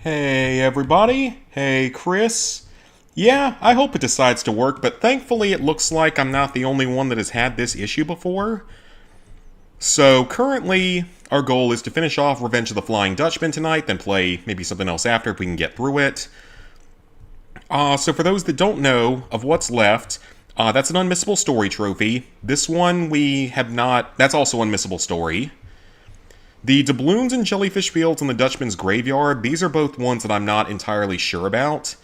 Hey everybody, hey Chris. Yeah, I hope it decides to work, but thankfully it looks like I'm not the only one that has had this issue before. So currently, our goal is to finish off Revenge of the Flying Dutchman tonight, then play maybe something else after if we can get through it. So for those that don't know of what's left, that's an unmissable story trophy. This one we have not, that's also unmissable story. The doubloons and jellyfish fields and the Dutchman's graveyard, these are both ones that I'm not entirely sure about.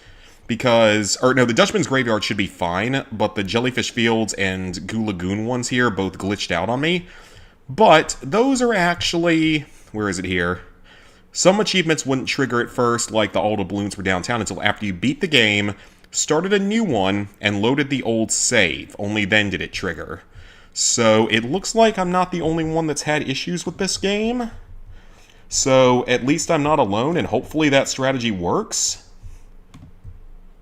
The Dutchman's graveyard should be fine, but the jellyfish fields and Goo Lagoon ones here both glitched out on me. But those are actually, where is it here? Some achievements wouldn't trigger at first, like the all doubloons were downtown, until after you beat the game, started a new one, and loaded the old save. Only then did it trigger. So it looks like I'm not the only one that's had issues with this game. So at least I'm not alone, and hopefully that strategy works.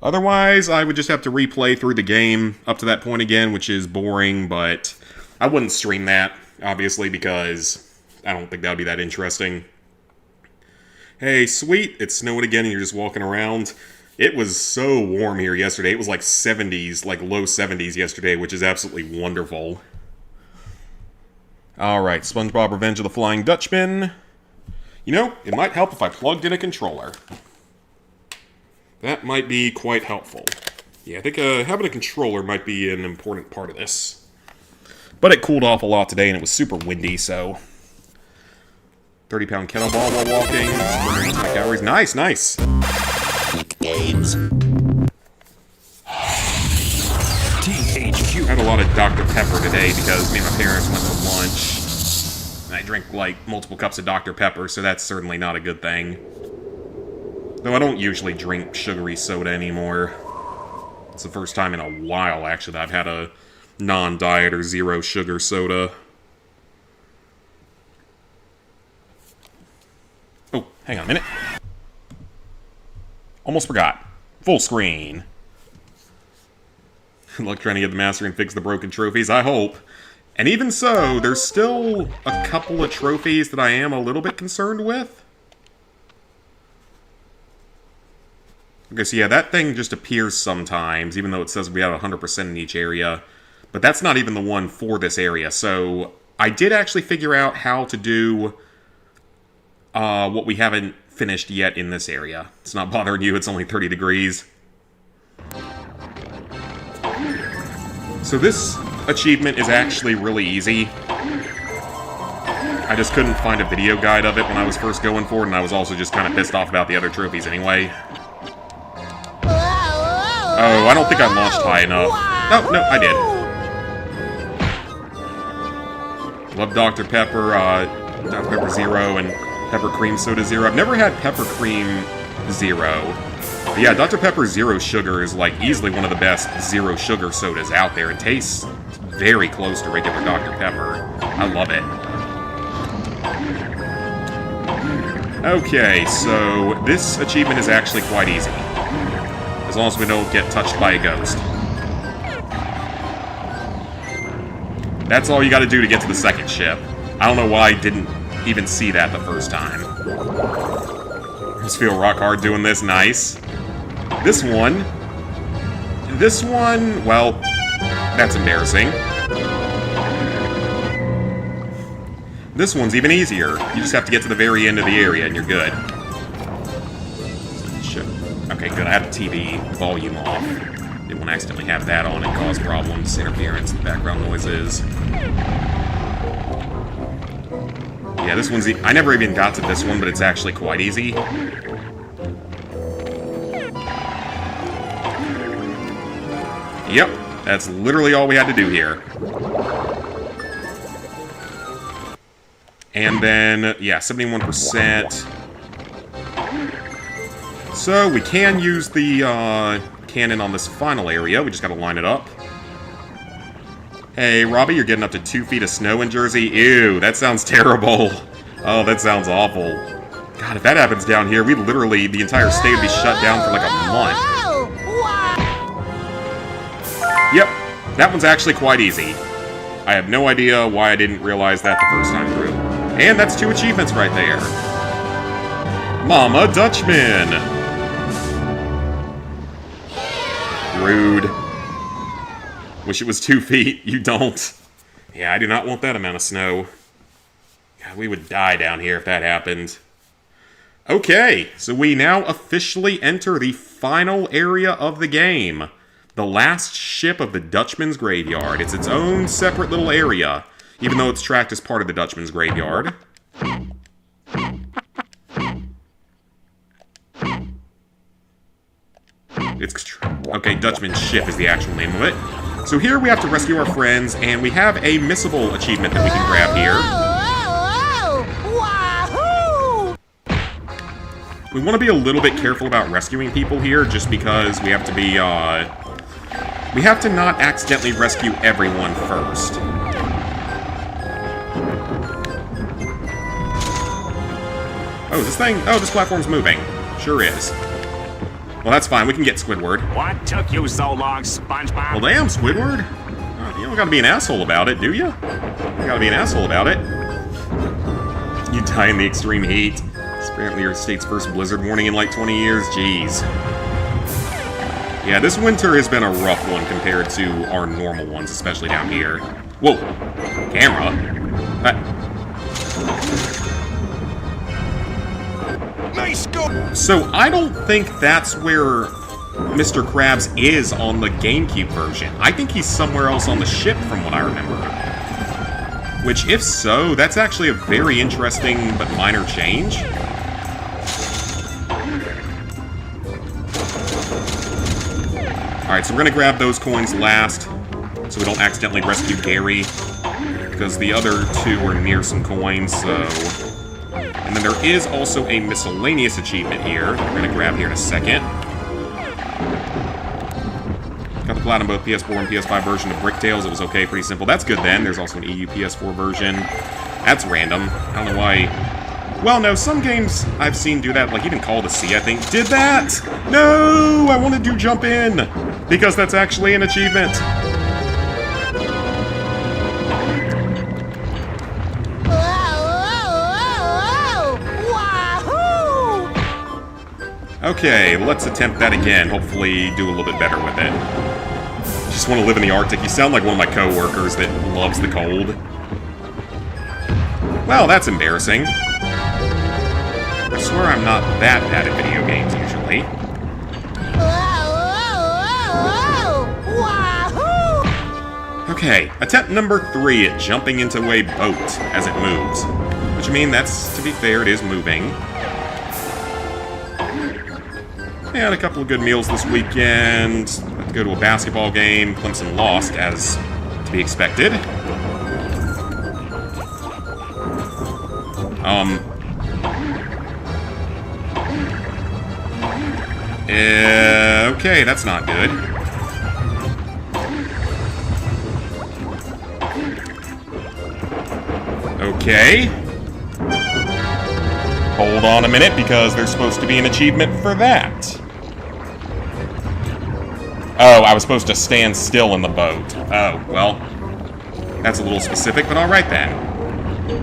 Otherwise, I would just have to replay through the game up to that point again, which is boring, but I wouldn't stream that, obviously, because I don't think that would be that interesting. Hey, sweet, it's snowing again and you're just walking around. It was so warm here yesterday. It was like 70s, like low 70s yesterday, which is absolutely wonderful. Alright, SpongeBob Revenge of the Flying Dutchman. You know, it might help if I plugged in a controller. That might be quite helpful. Yeah, I think having a controller might be an important part of this. But it cooled off a lot today and it was super windy, so 30-pound kettlebell while walking. Burning my calories. Nice, nice. Games. I had a lot of Dr. Pepper today because me and my parents went to lunch. And I drank, like, multiple cups of Dr. Pepper, so that's certainly not a good thing. Though I don't usually drink sugary soda anymore. It's the first time in a while, actually, that I've had a non-diet or zero sugar soda. Oh, hang on a minute. Almost forgot. Full screen. Good luck trying to get the master and fix the broken trophies, I hope. And even so, there's still a couple of trophies that I am a little bit concerned with. Okay, so yeah, that thing just appears sometimes, even though it says we have 100% in each area. But that's not even the one for this area, so I did actually figure out how to do what we haven't finished yet in this area. It's not bothering you, it's only 30 degrees. So this achievement is actually really easy. I just couldn't find a video guide of it when I was first going for it, and I was also just kind of pissed off about the other trophies anyway. Oh, I don't think I launched high enough. No, I did. Love Dr. Pepper, Dr. Pepper Zero, and Pepper Cream Soda Zero. I've never had Pepper Cream Zero. But yeah, Dr. Pepper Zero Sugar is like easily one of the best zero sugar sodas out there. It tastes very close to regular Dr. Pepper. I love it. Okay, so this achievement is actually quite easy. As long as we don't get touched by a ghost. That's all you gotta do to get to the second ship. I don't know why I didn't even see that the first time. I just feel rock hard doing this. Nice. This one, well, that's embarrassing. This one's even easier. You just have to get to the very end of the area and you're good. Okay, good. I had the TV volume off. Didn't want to accidentally have that on and cause problems, interference, and background noises. Yeah, this one's... I never even got to this one, but it's actually quite easy. Yep, that's literally all we had to do here. And then, yeah, 71%. So, we can use the cannon on this final area. We just gotta line it up. Hey, Robbie, you're getting up to 2 feet of snow in Jersey? Ew, that sounds terrible. Oh, that sounds awful. God, if that happens down here, we literally, the entire state would be shut down for like a month. Yep, that one's actually quite easy. I have no idea why I didn't realize that the first time through. And that's 2 achievements right there. Mama Dutchman! Rude. Wish it was 2 feet. You don't. Yeah, I do not want that amount of snow. God, we would die down here if that happened. Okay, so we now officially enter the final area of the game. The last ship of the Dutchman's Graveyard. It's its own separate little area, even though it's tracked as part of the Dutchman's Graveyard. Okay, Dutchman's ship is the actual name of it. So here we have to rescue our friends, and we have a missable achievement that we can grab here. We want to be a little bit careful about rescuing people here, just because we have to be, we have to not accidentally rescue everyone first. Oh, this platform's moving. Sure is. Well, that's fine. We can get Squidward. What took you so long, SpongeBob? Well, damn, Squidward. You don't gotta be an asshole about it, do you? You gotta be an asshole about it. You die in the extreme heat. It's apparently your state's first blizzard warning in like 20 years. Jeez. Yeah, this winter has been a rough one compared to our normal ones, especially down here. Whoa. Camera? Nice go! So, I don't think that's where Mr. Krabs is on the GameCube version. I think he's somewhere else on the ship, from what I remember. Which, if so, that's actually a very interesting but minor change. Alright, so we're gonna grab those coins last, so we don't accidentally rescue Gary, because the other two are near some coins, so... And then there is also a miscellaneous achievement here that we're gonna grab here in a second. Got the platinum both PS4 and PS5 version of Bricktails. It was okay, pretty simple. That's good then. There's also an EU PS4 version. That's random. I don't know why... Well, no, some games I've seen do that, like even Call to Sea, I think, did that! No! I wanted to jump in! Because that's actually an achievement! Okay, let's attempt that again. Hopefully do a little bit better with it. Just want to live in the Arctic. You sound like one of my co-workers that loves the cold. Well, that's embarrassing. I swear I'm not that bad at video games, usually. Okay, attempt number 3 at jumping into a boat as it moves. Which, I mean, that's, to be fair, it is moving. I had a couple of good meals this weekend. Had to go to a basketball game. Clemson lost, as to be expected. Okay, that's not good. Okay. Hold on a minute, because there's supposed to be an achievement for that. Oh, I was supposed to stand still in the boat. Oh, well, that's a little specific, but alright then.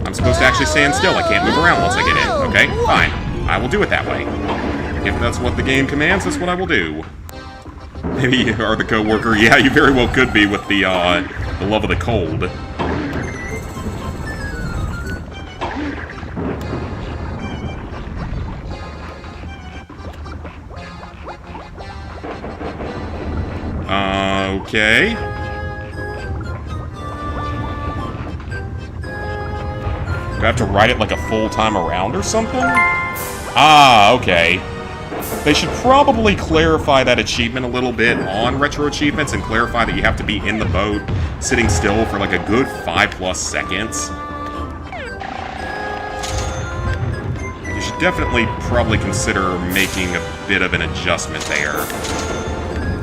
I'm supposed to actually stand still. I can't move around once I get in. Okay, fine. I will do it that way. If that's what the game commands, that's what I will do. Maybe you are the co-worker. Yeah, you very well could be with the love of the cold. Okay. Do I have to ride it like a full time around or something? Ah, okay. They should probably clarify that achievement a little bit on RetroAchievements and clarify that you have to be in the boat, sitting still for like a good 5+ seconds. You should definitely probably consider making a bit of an adjustment there.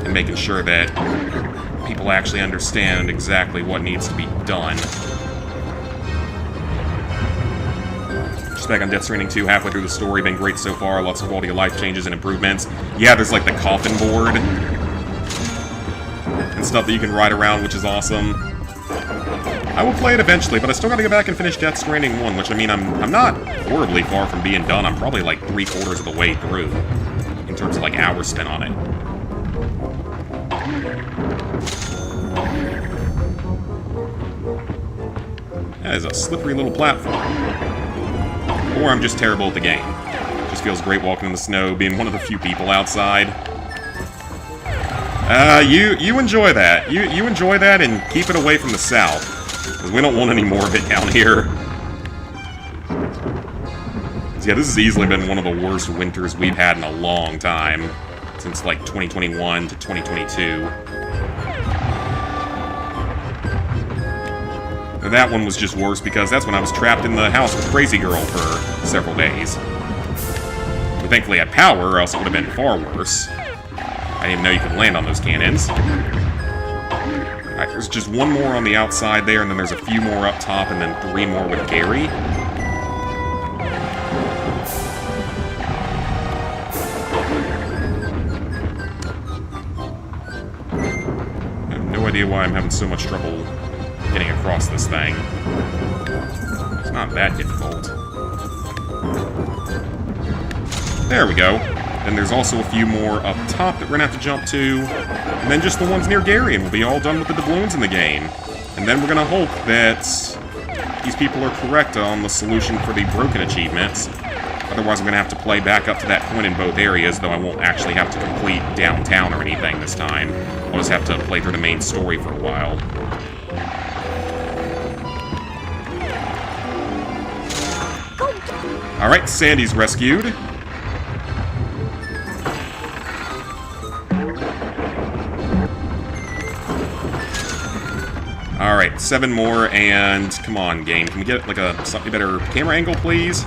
And making sure that people actually understand exactly what needs to be done. Just back on Death Stranding 2, halfway through the story, been great so far, lots of quality of life changes and improvements. Yeah, there's like the coffin board and stuff that you can ride around, which is awesome. I will play it eventually, but I still gotta go back and finish Death Stranding 1, which, I mean, I'm not horribly far from being done. I'm probably like 3/4 of the way through, in terms of, like, hours spent on it. That is a slippery little platform. Or I'm just terrible at the game. Just feels great walking in the snow, being one of the few people outside. You enjoy that. You enjoy that and keep it away from the south. Because we don't want any more of it down here. So yeah, this has easily been one of the worst winters we've had in a long time. Since like 2021 to 2022. And that one was just worse because that's when I was trapped in the house with Crazy Girl for several days. We thankfully had power, or else it would have been far worse. I didn't even know you could land on those cannons. Alright, there's just one more on the outside there, and then there's a few more up top, and then 3 more with Gary. I have no idea why I'm having so much trouble getting across this thing. It's not that difficult. There we go. Then there's also a few more up top that we're gonna have to jump to. And then just the ones near Gary, and we'll be all done with the doubloons in the game. And then we're gonna hope that these people are correct on the solution for the broken achievements. Otherwise, I'm gonna have to play back up to that point in both areas, though I won't actually have to complete downtown or anything this time. I'll just have to play through the main story for a while. Alright, Sandy's rescued. Alright, 7 more, and come on, game. Can we get like a slightly better camera angle, please?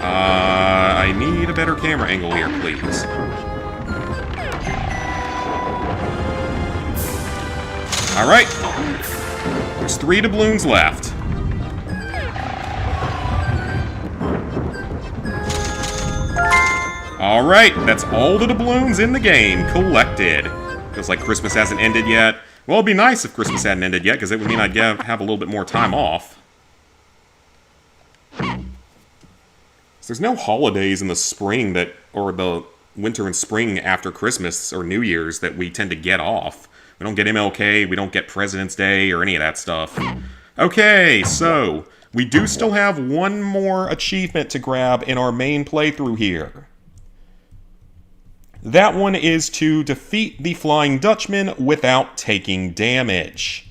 I need a better camera angle here, please. Alright. There's 3 doubloons left. Alright, that's all the doubloons in the game collected. Feels like Christmas hasn't ended yet. Well, it'd be nice if Christmas hadn't ended yet, because it would mean I'd have a little bit more time off. So there's no holidays in the spring that, or the winter and spring after Christmas or New Year's that we tend to get off. We don't get MLK, we don't get President's Day, or any of that stuff. Okay, so we do still have one more achievement to grab in our main playthrough here. That one is to defeat the Flying Dutchman without taking damage.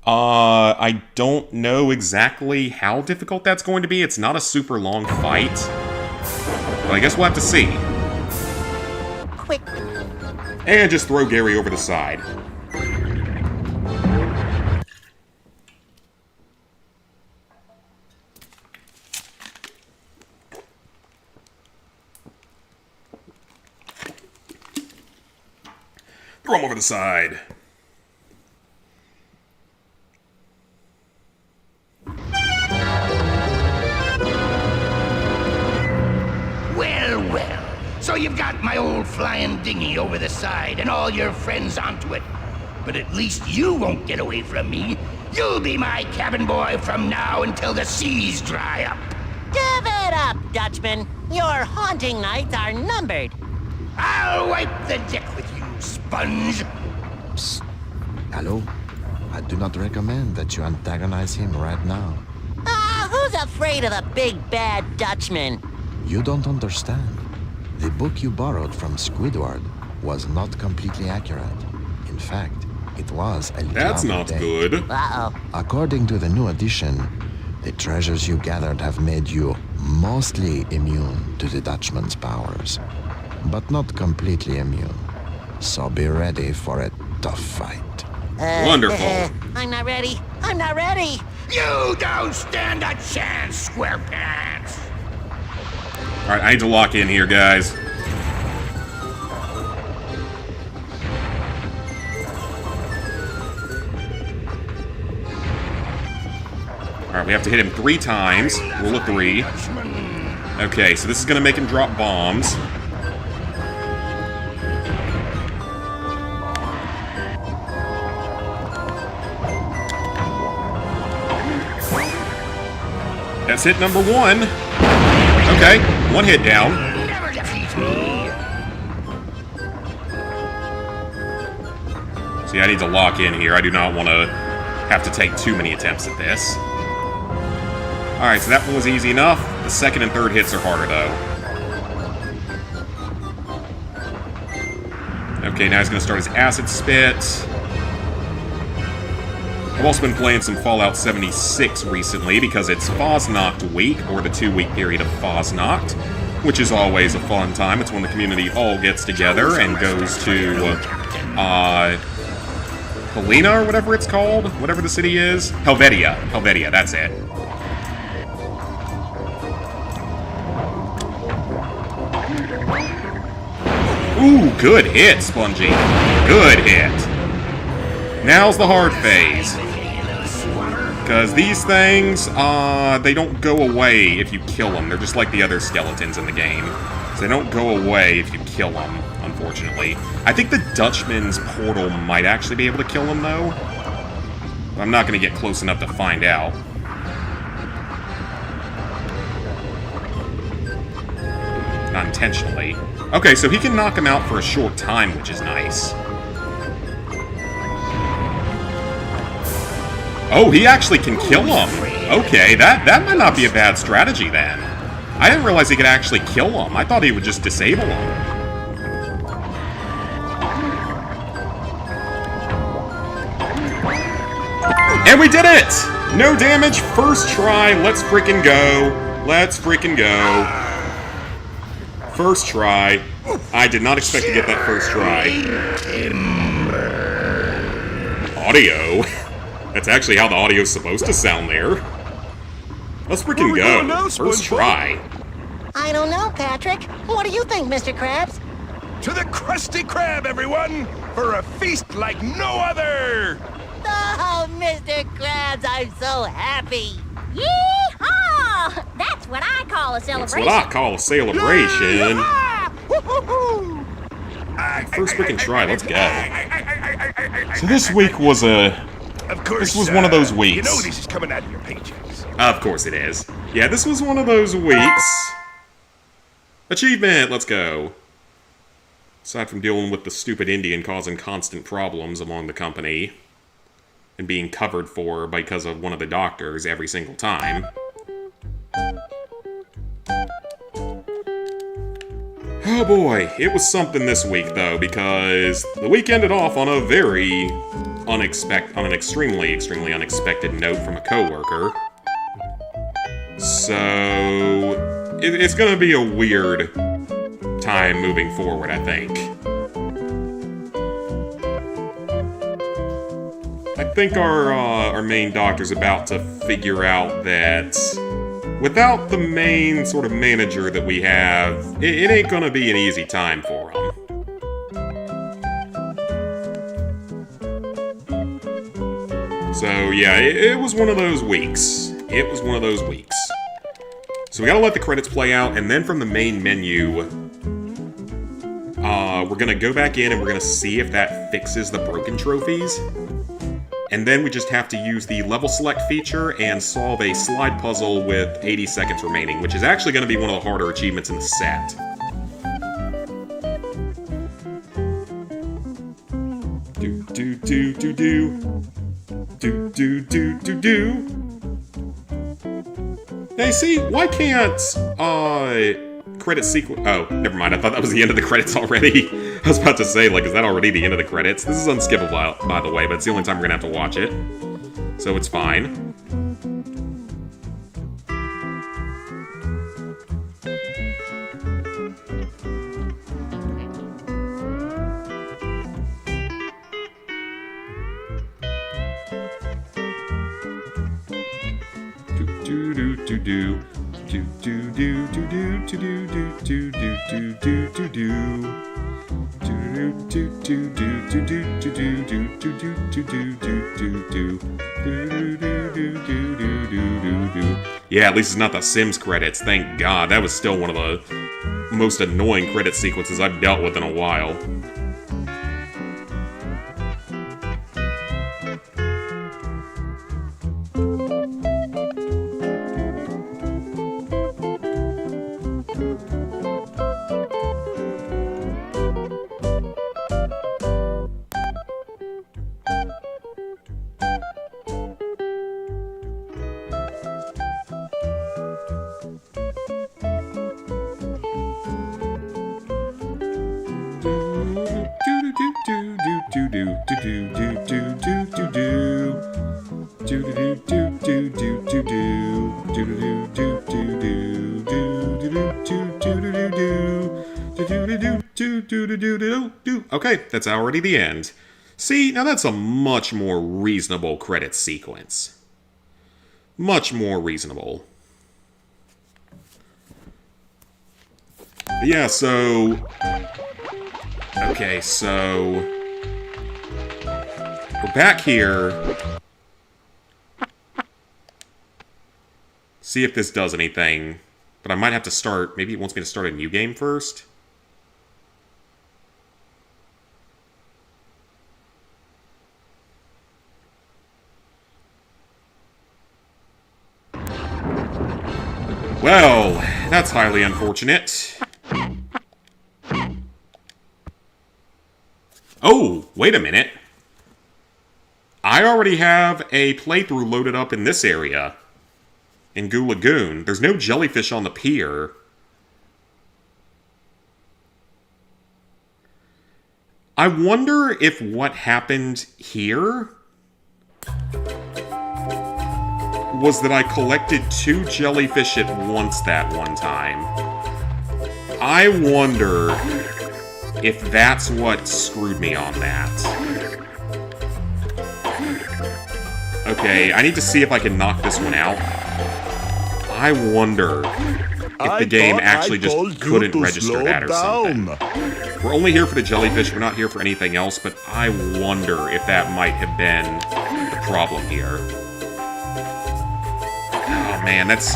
I don't know exactly how difficult that's going to be. It's not a super long fight. But I guess we'll have to see. Quick. And just throw Gary over the side. Throw him over the side. Well, well. So you've got my old flying dinghy over the side and all your friends onto it. But at least you won't get away from me. You'll be my cabin boy from now until the seas dry up. Give it up, Dutchman. Your haunting nights are numbered. I'll wipe the deck with you, sponge. Psst. Hello? I do not recommend that you antagonize him right now. Who's afraid of the big bad Dutchman? You don't understand. The book you borrowed from Squidward was not completely accurate. In fact, it was a little That's out of not date. good. Uh-oh. According to the new edition, the treasures you gathered have made you mostly immune to the Dutchman's powers, but not completely immune. So be ready for a tough fight. Wonderful. I'm not ready. I'm not ready. You don't stand a chance, Squarepants. Alright, I need to lock in here, guys. Alright, we have to hit him 3 times. Rule of 3. Okay, so this is gonna make him drop bombs. That's hit number 1. Okay, 1 hit down. Never defeat me. See, I need to lock in here. I do not want to have to take too many attempts at this. Alright, so that one was easy enough. The second and third hits are harder, though. Okay, now he's going to start his acid spit. I've also been playing some Fallout 76 recently because it's Fosnacht week, or the 2-week period of Fosnacht, which is always a fun time. It's when the community all gets together and goes to, Helena, or whatever it's called? Whatever the city is? Helvetia. Helvetia, that's it. Ooh, good hit, Spongy. Good hit. Now's the hard phase. Because these things, they don't go away if you kill them. They're just like the other skeletons in the game. So they don't go away if you kill them, unfortunately. I think the Dutchman's portal might actually be able to kill them, though. But I'm not going to get close enough to find out. Not intentionally. Okay, so he can knock him out for a short time, which is nice. Oh, he actually can kill him. Okay, that might not be a bad strategy then. I didn't realize he could actually kill him. I thought he would just disable him. And we did it! No damage, first try, let's freaking go. Let's freaking go. First try. I did not expect to get that first try. Audio? That's actually how the audio's supposed to sound there. Let's freaking go. First try. I don't know, Patrick. What do you think, Mr. Krabs? To the Krusty Krab, everyone! For a feast like no other! Oh, Mr. Krabs, I'm so happy. Yee-haw! That's what I call a That's celebration. what I call a celebration. Ah! Woo-hoo-hoo! First freaking try, let's go. So this week was Of course, This was one of those weeks. You know this is coming out of your paychecks. Of course it is. Yeah, this was one of those weeks. Achievement, let's go. Aside from dealing with the stupid Indian causing constant problems among the company and being covered for because of one of the doctors every single time. Oh boy, it was something this week though, because the week ended off on a very on an extremely unexpected note from a coworker. So it's gonna be a weird time moving forward, I think. I think our main doctor's about to figure out that without the main sort of manager that we have, it ain't gonna be an easy time for him. So yeah, it was one of those weeks. It was one of those weeks. So we gotta let the credits play out, and then from the main menu, we're gonna go back in and we're gonna see if that fixes the broken trophies. And then we just have to use the level select feature and solve a slide puzzle with 80 seconds remaining, which is actually gonna be one of the harder achievements in the set. Do do do do do. Do do do do do. Hey, see, why can't credit sequence? Oh, never mind. I thought that was the end of the credits already. I was about to say, like, is that already the end of the credits? This is unskippable, by the way, but it's the only time we're gonna have to watch it, so it's fine. Do do do do do do do do do do do do do do do do. Yeah, at least it's not the Sims credits, thank God. That was still one of the most annoying credit sequences I've dealt with in a while. Okay, that's already the end. See, now that's a much more reasonable credit sequence. Much more reasonable. Yeah, so... Okay, so... We're back here. See if this does anything. But I might have to start... Maybe it wants me to start a new game first? Well, that's highly unfortunate. Oh, wait a minute. I already have a playthrough loaded up in this area. In Goo Lagoon. There's no jellyfish on the pier. I wonder if what happened here was that I collected 2 jellyfish at once that one time. I wonder if that's what screwed me on that. Okay, I need to see if I can knock this one out. I wonder if the game actually just couldn't register that or something. We're only here for the jellyfish, we're not here for anything else, but I wonder if that might have been the problem here. Oh man, that's...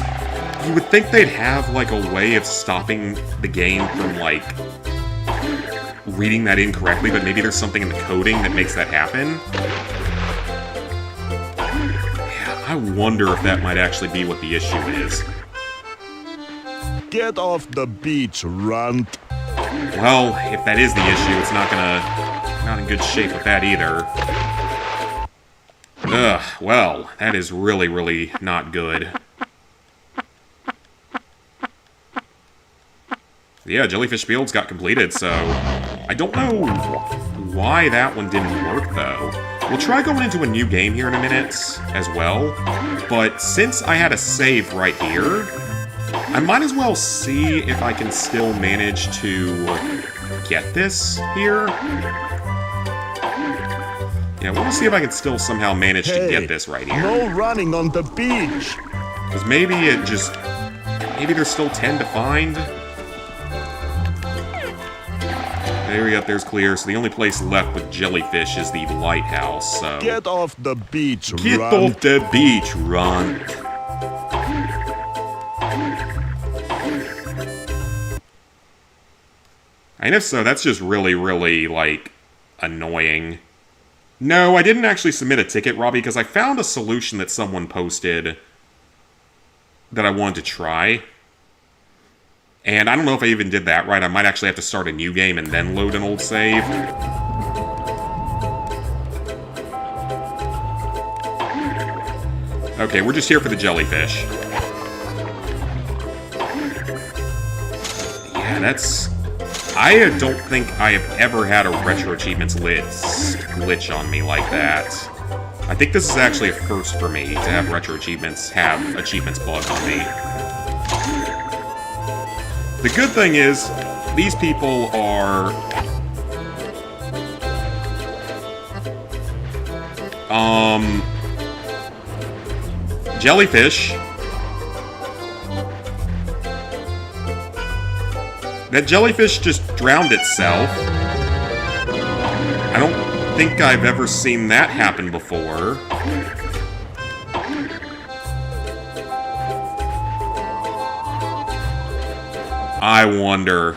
You would think they'd have, like, a way of stopping the game from, like, reading that incorrectly, but maybe there's something in the coding that makes that happen. Yeah, I wonder if that might actually be what the issue is. Get off the beach, runt. Well, if that is the issue, it's not in good shape with that either. Ugh, well, that is really, really not good. Yeah, Jellyfish Fields got completed, so... I don't know why that one didn't work, though. We'll try going into a new game here in a minute, as well. But since I had a save right here, I might as well see if I can still manage to get this here. Yeah, we'll see if I can still somehow manage to get this right here. No running on the beach. Because maybe it just... Maybe there's still 10 to find. There we go, there's clear. So the only place left with jellyfish is the lighthouse, so... Get off the beach, Get off the beach, run. And if so, that's just really, really, like, annoying. No, I didn't actually submit a ticket, Robbie, because I found a solution that someone posted that I wanted to try. And I don't know if I even did that right. I might actually have to start a new game and then load an old save. Okay, we're just here for the jellyfish. Yeah, that's... I don't think I have ever had a RetroAchievements list glitch on me like that. I think this is actually a first for me to have RetroAchievements have achievements bug on me. The good thing is, these people are... jellyfish. That jellyfish just drowned itself. I don't think I've ever seen that happen before. I wonder.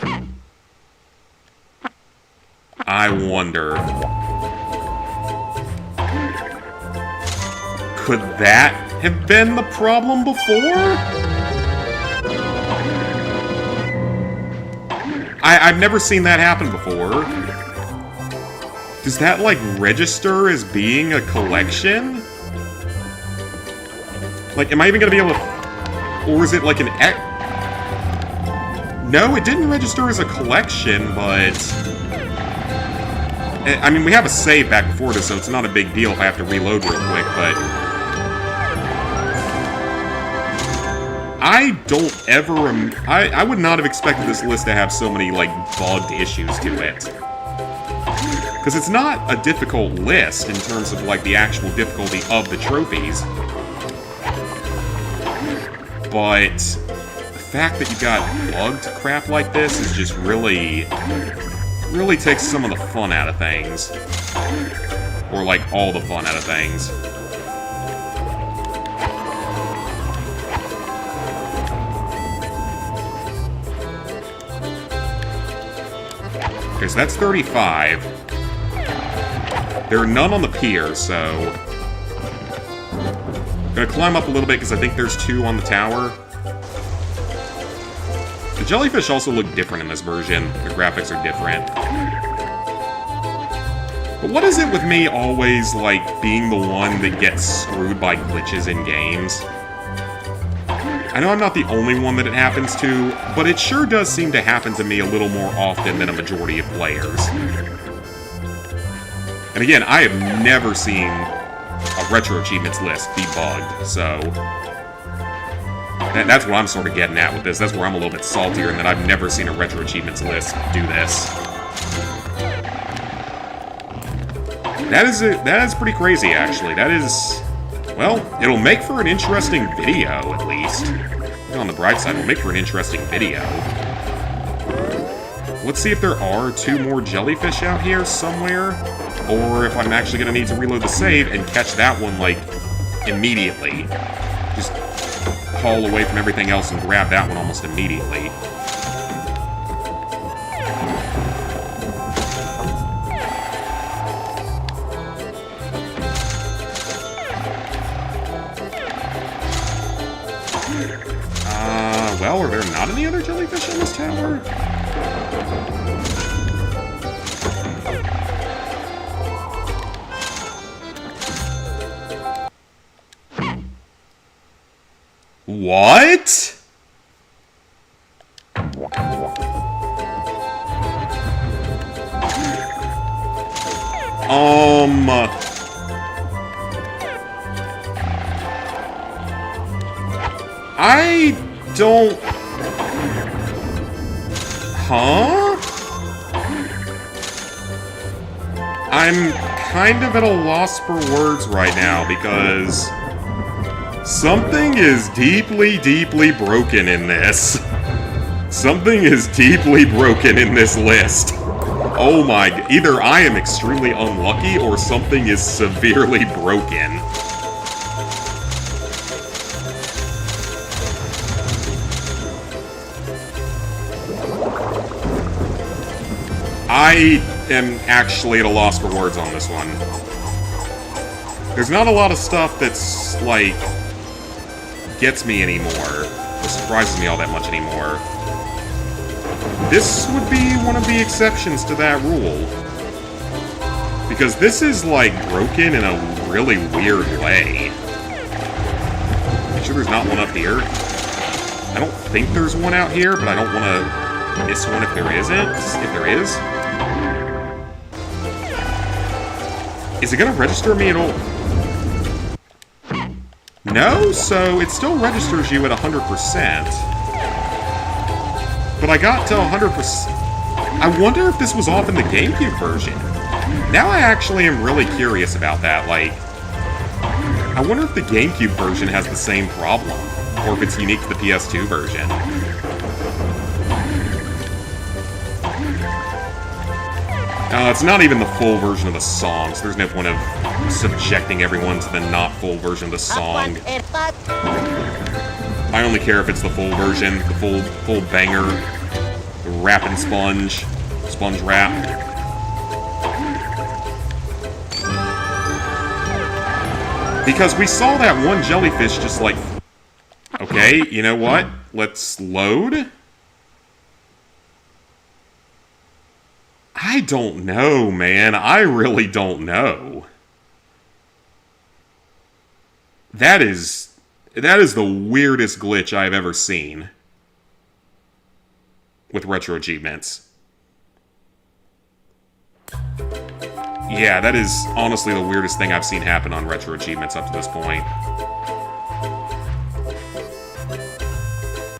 Could that have been the problem before? I've never seen that happen before. Does that, like, register as being a collection? Like, am I even gonna be able to... Or is it like an... No, it didn't register as a collection, but... I mean, we have a save back before this, so it's not a big deal if I have to reload real quick, but... I don't ever... I would not have expected this list to have so many, like, bugged issues to it. Because it's not a difficult list in terms of, like, the actual difficulty of the trophies. But the fact that you got bugged crap like this is just really takes some of the fun out of things. Or, like, all the fun out of things. Okay, so that's 35. There are none on the pier, so... I'm gonna climb up a little bit because I think there's 2 on the tower. The jellyfish also look different in this version. The graphics are different. But what is it with me always, like, being the one that gets screwed by glitches in games? I know I'm not the only one that it happens to, but it sure does seem to happen to me a little more often than a majority of players. And again, I have never seen a Retro Achievements list be bugged, so... that's what I'm sort of getting at with this. That's where I'm a little bit saltier, in that I've never seen a Retro Achievements list do this. That is pretty crazy, actually. That is... well, it'll make for an interesting video, at least. On the bright side, it'll make for an interesting video. Let's see if there are 2 more jellyfish out here somewhere, or if I'm actually going to need to reload the save and catch that one, like, immediately. Just haul away from everything else and grab that one almost immediately. Well, are there not any other jellyfish in this tower? What? I don't... huh? I'm kind of at a loss for words right now, because something is deeply, deeply broken in this. Something is deeply broken in this list. Oh my... either I am extremely unlucky, or something is severely broken. I am actually at a loss for words on this one. There's not a lot of stuff that's, like, gets me anymore, or surprises me all that much anymore. This would be one of the exceptions to that rule. Because this is, like, broken in a really weird way. Make sure there's not one up here. I don't think there's one out here, but I don't want to miss one if there isn't. If there is. Is it gonna register me at all? No, so it still registers you at 100%. But I got to 100%. I wonder if this was off in the GameCube version. Now I actually am really curious about that. Like, I wonder if the GameCube version has the same problem, or if it's unique to the PS2 version. It's not even the full version of the song, so there's no point of subjecting everyone to the not full version of the song. I only care if it's the full version, the full banger, the rapping sponge rap. Because we saw that one jellyfish just like... okay, you know what? Let's load. I don't know, man. I really don't know. That is the weirdest glitch I've ever seen with Retro Achievements. Yeah, that is honestly the weirdest thing I've seen happen on Retro Achievements up to this point.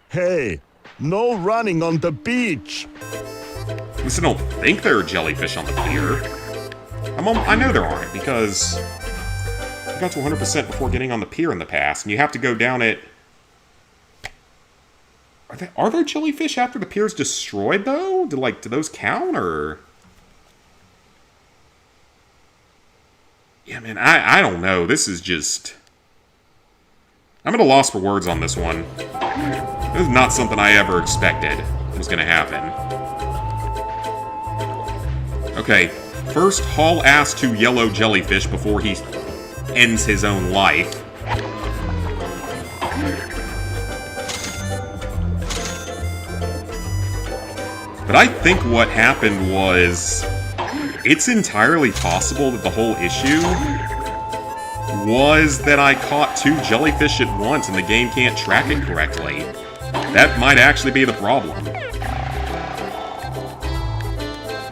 Hey, no running on the beach. At least I don't think there are jellyfish on the pier. I know there aren't, because I got to 100% before getting on the pier in the past, and you have to go down it. Are there jellyfish after the pier's destroyed, though? Do those count, or...? Yeah, man, I don't know. This is just... I'm at a loss for words on this one. This is not something I ever expected was going to happen. Okay, first haul ass to yellow jellyfish before he ends his own life. But I think what happened was... It's entirely possible that the whole issue was that I caught 2 jellyfish at once and the game can't track it correctly. That might actually be the problem.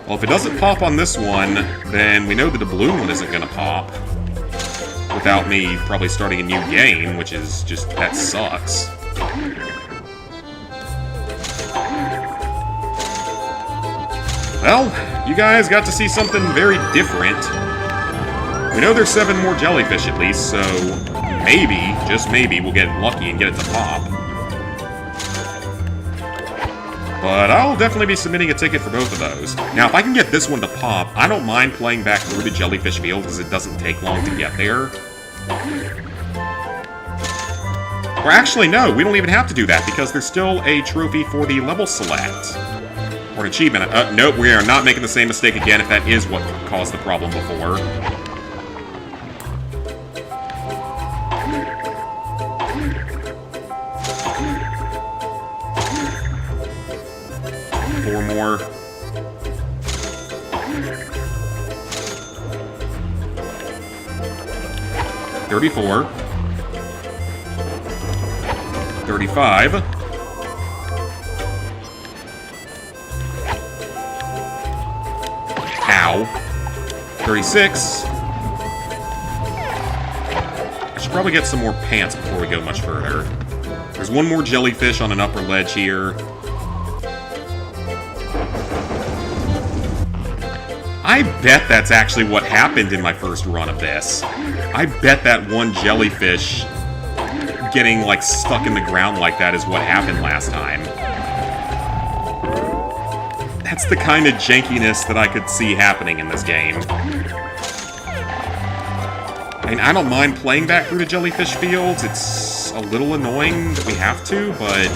Well, if it doesn't pop on this one, then we know the doubloon one isn't going to pop. Without me probably starting a new game, which is just... that sucks. Well, you guys got to see something very different. We know there's 7 more jellyfish at least, so maybe, just maybe, we'll get lucky and get it to pop. But I'll definitely be submitting a ticket for both of those. Now, if I can get this one to pop, I don't mind playing back through the jellyfish field because it doesn't take long to get there. Or actually, no, we don't even have to do that because there's still a trophy for the level select. Or an achievement. Nope, we are not making the same mistake again if that is what caused the problem before. Four more. $34. $35. Ow. 36. I should probably get some more pants before we go much further. There's one more jellyfish on an upper ledge here. I bet that's actually what happened in my first run of this. I bet that one jellyfish getting, stuck in the ground like that is what happened last time. That's the kind of jankiness that I could see happening in this game. I mean, I don't mind playing back through the jellyfish fields. It's a little annoying that we have to, but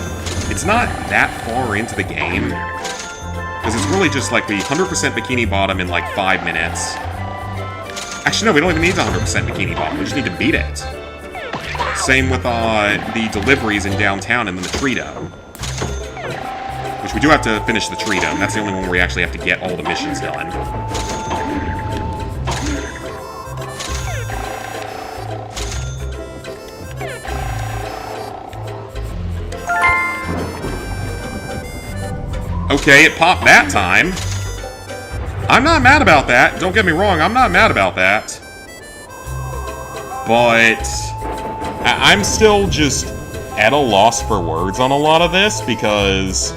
it's not that far into the game. Because it's really just the 100% Bikini Bottom in 5 minutes. Actually, no, we don't even need the 100% Bikini Bottom. We just need to beat it. Same with the deliveries in downtown and then the Trito. Which we do have to finish the Trito, and that's the only one where we actually have to get all the missions done. Okay, it popped that time. I'm not mad about that. Don't get me wrong, I'm not mad about that. But I'm still just at a loss for words on a lot of this because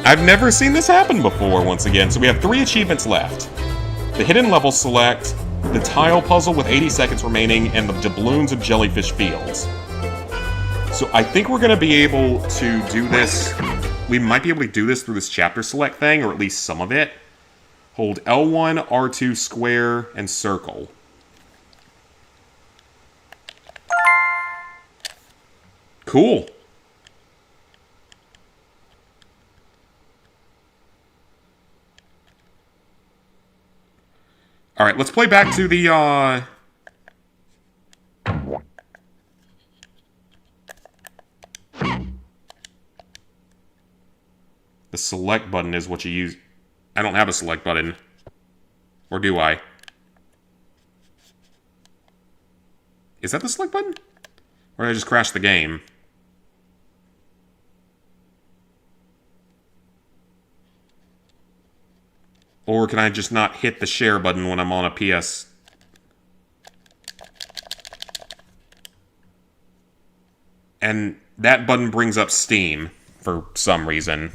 I've never seen this happen before once again. So we have 3 achievements left. The hidden level select, the tile puzzle with 80 seconds remaining, and the doubloons of jellyfish fields. So I think we're going to be able to do this. We might be able to do this through this chapter select thing, or at least some of it. Hold L1, R2, square, and circle. Cool. Alright, let's play back to the, the select button is what you use. I don't have a select button. Or do I? Is that the select button? Or did I just crash the game? Or can I just not hit the share button when I'm on a PS? And that button brings up Steam for some reason.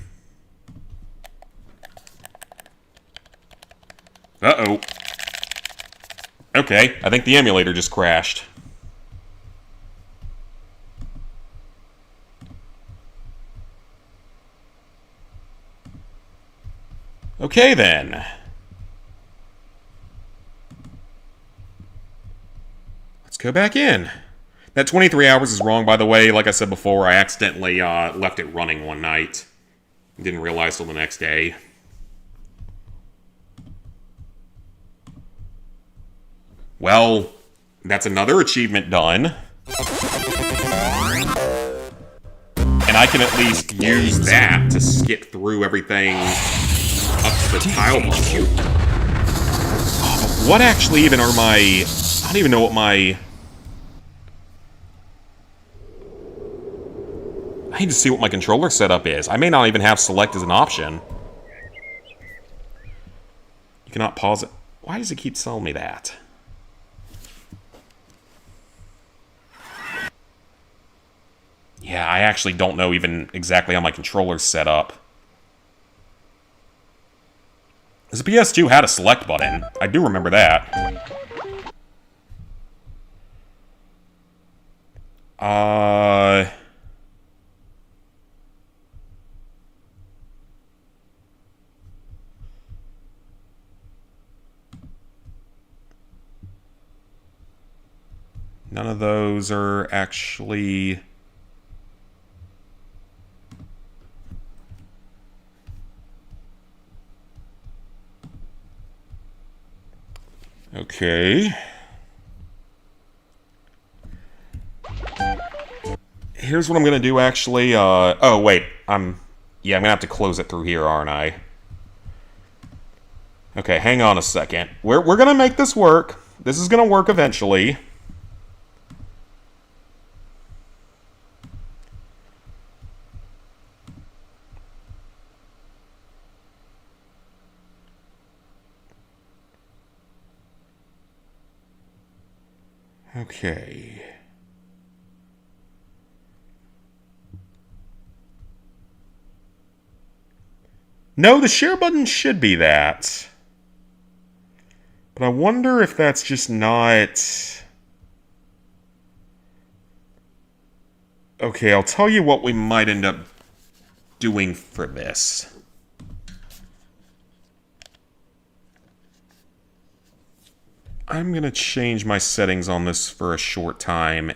Uh-oh. Okay, I think the emulator just crashed. Okay, then. Let's go back in. That 23 hours is wrong, by the way. Like I said before, I accidentally left it running one night. Didn't realize till the next day. Well, that's another achievement done. And I can at least use that to skip through everything up to the tile puzzle. What actually even are my... I don't even know what my... I need to see what my controller setup is. I may not even have select as an option. You cannot pause it. Why does it keep telling me that? Yeah, I actually don't know even exactly how my controller's set up. Because the PS2 had a select button. I do remember that. None of those are actually... Okay. Here's what I'm gonna do, actually. Oh, wait. Yeah, I'm gonna have to close it through here, aren't I? Okay, hang on a second. We're gonna make this work. This is gonna work eventually. Okay. No, the share button should be that. But I wonder if that's just not... Okay, I'll tell you what we might end up doing for this. I'm gonna change my settings on this for a short time.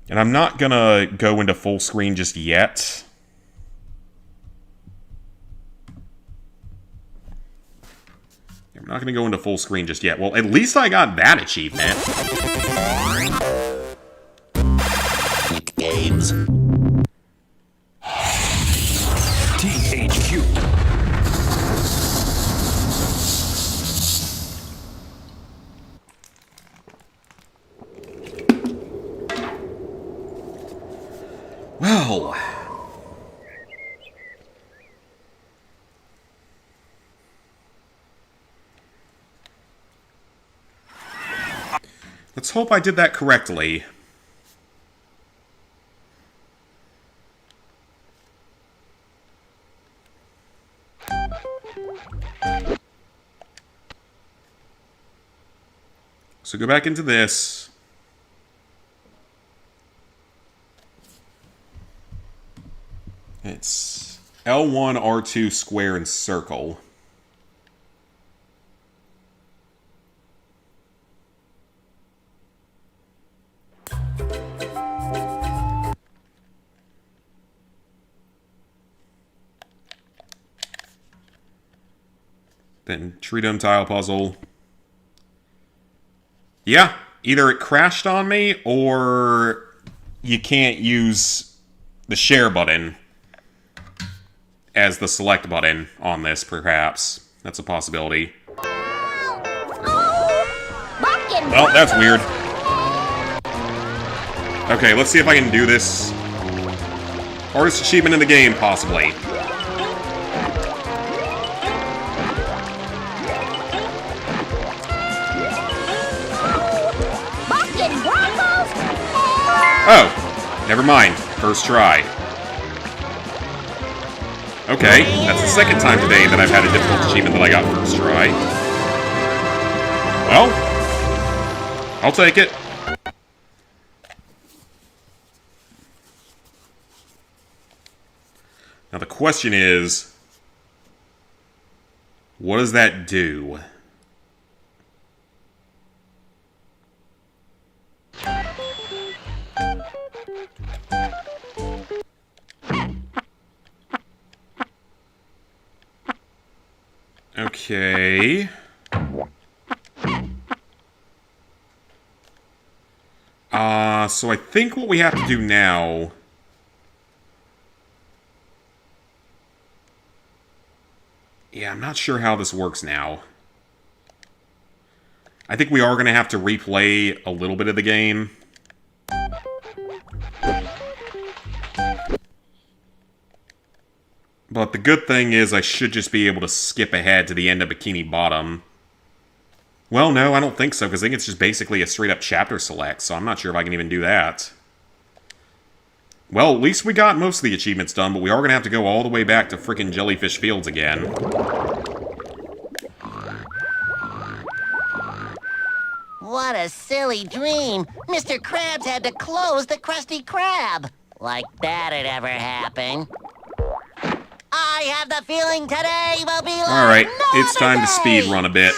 And I'm not gonna go into full screen just yet. I'm not gonna go into full screen just yet. Well, at least I got that achievement. Games. THQ. Well... let's hope I did that correctly. So go back into this. It's L1, R2, square, and circle. Then tree dome tile puzzle. Yeah, either it crashed on me, or you can't use the share button as the select button on this, perhaps. That's a possibility. Well, that's weird. Okay, let's see if I can do this Hardest achievement in the game, possibly. Boston Broncos? Oh, never mind. First try. Okay, that's the second time today that I've had a difficult achievement that I got first try. Well, I'll take it. Now the question is, what does that do? Okay. So I think what we have to do now... Yeah, I'm not sure how this works now. I think we are going to have to replay a little bit of the game. But the good thing is I should just be able to skip ahead to the end of Bikini Bottom. Well, no, I don't think so, because I think it's just basically a straight-up chapter select, so I'm not sure if I can even do that. Well, at least we got most of the achievements done, but we are going to have to go all the way back to frickin' Jellyfish Fields again. What a silly dream. Mr. Krabs had to close the Krusty Krab. Like that'd ever happen. I have the feeling today will be like Alright, no it's time to speed run a bit.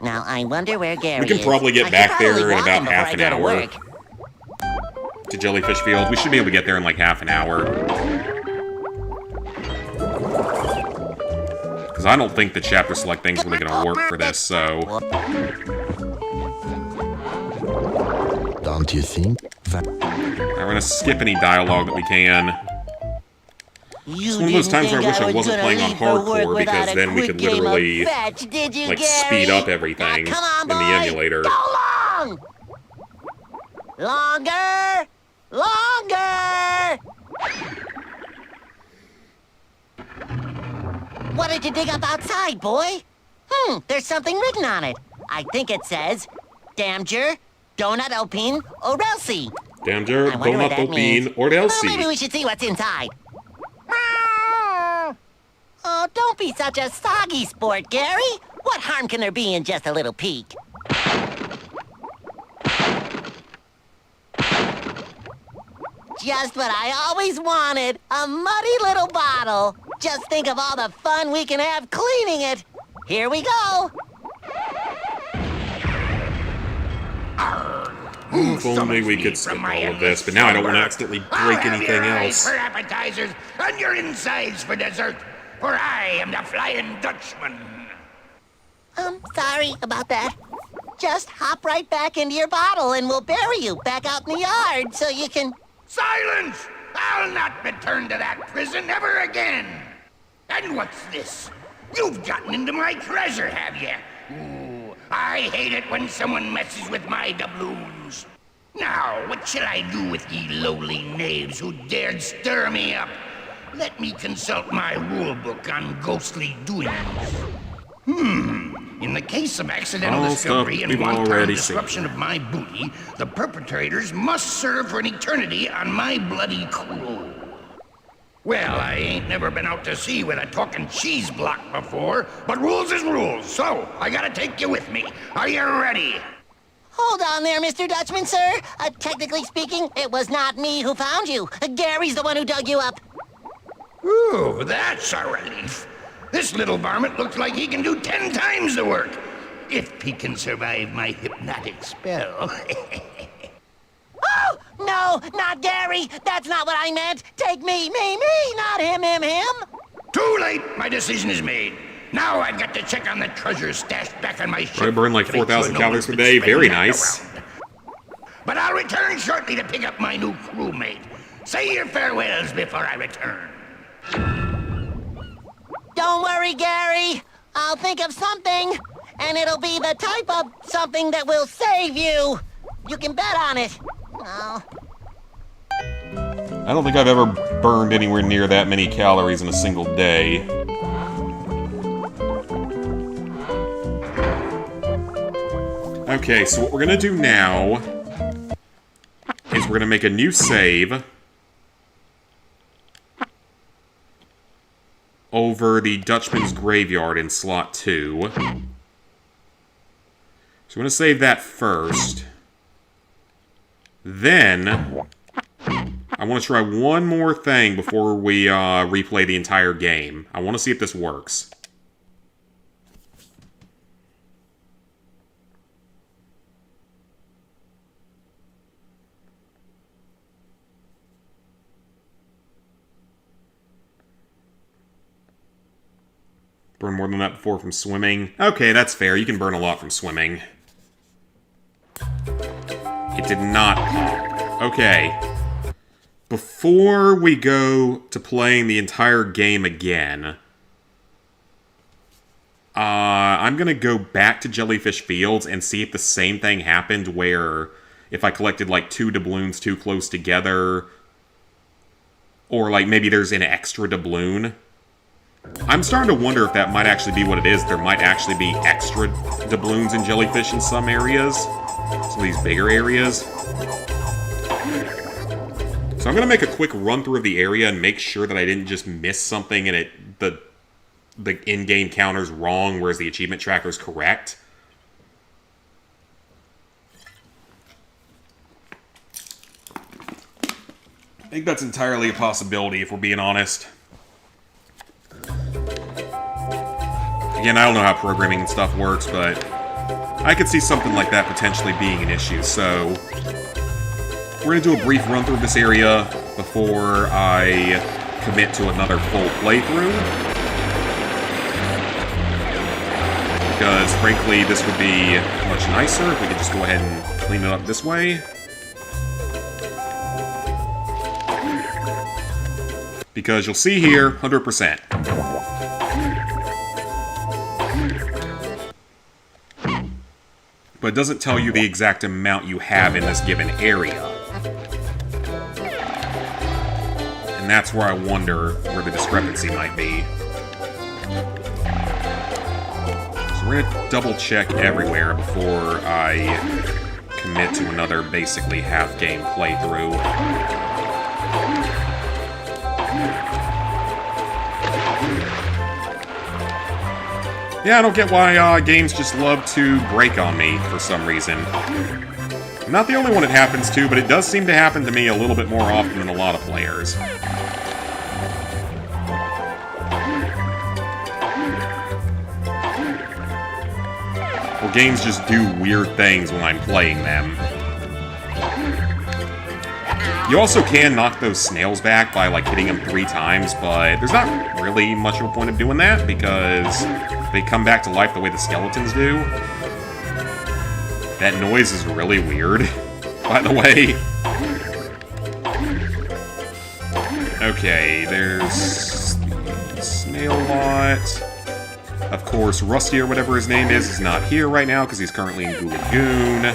Now, I wonder where Gary We can is. probably get I back should probably there in walk about him before half I an go to hour. work. To Jellyfish Fields. We should be able to get there in like half an hour. Because I don't think the chapter select thing's really going to work for this, so... Don't you think that... We're going to skip any dialogue that we can. It's one of those times where I wish I wasn't playing on hardcore, because then we could literally, like, speed up everything in the emulator. Go long! Longer! Longer! What did you dig up outside, boy? There's something written on it. I think it says, Damjer, Donut Opine, or Elsie. Damjer, I wonder what Donut that means. Opine, or Well, Elsie. maybe we should see what's inside. Oh, don't be such a soggy sport, Gary. What harm can there be in just a little peek? Just what I always wanted, a muddy little bottle. Just think of all the fun we can have cleaning it. Here we go. If only we could skip all of this, but now I don't want to accidentally break anything else. For appetizers and your insides for dessert, for I am the Flying Dutchman. Sorry about that. Just hop right back into your bottle and we'll bury you back out in the yard so you can... Silence! I'll not return to that prison ever again. And what's this? You've gotten into my treasure, have you? Ooh, I hate it when someone messes with my doubloons. Now, what shall I do with ye lowly knaves who dared stir me up? Let me consult my rulebook on ghostly doings. In the case of accidental discovery and wanton disruption of my booty, the perpetrators must serve for an eternity on my bloody crew. Well, I ain't never been out to sea with a talking cheese block before, but rules is rules, so I gotta take you with me. Are you ready? Hold on there, Mr. Dutchman, sir. Technically speaking, it was not me who found you. Gary's the one who dug you up. Ooh, that's a relief. This little varmint looks like he can do 10 times the work. If he can survive my hypnotic spell. Oh, no, not Gary. That's not what I meant. Take me, not him. Too late. My decision is made. Now I've got to check on the treasure stashed back on my ship. I burn like 4,000 calories per day. Very nice. But I'll return shortly to pick up my new crewmate. Say your farewells before I return. Don't worry, Gary. I'll think of something, and it'll be the type of something that will save you. You can bet on it. Oh. I don't think I've ever burned anywhere near that many calories in a single day. Okay, so what we're gonna do now is we're gonna make a new save over the Dutchman's Graveyard in slot 2. So I'm gonna save that first. Then I want to try one more thing before we replay the entire game. I want to see if this works. Burn more than that before from swimming. Okay, that's fair. You can burn a lot from swimming. It did not pop. Okay. Before we go to playing the entire game again, I'm gonna go back to Jellyfish Fields and see if the same thing happened where if I collected like 2 doubloons too close together, or like maybe there's an extra doubloon. I'm starting to wonder if that might actually be what it is. There might actually be extra doubloons in Jellyfish in some areas. Some of these bigger areas. So I'm going to make a quick run through of the area and make sure that I didn't just miss something and the in-game counter's wrong, whereas the achievement tracker's correct. I think that's entirely a possibility, if we're being honest. Again, I don't know how programming and stuff works, but I could see something like that potentially being an issue, so we're going to do a brief run through of this area before I commit to another full playthrough. Because, frankly, this would be much nicer if we could just go ahead and clean it up this way. Because you'll see here, 100%. But it doesn't tell you the exact amount you have in this given area. And that's where I wonder where the discrepancy might be. So we're going to double check everywhere before I commit to another basically half-game playthrough. Yeah, I don't get why games just love to break on me for some reason. I'm not the only one it happens to, but it does seem to happen to me a little bit more often than a lot of players. Or games just do weird things when I'm playing them. You also can knock those snails back by, like, hitting them 3 times, but there's not really much of a point of doing that, because they come back to life the way the skeletons do. That noise is really weird, by the way. Okay, there's the snail lot. Of course, Rusty, or whatever his name is not here right now, because he's currently in Goo Lagoon.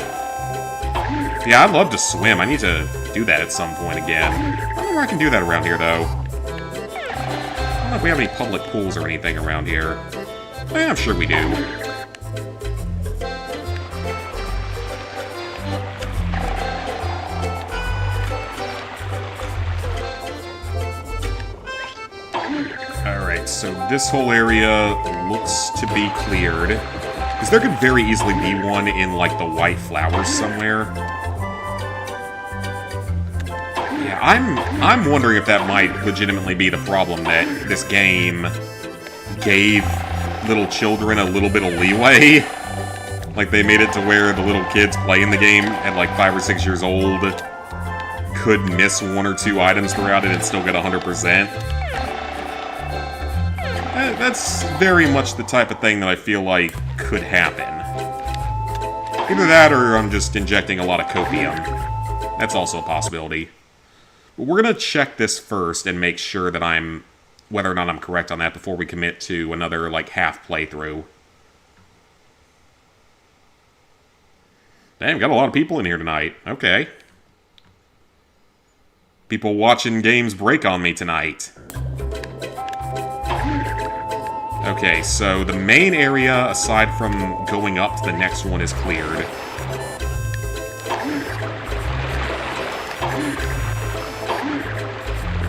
Yeah, I'd love to swim. I need to do that at some point again. I don't know where I can do that around here, though. I don't know if we have any public pools or anything around here. I'm sure we do. Alright, so this whole area looks to be cleared. Because there could very easily be one in, like, the white flowers somewhere. Yeah, I'm wondering if that might legitimately be the problem, that this game gave little children a little bit of leeway. Like, they made it to where the little kids playing the game at, like, 5 or 6 years old could miss 1 or 2 items throughout it and still get 100%. That's very much the type of thing that I feel like could happen. Either that, or I'm just injecting a lot of copium. That's also a possibility. But we're gonna check this first and make sure that whether or not I'm correct on that before we commit to another, like, half playthrough. Damn, got a lot of people in here tonight. Okay. People watching games break on me tonight. Okay, so the main area, aside from going up to the next one, is cleared.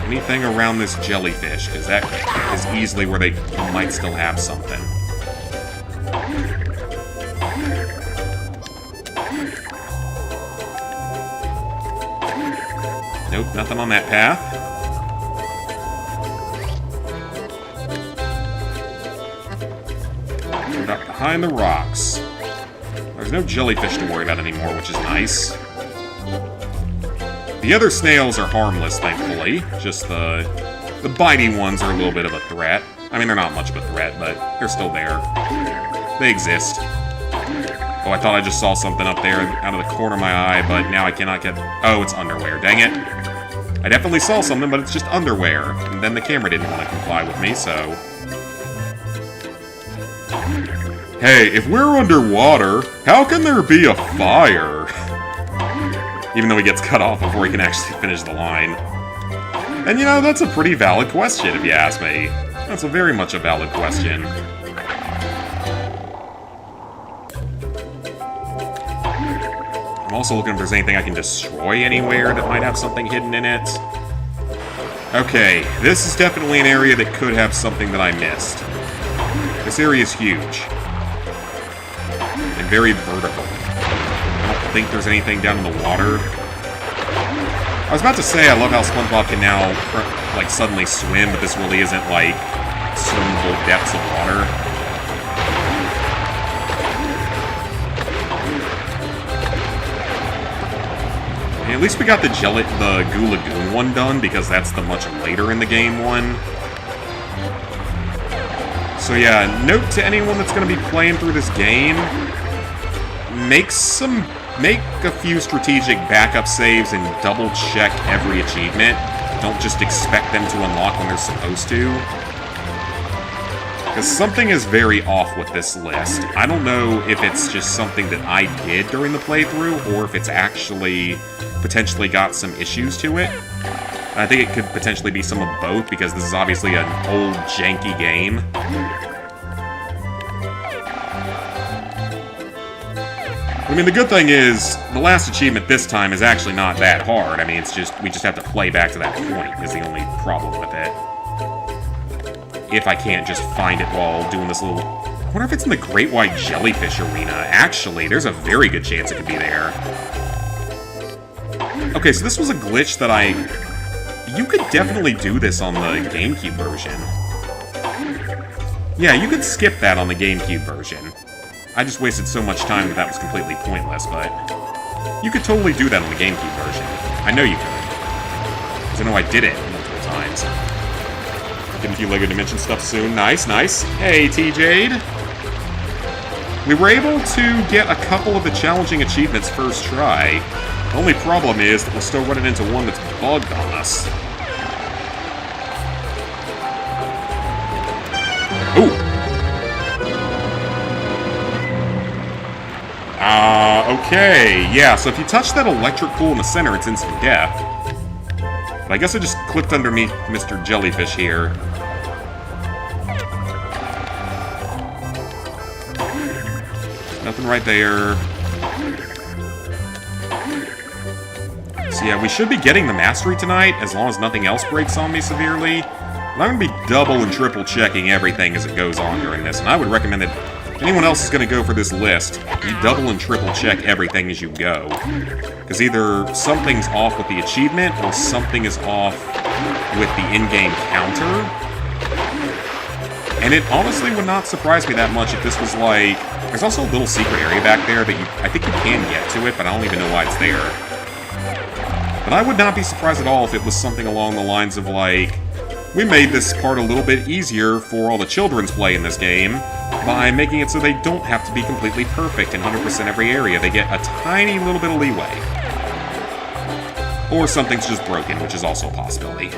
Anything around this jellyfish, because that is easily where they might still have something. Nope, nothing on that path. What about behind the rocks? There's no jellyfish to worry about anymore, which is nice. The other snails are harmless, thankfully. Just the bitey ones are a little bit of a threat. I mean, they're not much of a threat, but they're still there. They exist. Oh, I thought I just saw something up there out of the corner of my eye, but now I cannot get... Oh, it's underwear. Dang it. I definitely saw something, but it's just underwear. And then the camera didn't want to comply with me, so... Hey, if we're underwater, how can there be a fire? Even though he gets cut off before he can actually finish the line. And you know, that's a pretty valid question, if you ask me. That's a very much a valid question. I'm also looking if there's anything I can destroy anywhere that might have something hidden in it. Okay, this is definitely an area that could have something that I missed. This area is huge. And very vertical. I don't think there's anything down in the water. I was about to say, I love how SpongeBob can now, like, suddenly swim, but this really isn't, like, swimmable depths of water. And at least we got the Goo Lagoon one done, because that's the much later in the game one. So yeah, note to anyone that's going to be playing through this game, make a few strategic backup saves and double check every achievement. Don't just expect them to unlock when they're supposed to. Because something is very off with this list. I don't know if it's just something that I did during the playthrough, or if it's actually potentially got some issues to it. I think it could potentially be some of both, because this is obviously an old, janky game. I mean, the good thing is, the last achievement this time is actually not that hard. I mean, it's just, we just have to play back to that point, is the only problem with it. If I can't just find it while doing this little... I wonder if it's in the Great White Jellyfish Arena. Actually, there's a very good chance it could be there. Okay, so this was a glitch that you could definitely do this on the GameCube version. Yeah, you could skip that on the GameCube version. I just wasted so much time that was completely pointless, but... You could totally do that on the GameCube version. I know you could. Because I know I did it multiple times. Getting a few LEGO Dimension stuff soon. Nice, nice. Hey, T-Jade. We were able to get a couple of the challenging achievements first try. The only problem is that we're still running into one that's bugged on us. Ooh! Okay. Yeah, so if you touch that electric pool in the center, it's instant death. But I guess I just clicked underneath Mr. Jellyfish here. Nothing right there. So yeah, we should be getting the mastery tonight, as long as nothing else breaks on me severely. But I'm going to be double and triple checking everything as it goes on during this, and I would recommend that if anyone else is going to go for this list, you double and triple check everything as you go. Because either something's off with the achievement, or something is off with the in-game counter. And it honestly would not surprise me that much if this was like... There's also a little secret area back there that I think you can get to it, but I don't even know why it's there. But I would not be surprised at all if it was something along the lines of like, we made this part a little bit easier for all the children's play in this game by making it so they don't have to be completely perfect in 100% every area. They get a tiny little bit of leeway. Or something's just broken, which is also a possibility.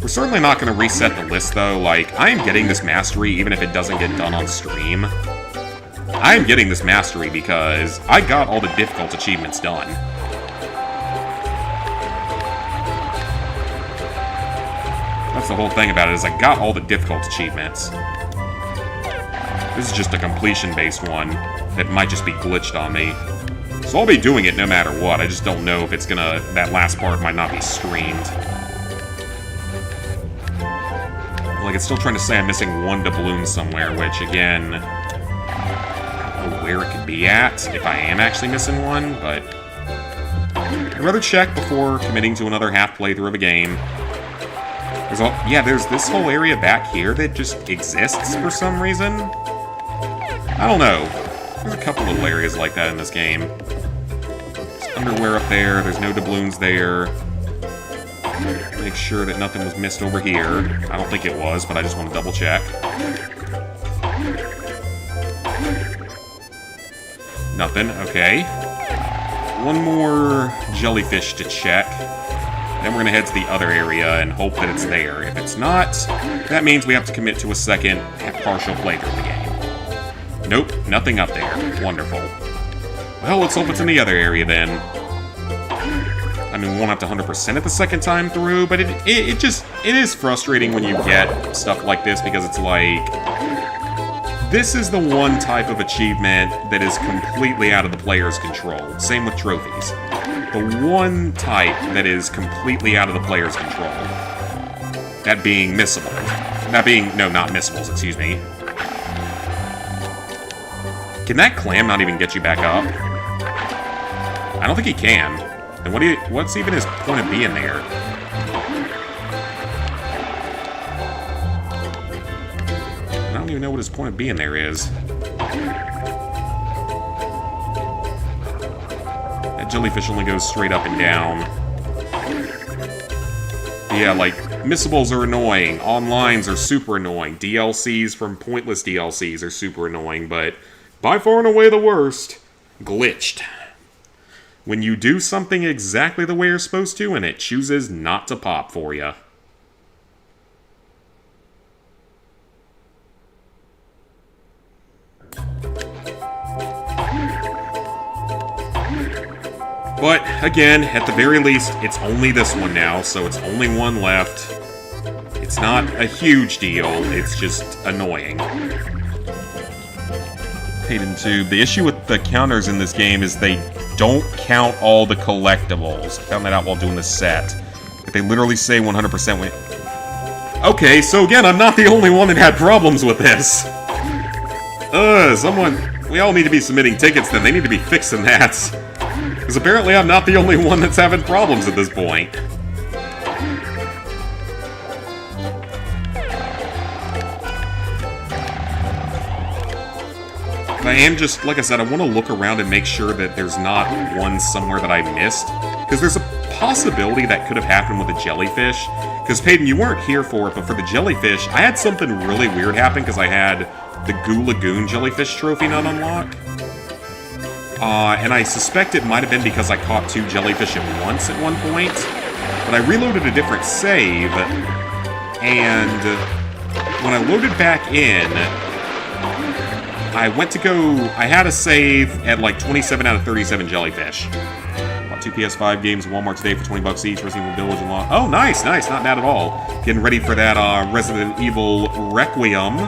We're certainly not going to reset the list, though. Like, I am getting this mastery even if it doesn't get done on stream. I am getting this mastery because I got all the difficult achievements done. That's the whole thing about it, is I got all the difficult achievements. This is just a completion-based one that might just be glitched on me. So I'll be doing it no matter what. I just don't know if it's gonna... That last part might not be streamed. Like, it's still trying to say I'm missing one doubloon somewhere, which, again... I don't know where it could be at, if I am actually missing one, but... I'd rather check before committing to another half playthrough of a game. There's this whole area back here that just exists for some reason. I don't know. There's a couple little areas like that in this game. There's underwear up there, there's no doubloons there. Make sure that nothing was missed over here. I don't think it was, but I just want to double check. Nothing, okay. One more jellyfish to check. Then we're going to head to the other area and hope that it's there. If it's not, that means we have to commit to a second partial playthrough of the game. Nope, nothing up there. Wonderful. Well, let's hope it's in the other area then. I mean, we won't have to 100% it the second time through, but it is frustrating when you get stuff like this, because it's like... This is the one type of achievement that is completely out of the player's control. Same with trophies. The one type that is completely out of the player's control. That being missables. No, not missables, excuse me. Can that clam not even get you back up? I don't think he can. Then what's even his point of being there? I don't even know what his point of being there is. That jellyfish only goes straight up and down. Yeah, like, missables are annoying, onlines are super annoying, DLCs from pointless DLCs are super annoying, but by far and away the worst, glitched. When you do something exactly the way you're supposed to, and it chooses not to pop for you. But, again, at the very least, it's only this one now, so it's only one left. It's not a huge deal, it's just annoying. Hayden Tube, the issue with the counters in this game is they don't count all the collectibles. I found that out while doing the set. They literally say 100% when... Okay, so again, I'm not the only one that had problems with this. We all need to be submitting tickets then. They need to be fixing that. Because apparently I'm not the only one that's having problems at this point. I am just, like I said, I want to look around and make sure that there's not one somewhere that I missed. Because there's a possibility that could have happened with the jellyfish. Because, Peyton, you weren't here for it, but for the jellyfish, I had something really weird happen because I had the Goo Lagoon jellyfish trophy not unlocked. And I suspect it might have been because I caught 2 jellyfish at once at one point. But I reloaded a different save, and when I loaded back in, I had a save at like 27 out of 37 jellyfish. Bought 2 PS5 games, Walmart today for $20 each, Resident Evil Village and Law. Oh, nice, not bad at all. Getting ready for that Resident Evil Requiem.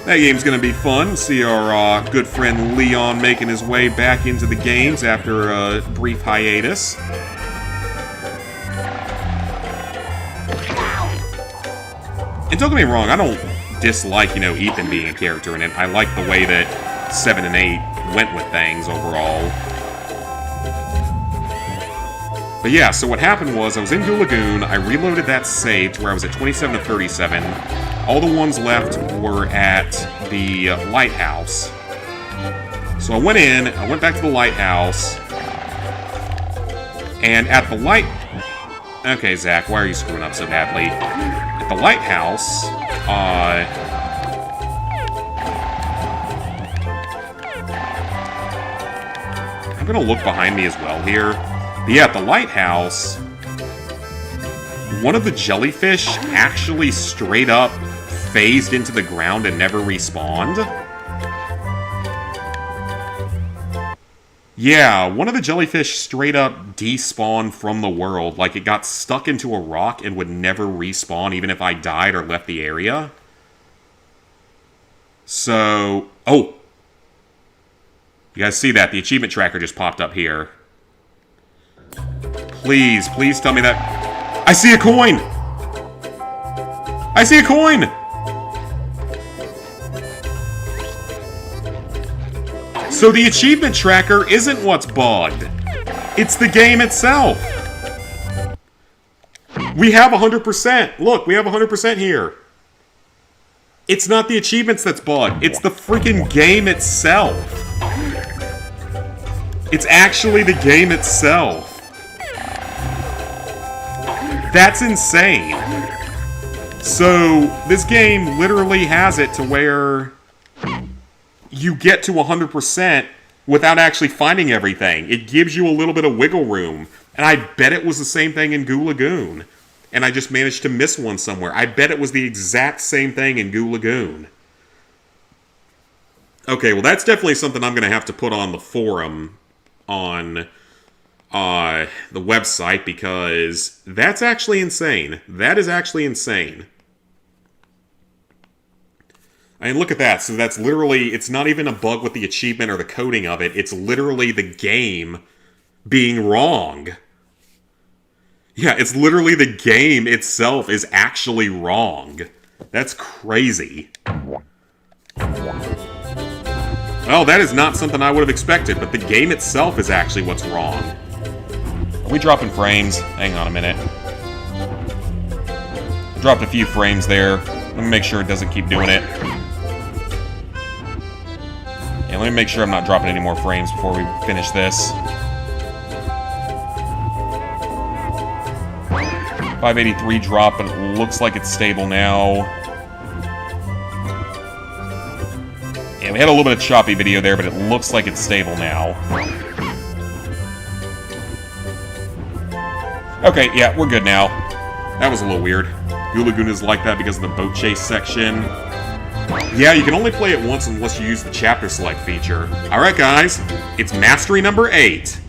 That game's gonna be fun. See our good friend Leon making his way back into the games after a brief hiatus. And don't get me wrong, I don't dislike, Ethan being a character in it. I like the way that 7 and 8 went with things overall. But yeah, so what happened was I was in Goo Lagoon, I reloaded that save to where I was at 27 to 37. All the ones left were at the lighthouse. So I went back to the lighthouse, and at the Okay, Zach, why are you screwing up so badly? At the lighthouse, I'm gonna look behind me as well here. But yeah, at the lighthouse, one of the jellyfish actually straight up phased into the ground and never respawned. Yeah, one of the jellyfish straight up despawned from the world. Like, it got stuck into a rock and would never respawn even if I died or left the area. So... Oh! You guys see that? The achievement tracker just popped up here. Please, please tell me that... I see a coin! I see a coin! So the achievement tracker isn't what's bugged. It's the game itself. We have 100%. Look, we have 100% here. It's not the achievements that's bugged. It's the freaking game itself. It's actually the game itself. That's insane. So, this game literally has it to where you get to 100% without actually finding everything. It gives you a little bit of wiggle room. And I bet it was the same thing in Goo Lagoon. And I just managed to miss one somewhere. I bet it was the exact same thing in Goo Lagoon. Okay, well that's definitely something I'm going to have to put on the forum on the website, because that's actually insane. That is actually insane. I mean, look at that. So that's literally, it's not even a bug with the achievement or the coding of it. It's literally the game being wrong. Yeah, it's literally the game itself is actually wrong. That's crazy. Well, that is not something I would have expected, but the game itself is actually what's wrong. Are we dropping frames? Hang on a minute. Dropped a few frames there. Let me make sure it doesn't keep doing it. Yeah, let me make sure I'm not dropping any more frames before we finish this. 583 drop, but it looks like it's stable now. Yeah, we had a little bit of choppy video there, but it looks like it's stable now. Okay, yeah, we're good now. That was a little weird. Goo Lagoon is like that because of the boat chase section. Yeah, you can only play it once unless you use the chapter select feature. Alright guys, it's mastery number 8.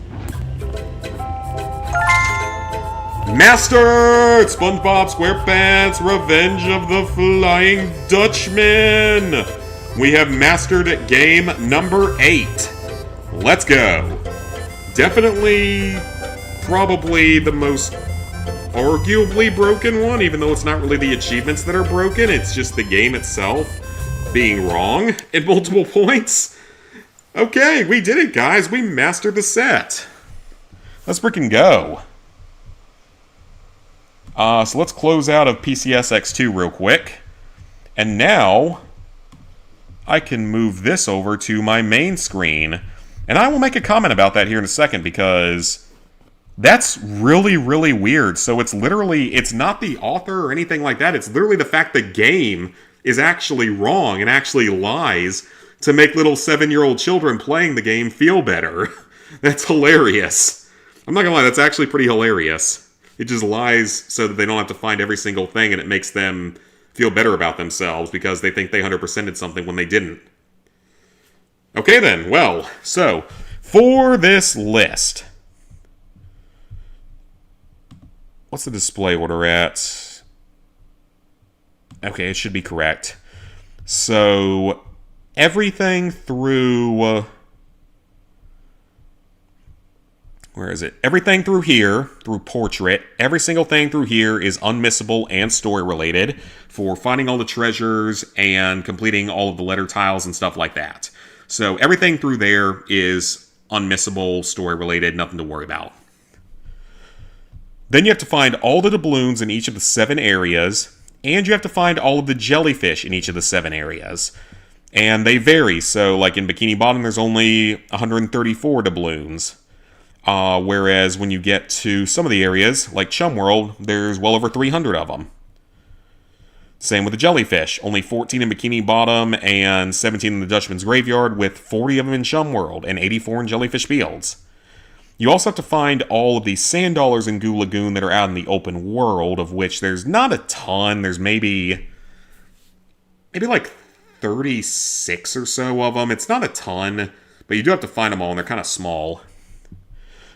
Mastered! SpongeBob Squarepants, Revenge of the Flying Dutchman! We have mastered game number 8. Let's go. Definitely, probably the most arguably broken one, even though it's not really the achievements that are broken, it's just the game itself being wrong at multiple points. Okay, we did it, guys. We mastered the set. Let's freaking go. So let's close out of PCSX2 real quick. And now I can move this over to my main screen. And I will make a comment about that here in a second, because that's really, really weird. So it's literally, it's not the author or anything like that. It's literally the fact the game is actually wrong and actually lies to make little 7-year-old children playing the game feel better. That's hilarious. I'm not gonna lie, that's actually pretty hilarious. It just lies so that they don't have to find every single thing, and it makes them feel better about themselves because they think they 100%ed something when they didn't. Okay then, well, so, for this list, what's the display order at? Okay, it should be correct. So, everything through... where is it? Everything through here, through Portrait, every single thing through here is unmissable and story-related for finding all the treasures and completing all of the letter tiles and stuff like that. So everything through there is unmissable, story-related, nothing to worry about. Then you have to find all the doubloons in each of the 7 areas, and you have to find all of the jellyfish in each of the 7 areas. And they vary, so like in Bikini Bottom there's only 134 doubloons. Whereas when you get to some of the areas, like Chum World, there's well over 300 of them. Same with the jellyfish. Only 14 in Bikini Bottom and 17 in the Dutchman's Graveyard, with 40 of them in Chum World and 84 in Jellyfish Fields. You also have to find all of the sand dollars in Goo Lagoon that are out in the open world, of which there's not a ton. There's maybe like 36 or so of them. It's not a ton. But you do have to find them all, and they're kind of small.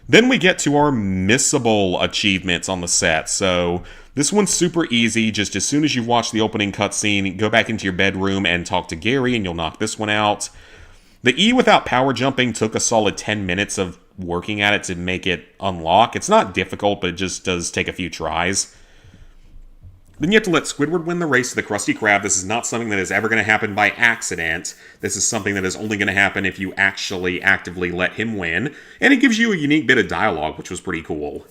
Then we get to our missable achievements on the set. So this one's super easy. Just as soon as you've watched the opening cutscene, go back into your bedroom and talk to Gary, and you'll knock this one out. The E without power jumping took a solid 10 minutes of working at it to make it unlock. It's not difficult, but it just does take a few tries. Then you have to let Squidward win the race to the Krusty Krab. This is not something that is ever going to happen by accident. This is something that is only going to happen if you actually actively let him win. And it gives you a unique bit of dialogue, which was pretty cool.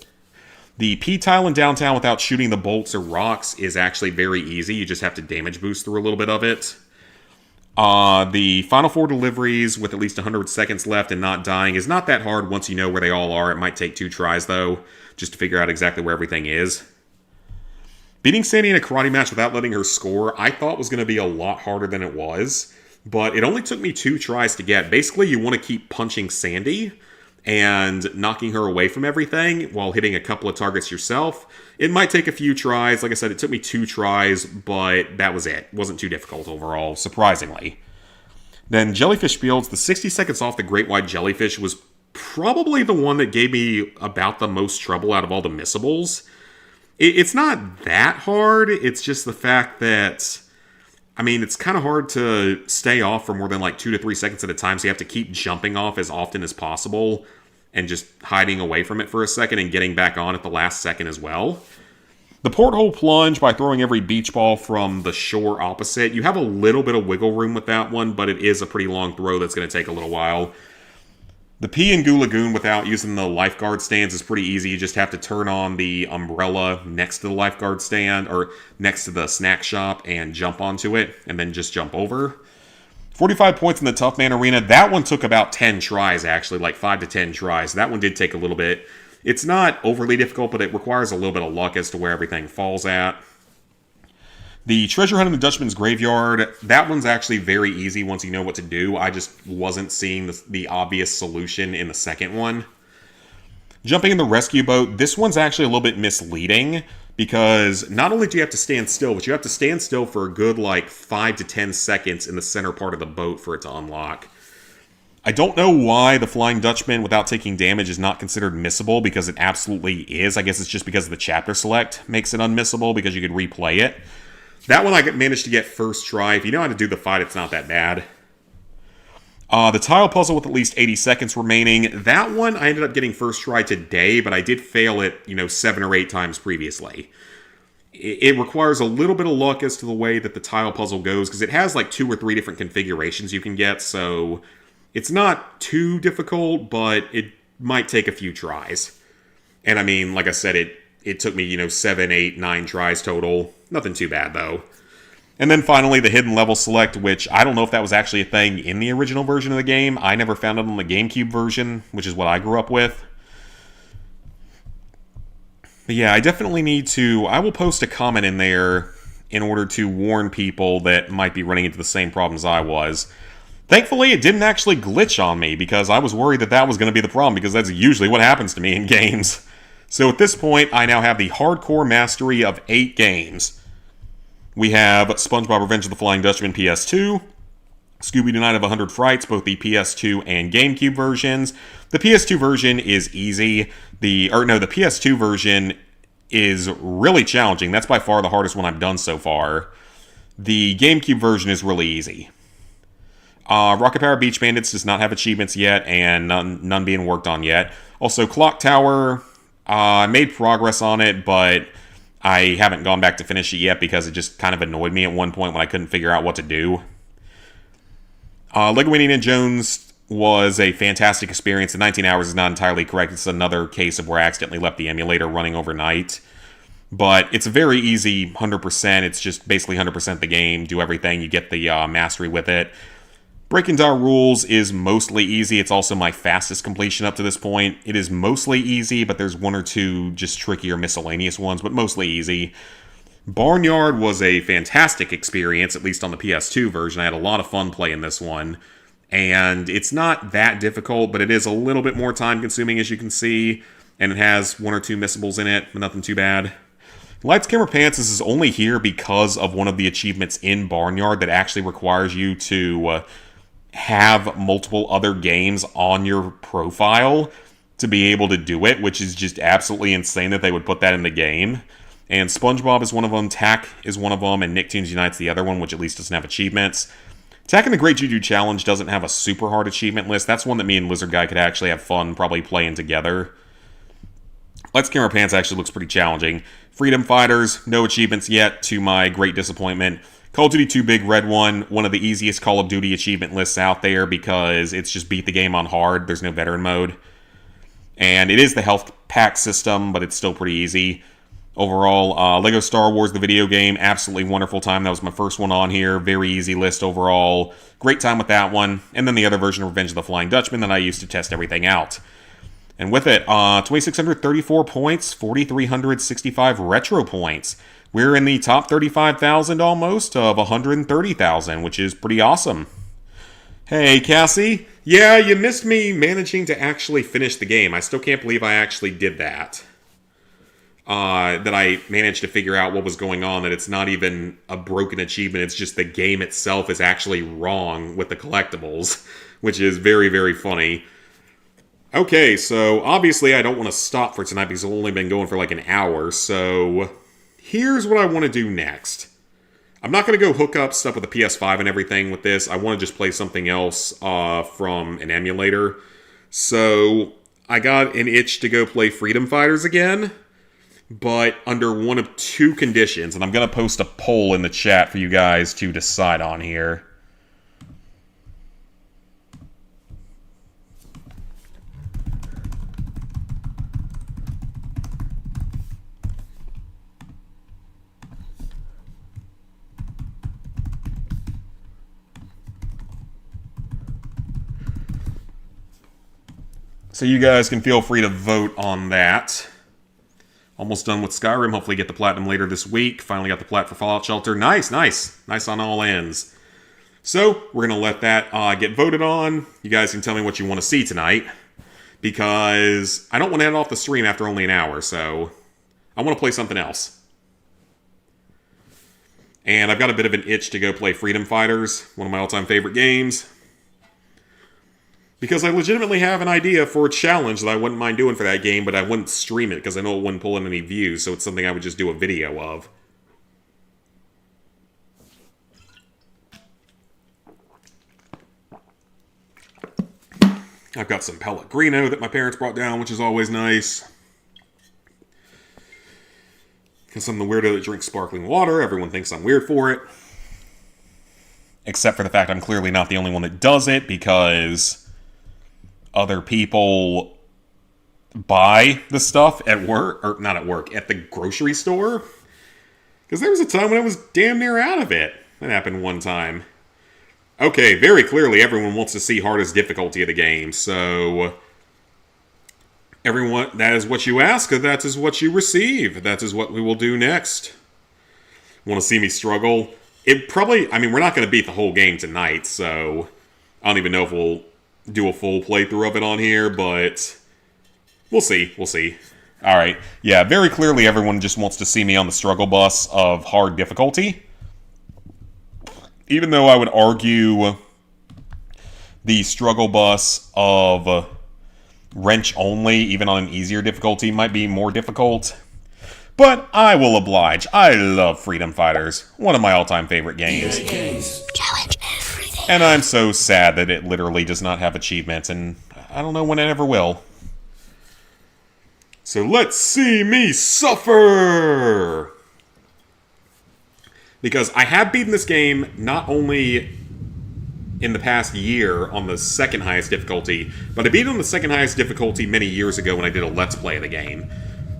The P-tile in downtown without shooting the bolts or rocks is actually very easy. You just have to damage boost through a little bit of it. The final 4 deliveries with at least 100 seconds left and not dying is not that hard once you know where they all are. It might take 2 tries, though, just to figure out exactly where everything is. Beating Sandy in a karate match without letting her score, I thought was going to be a lot harder than it was, but it only took me 2 tries to get. Basically, you want to keep punching Sandy and knocking her away from everything while hitting a couple of targets yourself. It might take a few tries. Like I said, it took me 2 tries, but that was it. It wasn't too difficult overall, surprisingly. Then Jellyfish Fields, the 60 seconds off the Great White Jellyfish was probably the one that gave me about the most trouble out of all the missables. It's not that hard. It's just the fact that, I mean, it's kind of hard to stay off for more than like 2 to 3 seconds at a time, so you have to keep jumping off as often as possible and just hiding away from it for a second and getting back on at the last second as well. The porthole plunge by throwing every beach ball from the shore opposite. You have a little bit of wiggle room with that one, but it is a pretty long throw that's going to take a little while. The Pea and Goo Lagoon without using the lifeguard stands is pretty easy. You just have to turn on the umbrella next to the lifeguard stand, or next to the snack shop, and jump onto it, and then just jump over. 45 points in the Tough Man Arena. That one took about 10 tries, actually, like 5 to 10 tries. That one did take a little bit. It's not overly difficult, but it requires a little bit of luck as to where everything falls at. The Treasure Hunt in the Dutchman's Graveyard, that one's actually very easy once you know what to do. I just wasn't seeing the obvious solution in the second one. Jumping in the rescue boat, this one's actually a little bit misleading, because not only do you have to stand still, but you have to stand still for a good like 5 to 10 seconds in the center part of the boat for it to unlock. I don't know why the Flying Dutchman without taking damage is not considered missable, because it absolutely is. I guess it's just because the chapter select makes it unmissable, because you could replay it. That one I managed to get first try. If you know how to do the fight, it's not that bad. The tile puzzle with at least 80 seconds remaining. That one I ended up getting first try today, but I did fail it, 7 or 8 times previously. It requires a little bit of luck as to the way that the tile puzzle goes, because it has like 2 or 3 different configurations you can get, so it's not too difficult, but it might take a few tries. And I mean, like I said, it took me, 7, 8, 9 tries total. Nothing too bad, though. And then finally, the hidden level select, which I don't know if that was actually a thing in the original version of the game. I never found it on the GameCube version, which is what I grew up with. But yeah, I definitely need to... I will post a comment in there in order to warn people that might be running into the same problems I was. Thankfully, it didn't actually glitch on me, because I was worried that was going to be the problem, because that's usually what happens to me in games. So at this point, I now have the hardcore mastery of 8 games. We have SpongeBob Revenge of the Flying Dutchman PS2, Scooby-Doo Night of 100 Frights, both the PS2 and GameCube versions. The PS2 version is easy. The PS2 version is really challenging. That's by far the hardest one I've done so far. The GameCube version is really easy. Rocket Power Beach Bandits does not have achievements yet, and none being worked on yet. Also, Clock Tower, I made progress on it, but I haven't gone back to finish it yet because it just kind of annoyed me at one point when I couldn't figure out what to do. Lego Indiana Jones was a fantastic experience. The 19 hours is not entirely correct. It's another case of where I accidentally left the emulator running overnight. But it's a very easy 100%. It's just basically 100% the game. Do everything. You get the mastery with it. Breaking Down Rules is mostly easy. It's also my fastest completion up to this point. It is mostly easy, but there's 1 or 2 just trickier miscellaneous ones, but mostly easy. Barnyard was a fantastic experience, at least on the PS2 version. I had a lot of fun playing this one. And it's not that difficult, but it is a little bit more time-consuming, as you can see. And it has 1 or 2 missables in it, but nothing too bad. Lights, Camera, Pants, this is only here because of one of the achievements in Barnyard that actually requires you to have multiple other games on your profile to be able to do it, which is just absolutely insane that they would put that in the game. And SpongeBob is one of them, Tack is one of them, and Nicktoons Unite's the other one, which at least doesn't have achievements. Tack and the Great Juju Challenge doesn't have a super hard achievement list. That's one that me and Lizard Guy could actually have fun probably playing together. Let's Camera Pants actually looks pretty challenging. Freedom Fighters, no achievements yet, to my great disappointment. Call of Duty 2 Big Red one of the easiest Call of Duty achievement lists out there because it's just beat the game on hard. There's no veteran mode. And it is the health pack system, but it's still pretty easy. Overall, Lego Star Wars, the video game, absolutely wonderful time. That was my first one on here. Very easy list overall. Great time with that one. And then the other version of Revenge of the Flying Dutchman that I used to test everything out. And with it, 2,634 points, 4,365 retro points. We're in the top 35,000 almost of 130,000, which is pretty awesome. Hey, Cassie. Yeah, you missed me managing to actually finish the game. I still can't believe I actually did that. That I managed to figure out what was going on, that it's not even a broken achievement, it's just the game itself is actually wrong with the collectibles, which is very, very funny. Okay, so obviously I don't want to stop for tonight because I've only been going for like an hour, so here's what I want to do next. I'm not going to go hook up stuff with the PS5 and everything with this. I want to just play something else from an emulator. So I got an itch to go play Freedom Fighters again, but under one of two conditions, and I'm going to post a poll in the chat for you guys to decide on here. So you guys can feel free to vote on that. Almost done with Skyrim. Hopefully get the Platinum later this week. Finally got the Plat for Fallout Shelter. Nice, nice. Nice on all ends. So, we're going to let that get voted on. You guys can tell me what you want to see tonight. Because I don't want to end off the stream after only an hour, so I want to play something else. And I've got a bit of an itch to go play Freedom Fighters, one of my all-time favorite games. Because I legitimately have an idea for a challenge that I wouldn't mind doing for that game, but I wouldn't stream it because I know it wouldn't pull in any views, so it's something I would just do a video of. I've got some Pellegrino that my parents brought down, which is always nice. Because I'm the weirdo that drinks sparkling water. Everyone thinks I'm weird for it. Except for the fact I'm clearly not the only one that does it, because other people buy the stuff at work, or not at work, at the grocery store. Because there was a time when I was damn near out of it. That happened one time. Okay, very clearly everyone wants to see hardest difficulty of the game, so everyone, that is what you ask, that is what you receive. That is what we will do next. Want to see me struggle? It probably, I mean, we're not going to beat the whole game tonight, so I don't even know if we'll do a full playthrough of it on here, but we'll see, we'll see. Alright, yeah, very clearly everyone just wants to see me on the struggle bus of hard difficulty. Even though I would argue the struggle bus of wrench only, even on an easier difficulty, might be more difficult. But I will oblige. I love Freedom Fighters. One of my all-time favorite games. Challenge everything. And I'm so sad that it literally does not have achievements, and I don't know when it ever will. So let's see me suffer! Because I have beaten this game not only in the past year on the second highest difficulty, but I beat it on the second highest difficulty many years ago when I did a Let's Play of the game.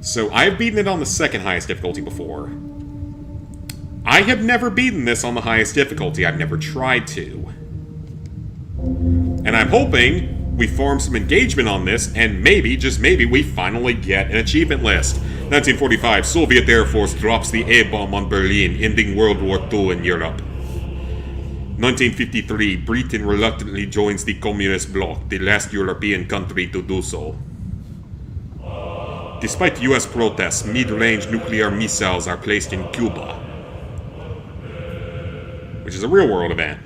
So I've beaten it on the second highest difficulty before. I have never beaten this on the highest difficulty. I've never tried to. And I'm hoping we farm some engagement on this, and maybe, just maybe, we finally get an achievement list. 1945, Soviet Air Force drops the A-bomb on Berlin, ending World War II in Europe. 1953, Britain reluctantly joins the Communist bloc, the last European country to do so. Despite US protests, mid-range nuclear missiles are placed in Cuba. Which is a real-world event.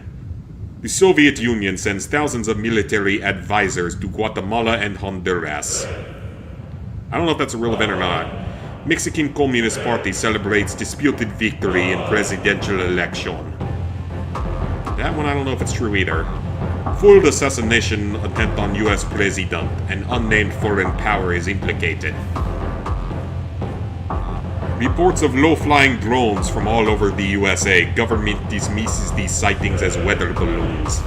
The Soviet Union sends thousands of military advisors to Guatemala and Honduras. I don't know if that's relevant or not. Mexican Communist Party celebrates disputed victory in presidential election. That one I don't know if it's true either. Full assassination attempt on US president. An unnamed foreign power is implicated. Reports of low-flying drones from all over the USA. Government dismisses these sightings as weather balloons.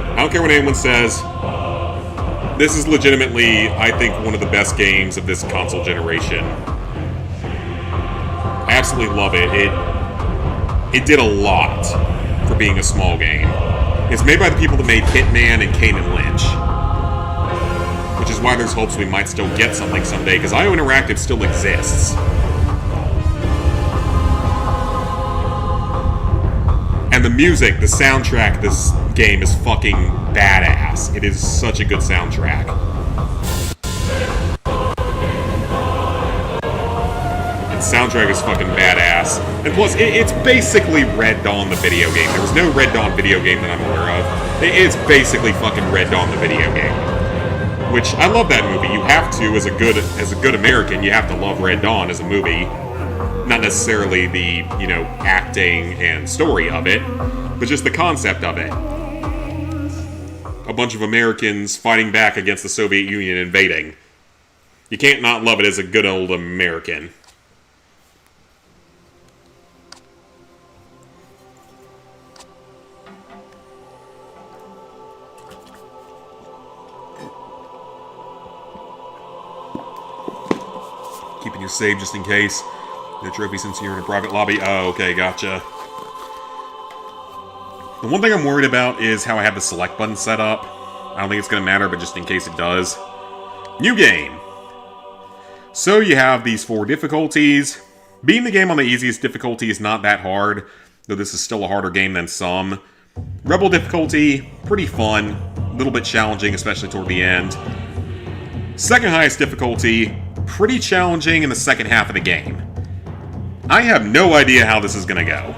I don't care what anyone says. This is legitimately, I think, one of the best games of this console generation. I absolutely love it. It did a lot for being a small game. It's made by the people that made Hitman and Kane and Lynch. Which is why there's hopes we might still get something someday, because IO Interactive still exists. And the music, the soundtrack, this game is fucking badass. It is such a good soundtrack. Its soundtrack is fucking badass. And plus, it's basically Red Dawn the video game. There was no Red Dawn video game that I'm aware of. It's basically fucking Red Dawn the video game. Which, I love that movie. You have to, as a good American, you have to love Red Dawn as a movie. Not necessarily the, you know, acting and story of it, but just the concept of it. A bunch of Americans fighting back against the Soviet Union invading. You can't not love it as a good old American. Keeping your save just in case. The trophy since you're in a private lobby. Oh, okay, gotcha. The one thing I'm worried about is how I have the select button set up. I don't think it's going to matter, but just in case it does. New game. So you have these 4 difficulties. Beating the game on the easiest difficulty is not that hard, though this is still a harder game than some. Rebel difficulty, pretty fun. A little bit challenging, especially toward the end. Second highest difficulty, pretty challenging in the second half of the game. I have no idea how this is gonna go.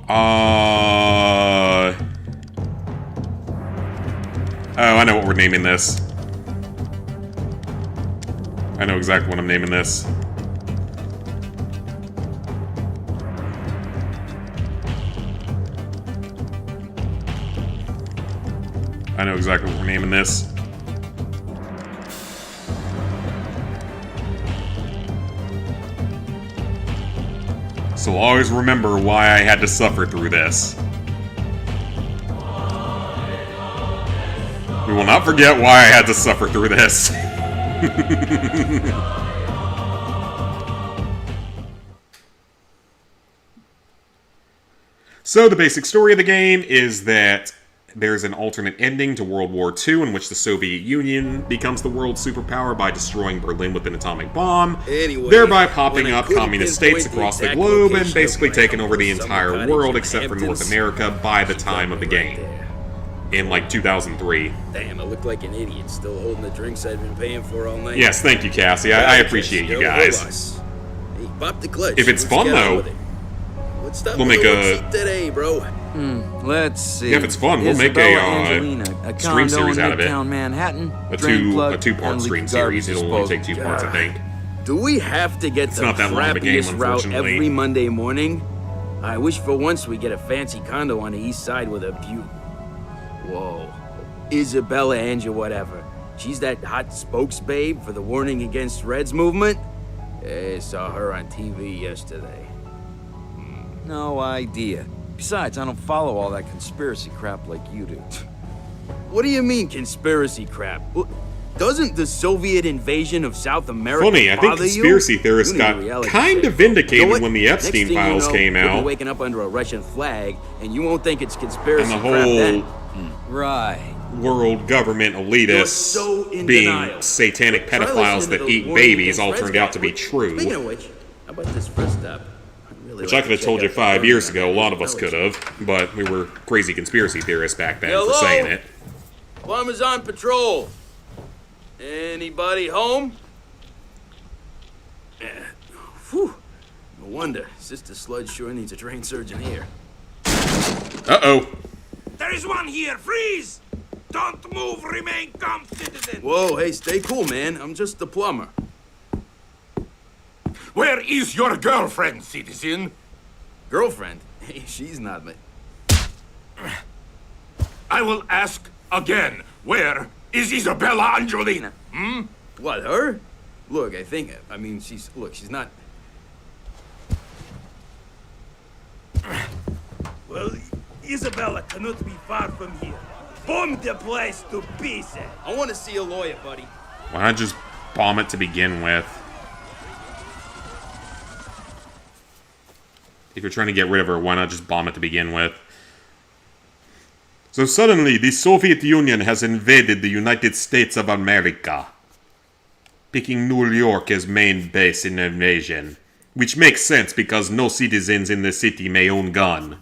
Oh, I know what we're naming this. I know exactly what I'm naming this. I know exactly what we're naming this. So I'll always remember why I had to suffer through this. We will not forget why I had to suffer through this. So the basic story of the game is that there's an alternate ending to World War II in which the Soviet Union becomes the world superpower by destroying Berlin with an atomic bomb, thereby popping up communist states across the globe and basically taking over the entire world except for North America by the time of the game. In like 2003. Damn, I look like an idiot still holding the drinks I've been paying for all night. Yes, thank you, Cassie. I appreciate you guys. Hey, pop the clutch. If it's fun though, we'll make a today, bro. Let's see. Yeah, if it's fun, we'll make a stream series out of it. Manhattan, a two-part stream series. It'll only take 2 parts, I think. Do we have to get the crappiest route every Monday morning? I wish for once we get a fancy condo on the east side with a view. Whoa. Isabella Angel whatever. She's that hot spokesbabe for the Warning Against Reds movement? I saw her on TV yesterday. No idea. Besides, I don't follow all that conspiracy crap like you do. What do you mean, conspiracy crap? Doesn't the Soviet invasion of South America Funny, I think conspiracy theorists got kind of vindicated when the Epstein files came out. You'll be waking up under a Russian flag, and you won't think it's conspiracy and the crap then. Right. World government elitists being satanic pedophiles that eat babies all turned out to be true. Speaking of which, how about this first stop? Which I could have told you 5 years ago, a lot of us could have, but we were crazy conspiracy theorists back then for saying it. Plumbers on patrol. Anybody home? No wonder. Sister Sludge sure needs a trained surgeon here. Uh-oh. There is one here! Freeze! Don't move, remain calm, citizen! Whoa, hey, stay cool, man. I'm just the plumber. Where is your girlfriend, citizen? Girlfriend? Hey, she's not my... I will ask again. Where is Isabella Angelina? Hmm? What, her? Look, I mean, she's not... Well, Isabella cannot be far from here. Bomb the place to pieces. I want to see a lawyer, buddy. Why not just bomb it to begin with? If you're trying to get rid of her, why not just bomb it to begin with? So suddenly, the Soviet Union has invaded the United States of America, picking New York as main base in the invasion, which makes sense because no citizens in the city may own gun.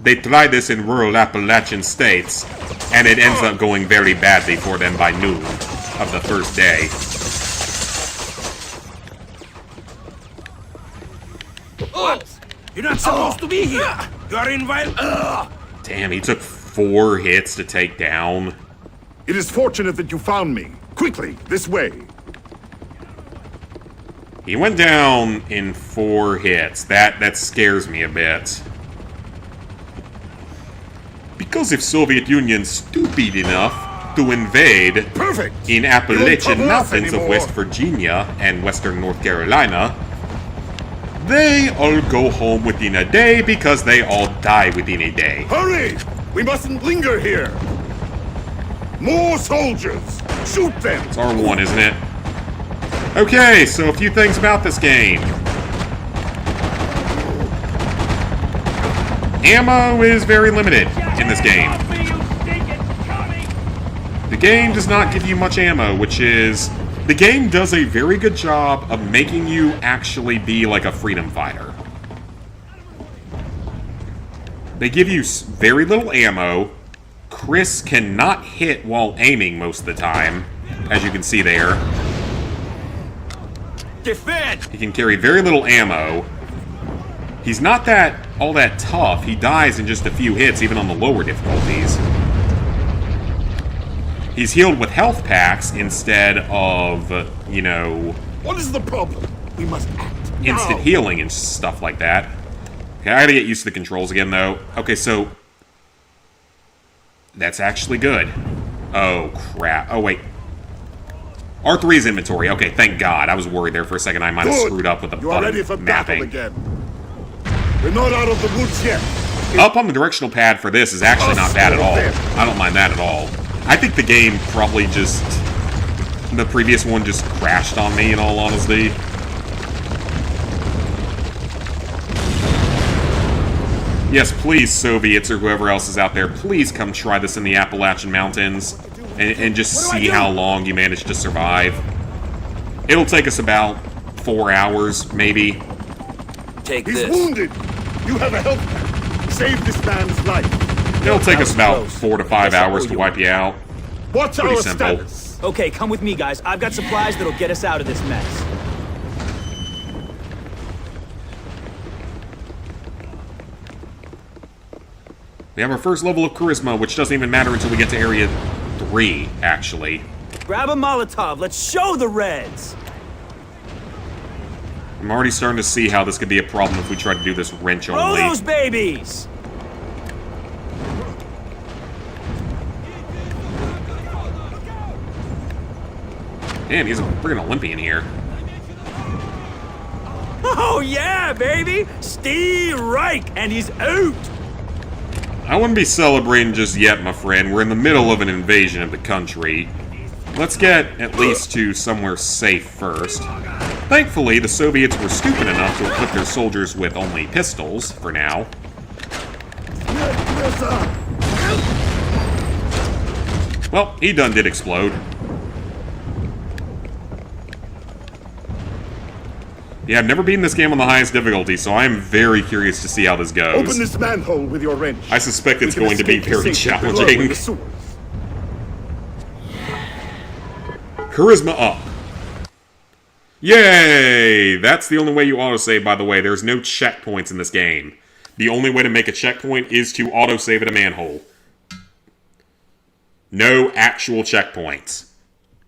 They try this in rural Appalachian states, and it ends up going very badly for them by noon of the first day. What? You're not supposed to be here. You are in Damn, he took 4 hits to take down. It is fortunate that you found me. Quickly, this way. He went down in 4 hits. That scares me a bit. Because if Soviet Union's stupid enough to invade in Appalachian Mountains of West Virginia and Western North Carolina, they all go home within a day because they all die within a day. Hurry! We mustn't linger here. More soldiers! Shoot them! It's R1, isn't it? Okay, so a few things about this game. Ammo is very limited in this game. The game does not give you much ammo, which is... The game does a very good job of making you actually be like a freedom fighter. They give you very little ammo. Chris cannot hit while aiming most of the time, as you can see there. Defend! He can carry very little ammo. He's not all that tough. He dies in just a few hits, even on the lower difficulties. He's healed with health packs instead of, you know... What is the problem? We must act now. Instant healing and stuff like that. Okay, I gotta get used to the controls again, though. Okay, so... That's actually good. Oh, crap. Oh, wait. R3 is inventory. Okay, thank God. I was worried there for a second. I might have screwed up with the You are ready for button battle mapping. again. We're not out of the woods yet. Up on the directional pad for this is actually not bad at all. I don't mind that at all. I think the game probably just... The previous one just crashed on me, in all honesty. Yes, please, Soviets or whoever else is out there, please come try this in the Appalachian Mountains and just see how long you manage to survive. It'll take us about 4 hours, maybe. Take He's this. wounded. You have a health pack. Save this man's life. It'll take us about 4 to 5 hours to wipe you out. What's Pretty our simple. status? Okay, come with me, guys. I've got supplies that'll get us out of this mess. We have our first level of charisma, which doesn't even matter until we get to area 3, actually. Grab a Molotov. Let's show the Reds. I'm already starting to see how this could be a problem if we try to do this wrench Throw only. those babies! Damn, he's a friggin' Olympian here. Oh yeah, baby! Steve Reich, and he's out! I wouldn't be celebrating just yet, my friend. We're in the middle of an invasion of the country. Let's get at least to somewhere safe first. Thankfully, the Soviets were stupid enough to equip their soldiers with only pistols, for now. Well, he done did explode. Yeah, I've never beaten this game on the highest difficulty, so I am very curious to see how this goes. Open this manhole with your wrench. I suspect it's We can going to be escape very safely below in challenging. the sewers. Charisma up. Yay! That's the only way you autosave, by the way. There's no checkpoints in this game. The only way to make a checkpoint is to autosave at a manhole. No actual checkpoints.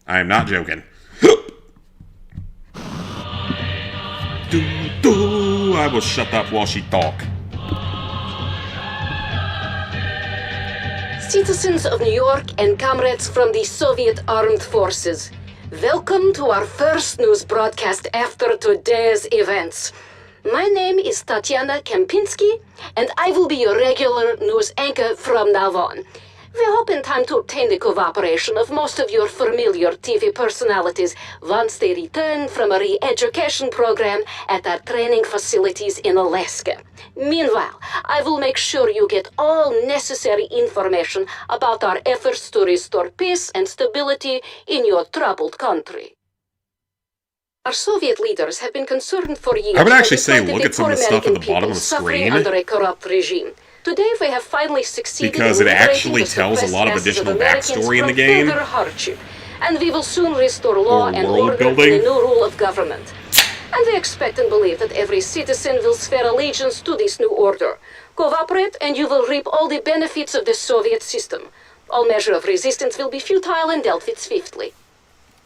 I am not joking. I will shut up while she talk. Citizens of New York and comrades from the Soviet Armed Forces, welcome to our first news broadcast after today's events. My name is Tatiana Kempinski, and I will be your regular news anchor from now on. We hope in time to obtain the cooperation of most of your familiar TV personalities once they return from a re-education program at our training facilities in Alaska. Meanwhile, I will make sure you get all necessary information about our efforts to restore peace and stability in your troubled country. Our Soviet leaders have been concerned for years. I would actually that say look at some of the stuff at the bottom of the screen. Under a corrupt regime. Today we have finally succeeded because in it actually liberating the tells a lot of suppressed additional masses of backstory in the Americans game. from further hardship. And we will soon restore law and world order building. and a new rule of government. And we expect and believe that every citizen will swear allegiance to this new order. Cooperate and you will reap all the benefits of the Soviet system. All measure of resistance will be futile and dealt with swiftly.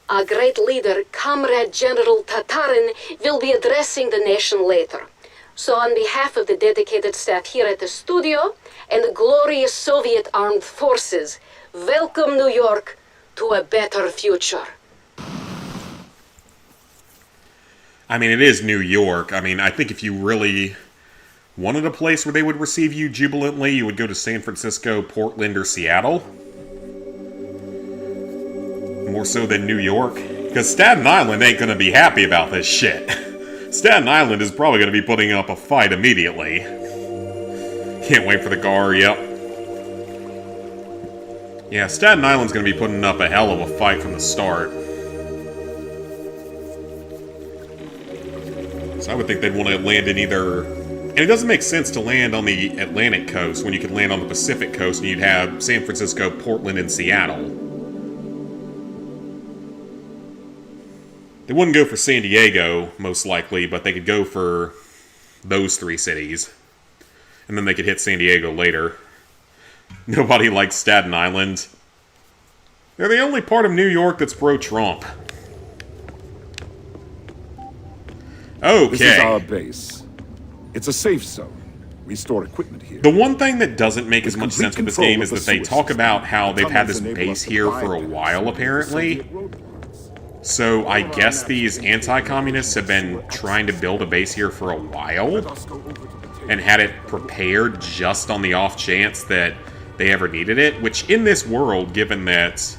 Our great leader, Comrade General Tatarin, will be addressing the nation later. So on behalf of the dedicated staff here at the studio and the glorious Soviet Armed Forces, welcome New York to a better future. I mean, it is New York. I mean, I think if you really wanted a place where they would receive you jubilantly, you would go to San Francisco, Portland, or Seattle. More so than New York. Because Staten Island ain't gonna be happy about this shit. Staten Island is probably going to be putting up a fight immediately. Can't wait for the car, yep. Yeah, Staten Island's going to be putting up a hell of a fight from the start. So I would think they'd want to land in either... And it doesn't make sense to land on the Atlantic coast when you could land on the Pacific coast and you'd have San Francisco, Portland, and Seattle. They wouldn't go for San Diego, most likely, but they could go for those three cities. And then they could hit San Diego later. Nobody likes Staten Island. They're the only part of New York that's pro-Trump. Okay. This is our base. It's a safe zone. We store equipment here. The one thing that doesn't make as much sense with this game is that they talk about how they've had this base here for a while, apparently. So I guess these anti-communists have been trying to build a base here for a while and had it prepared just on the off chance that they ever needed it, which in this world, given that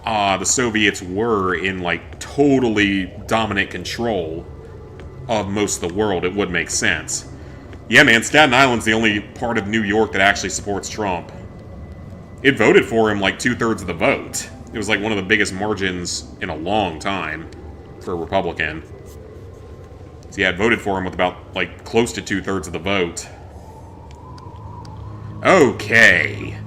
the Soviets were in like totally dominant control of most of the world, it would make sense. Yeah, man, Staten Island's the only part of New York that actually supports Trump. It voted for him like 2/3 of the vote. It was like one of the biggest margins in a long time for a Republican. So yeah, it voted for him with about, like, close to 2/3 of the vote. Okay.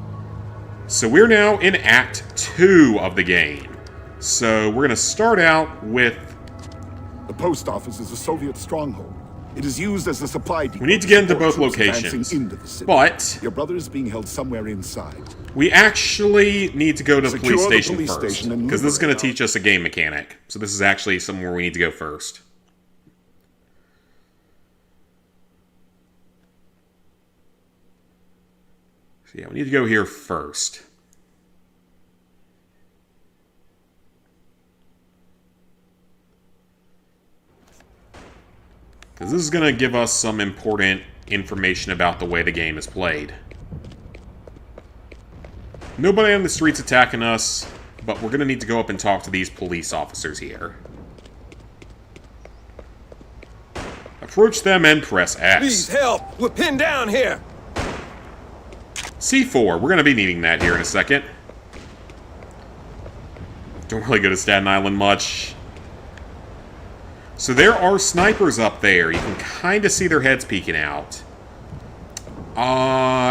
So we're now in Act 2 of the game. So we're going to start out with... The post office is a Soviet stronghold. It is used as a supply depot. We need to get into both troops locations. into the city. But... Your brother is being held somewhere inside. We actually need to go to the police station police first, station because this is going to teach us a game mechanic. So this is actually somewhere we need to go first. So yeah, we need to go here first. Because this is going to give us some important information about the way the game is played. Nobody on the street's attacking us, but we're going to need to go up and talk to these police officers here. Approach them and press X. Please help! We're pinned down here! C4. We're going to be needing that here in a second. Don't really go to Staten Island much. So there are snipers up there. You can kind of see their heads peeking out.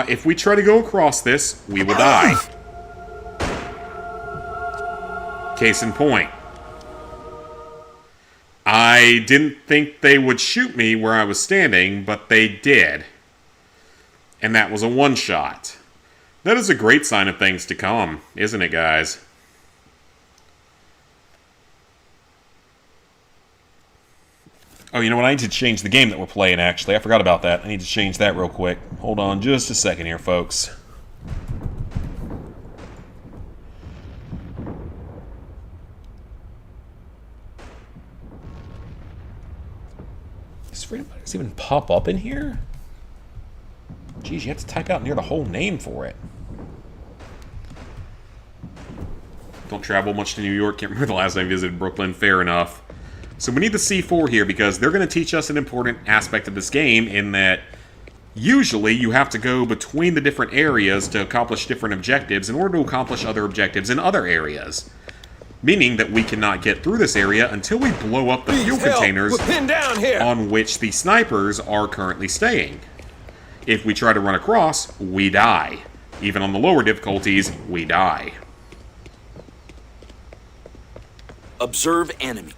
If we try to go across this, we will die. Case in point. I didn't think they would shoot me where I was standing, but they did. And that was a one-shot. That is a great sign of things to come, isn't it, guys? Oh, you know what? I need to change the game that we're playing, actually. I forgot about that. I need to change that real quick. Hold on just a second here, folks. Does Freedom Fighters even pop up in here? Geez, you have to type out near the whole name for it. Don't travel much to New York. Can't remember the last time I visited Brooklyn. Fair enough. So we need the C4 here because they're going to teach us an important aspect of this game in that usually you have to go between the different areas to accomplish different objectives in order to accomplish other objectives in other areas. Meaning that we cannot get through this area until we blow up the fuel containers on which the snipers are currently staying. If we try to run across, we die. Even on the lower difficulties, we die. Observe enemy.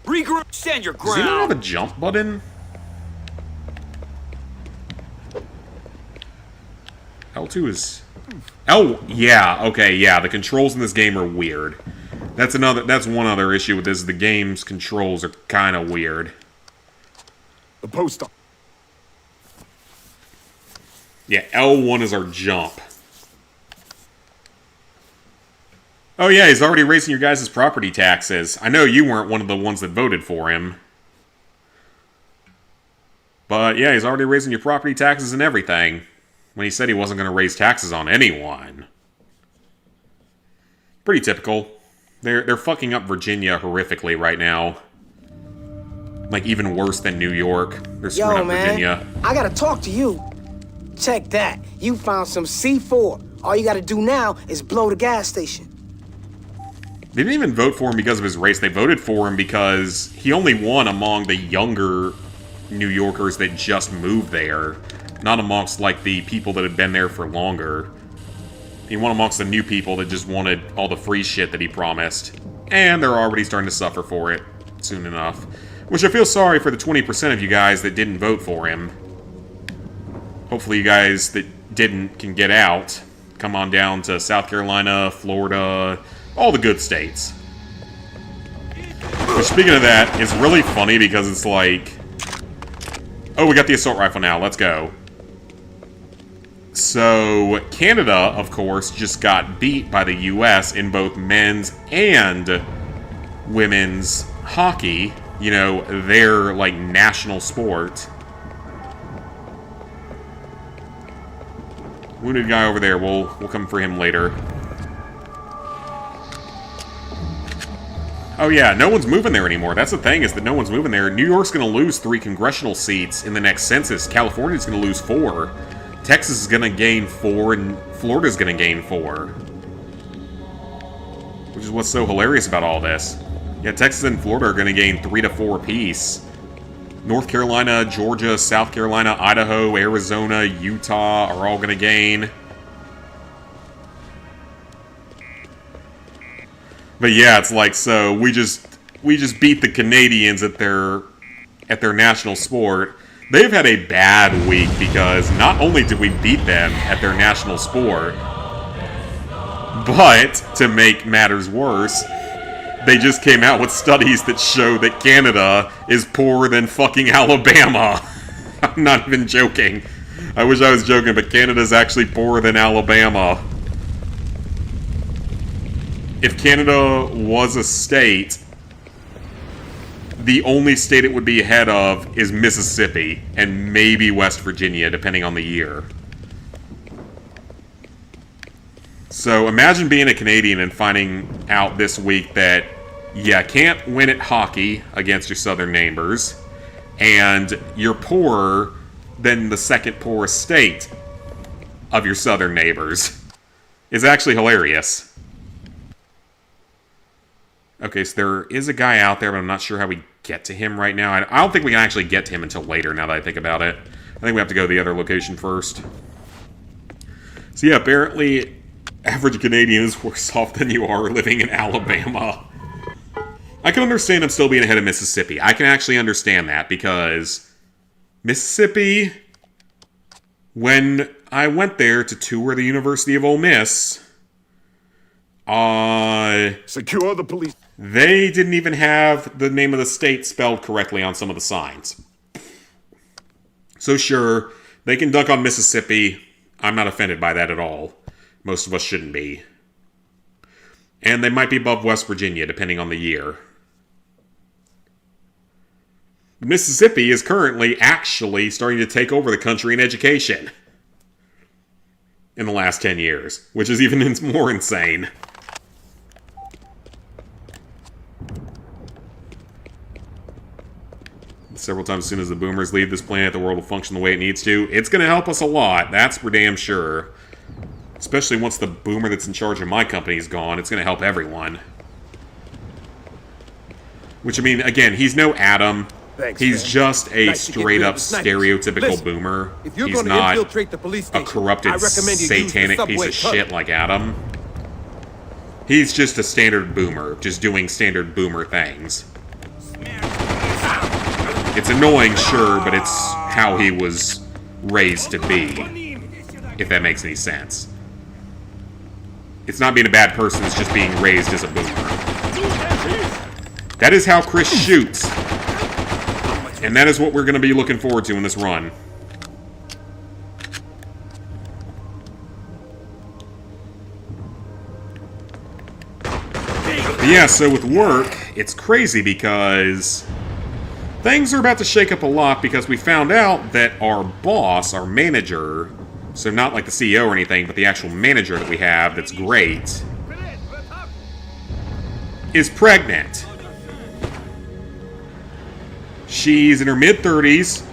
Regroup, stand your ground. Does he have a jump button? L2 is... Oh, yeah, okay, yeah, the controls in this game are weird. That's one other issue with this, the game's controls are kind of weird. The post op. Yeah, L1 is our jump. Oh yeah, he's already raising your guys' property taxes. I know you weren't one of the ones that voted for him. But yeah, he's already raising your property taxes and everything. When he said he wasn't going to raise taxes on anyone. Pretty typical. They're fucking up Virginia horrifically right now. Like, even worse than New York. They're screwing up Virginia. I gotta talk to you. Check that. You found some C4. All you gotta do now is blow the gas station. They didn't even vote for him because of his race. They voted for him because he only won among the younger New Yorkers that just moved there. Not amongst, like, the people that had been there for longer. He won amongst the new people that just wanted all the free shit that he promised. And they're already starting to suffer for it soon enough. Which I feel sorry for the 20% of you guys that didn't vote for him. Hopefully you guys that didn't can get out. Come on down to South Carolina, Florida, all the good states. Which, speaking of that, is really funny because it's like... Oh, we got the assault rifle now. Let's go. So, Canada, of course, just got beat by the US in both men's and women's hockey. You know, their, like, national sport. Wounded guy over there. We'll come for him later. Oh yeah, no one's moving there anymore. That's the thing, is that no one's moving there. New York's going to lose 3 congressional seats in the next census. California's going to lose 4. Texas is going to gain 4, and Florida's going to gain 4. Which is what's so hilarious about all this. Yeah, Texas and Florida are going to gain 3 to 4 apiece. North Carolina, Georgia, South Carolina, Idaho, Arizona, Utah are all going to gain. But yeah, it's like, so we just beat the Canadians at their national sport. They've had a bad week because not only did we beat them at their national sport, but to make matters worse, they just came out with studies that show that Canada is poorer than fucking Alabama. I'm not even joking. I wish I was joking, but Canada's actually poorer than Alabama. If Canada was a state, the only state it would be ahead of is Mississippi, and maybe West Virginia, depending on the year. So imagine being a Canadian and finding out this week that, yeah, can't win at hockey against your southern neighbors, and you're poorer than the second poorest state of your southern neighbors. It's actually hilarious. Okay, so there is a guy out there, but I'm not sure how we get to him right now. I don't think we can actually get to him until later, now that I think about it. I think we have to go to the other location first. So yeah, apparently, average Canadian is worse off than you are living in Alabama. I can understand him still being ahead of Mississippi. I can actually understand that because Mississippi, when I went there to tour the University of Ole Miss, secure the police. They didn't even have the name of the state spelled correctly on some of the signs. So sure, they can dunk on Mississippi. I'm not offended by that at all. Most of us shouldn't be. And they might be above West Virginia, depending on the year. Mississippi is currently actually starting to take over the country in education. In the last 10 years, which is even more insane. Several times as soon as the boomers leave this planet, the world will function the way it needs to. It's going to help us a lot, that's for damn sure. Especially once the boomer that's in charge of my company is gone, it's going to help everyone. Which, I mean, again, he's no Adam. Thanks, he's man. just a Nice to get rid straight of up the snipers. stereotypical Listen, boomer. if you're He's gonna not infiltrate the police a station, corrupted, I recommend you use the satanic piece subway of tunnel. shit like Adam. He's just a standard boomer, just doing standard boomer things. It's annoying, sure, but it's how he was raised to be, if that makes any sense. It's not being a bad person, it's just being raised as a boomer. That is how Chris shoots. And that is what we're going to be looking forward to in this run. But yeah, so with work, it's crazy because things are about to shake up a lot because we found out that our boss, our manager, so not like the CEO or anything, but the actual manager that we have that's great, is pregnant. She's in her mid-30s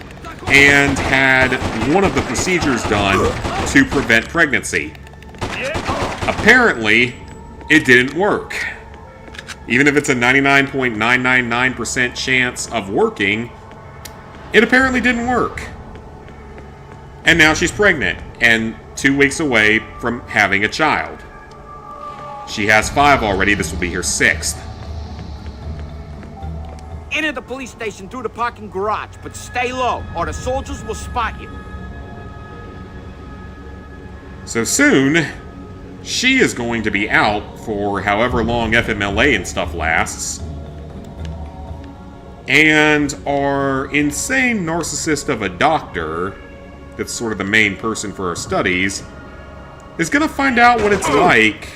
and had one of the procedures done to prevent pregnancy. Apparently, it didn't work. Even if it's a 99.999% chance of working, it apparently didn't work. And now she's pregnant and 2 weeks away from having a child. She has 5 already, this will be her 6th. Enter the police station through the parking garage, but stay low, or the soldiers will spot you. So soon, she is going to be out for however long FMLA and stuff lasts. And our insane narcissist of a doctor, that's sort of the main person for our studies, is going to find out what it's like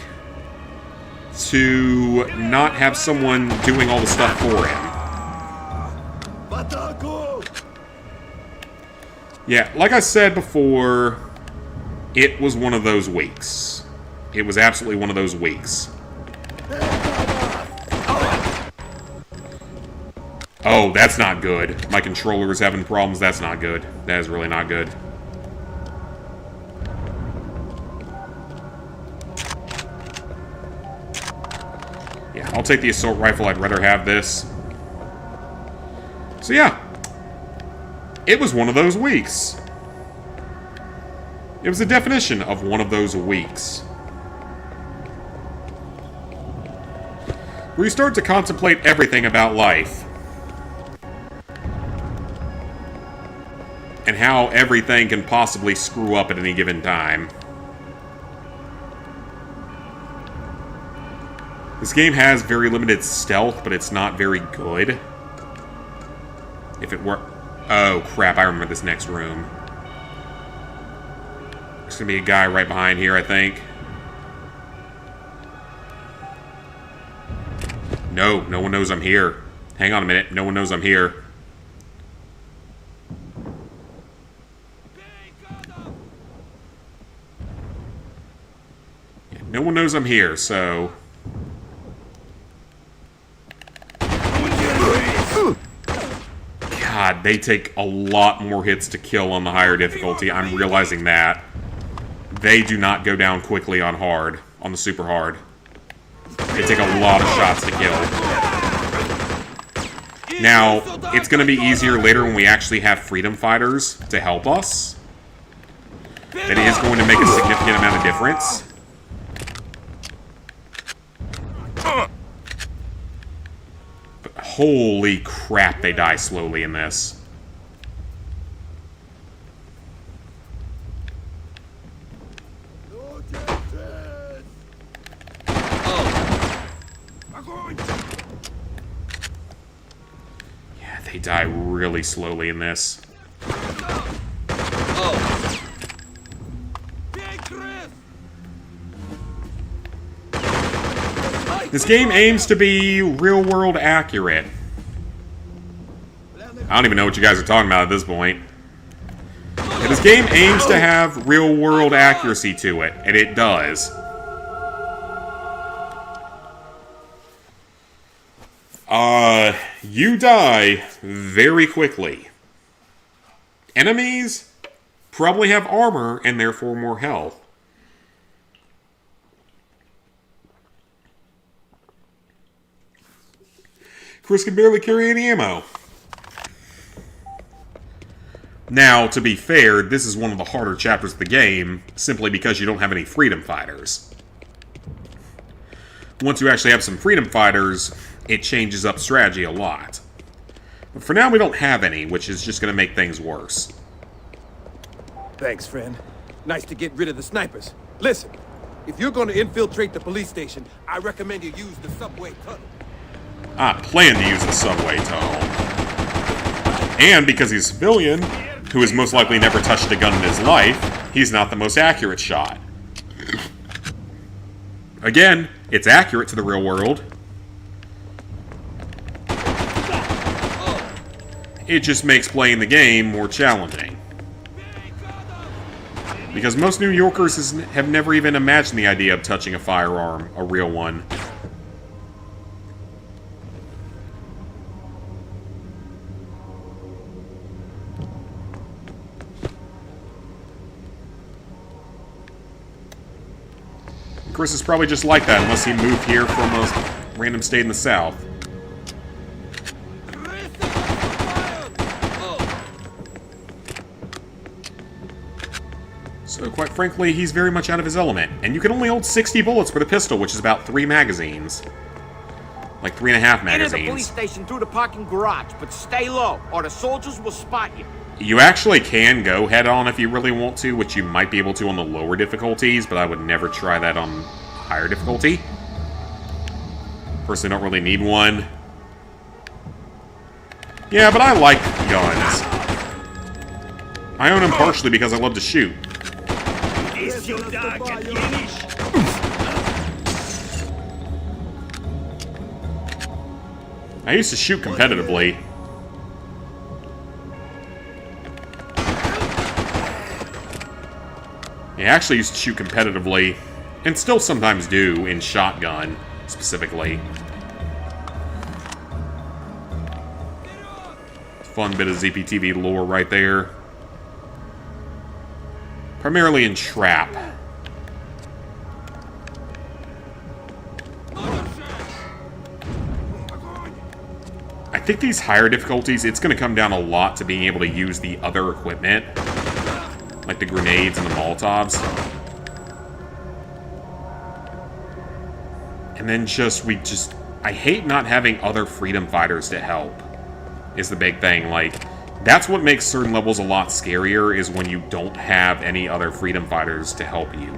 to not have someone doing all the stuff for him. Yeah, like I said before, it was one of those weeks. It was absolutely one of those weeks. Oh, that's not good. My controller is having problems. That's not good. That is really not good. Yeah, I'll take the assault rifle. I'd rather have this. So yeah. It was one of those weeks. It was the definition of one of those weeks. Where you start to contemplate everything about life. And how everything can possibly screw up at any given time. This game has very limited stealth, but it's not very good. If it were... Oh, crap, I remember this next room. There's gonna be a guy right behind here, I think. No, no one knows I'm here. Hang on a minute, no one knows I'm here. Yeah, no one knows I'm here, so... God, they take a lot more hits to kill on the higher difficulty. I'm realizing that. They do not go down quickly on hard, on the super hard. They take a lot of shots to kill. Now, it's going to be easier later when we actually have freedom fighters to help us. That is going to make a significant amount of difference. Holy crap, they die slowly in this. Yeah, they die really slowly in this. This game aims to be real-world accurate. I don't even know what you guys are talking about at this point. Yeah, this game aims to have real-world accuracy to it, and it does. You die very quickly. Enemies probably have armor and therefore more health. Chris can barely carry any ammo. Now, to be fair, this is one of the harder chapters of the game, simply because you don't have any freedom fighters. Once you actually have some freedom fighters, it changes up strategy a lot. But for now, we don't have any, which is just going to make things worse. Thanks, friend. Nice to get rid of the snipers. Listen, if you're going to infiltrate the police station, I recommend you use the subway tunnel. I plan to use the subway tunnel. And because he's a civilian, who has most likely never touched a gun in his life, he's not the most accurate shot. Again, it's accurate to the real world. It just makes playing the game more challenging. Because most New Yorkers have never even imagined the idea of touching a firearm, a real one. Chris is probably just like that, unless he moved here from a random state in the South. So, quite frankly, he's very much out of his element. And you can only hold 60 bullets for the pistol, which is about 3 magazines. Like 3.5 magazines. Enter the police station through the parking garage, but stay low, or the soldiers will spot you. You actually can go head-on if you really want to, which you might be able to on the lower difficulties, but I would never try that on higher difficulty. Personally, don't really need one. Yeah, but I like guns. I own them partially because I love to shoot. I used to shoot competitively. I actually used to shoot competitively, and still sometimes do, in shotgun, specifically. Fun bit of ZPTV lore right there. Primarily in Trap. I think these higher difficulties, it's going to come down a lot to being able to use the other equipment. Like the grenades and the Molotovs. And then I hate not having other freedom fighters to help, is the big thing. Like, that's what makes certain levels a lot scarier, is when you don't have any other freedom fighters to help you.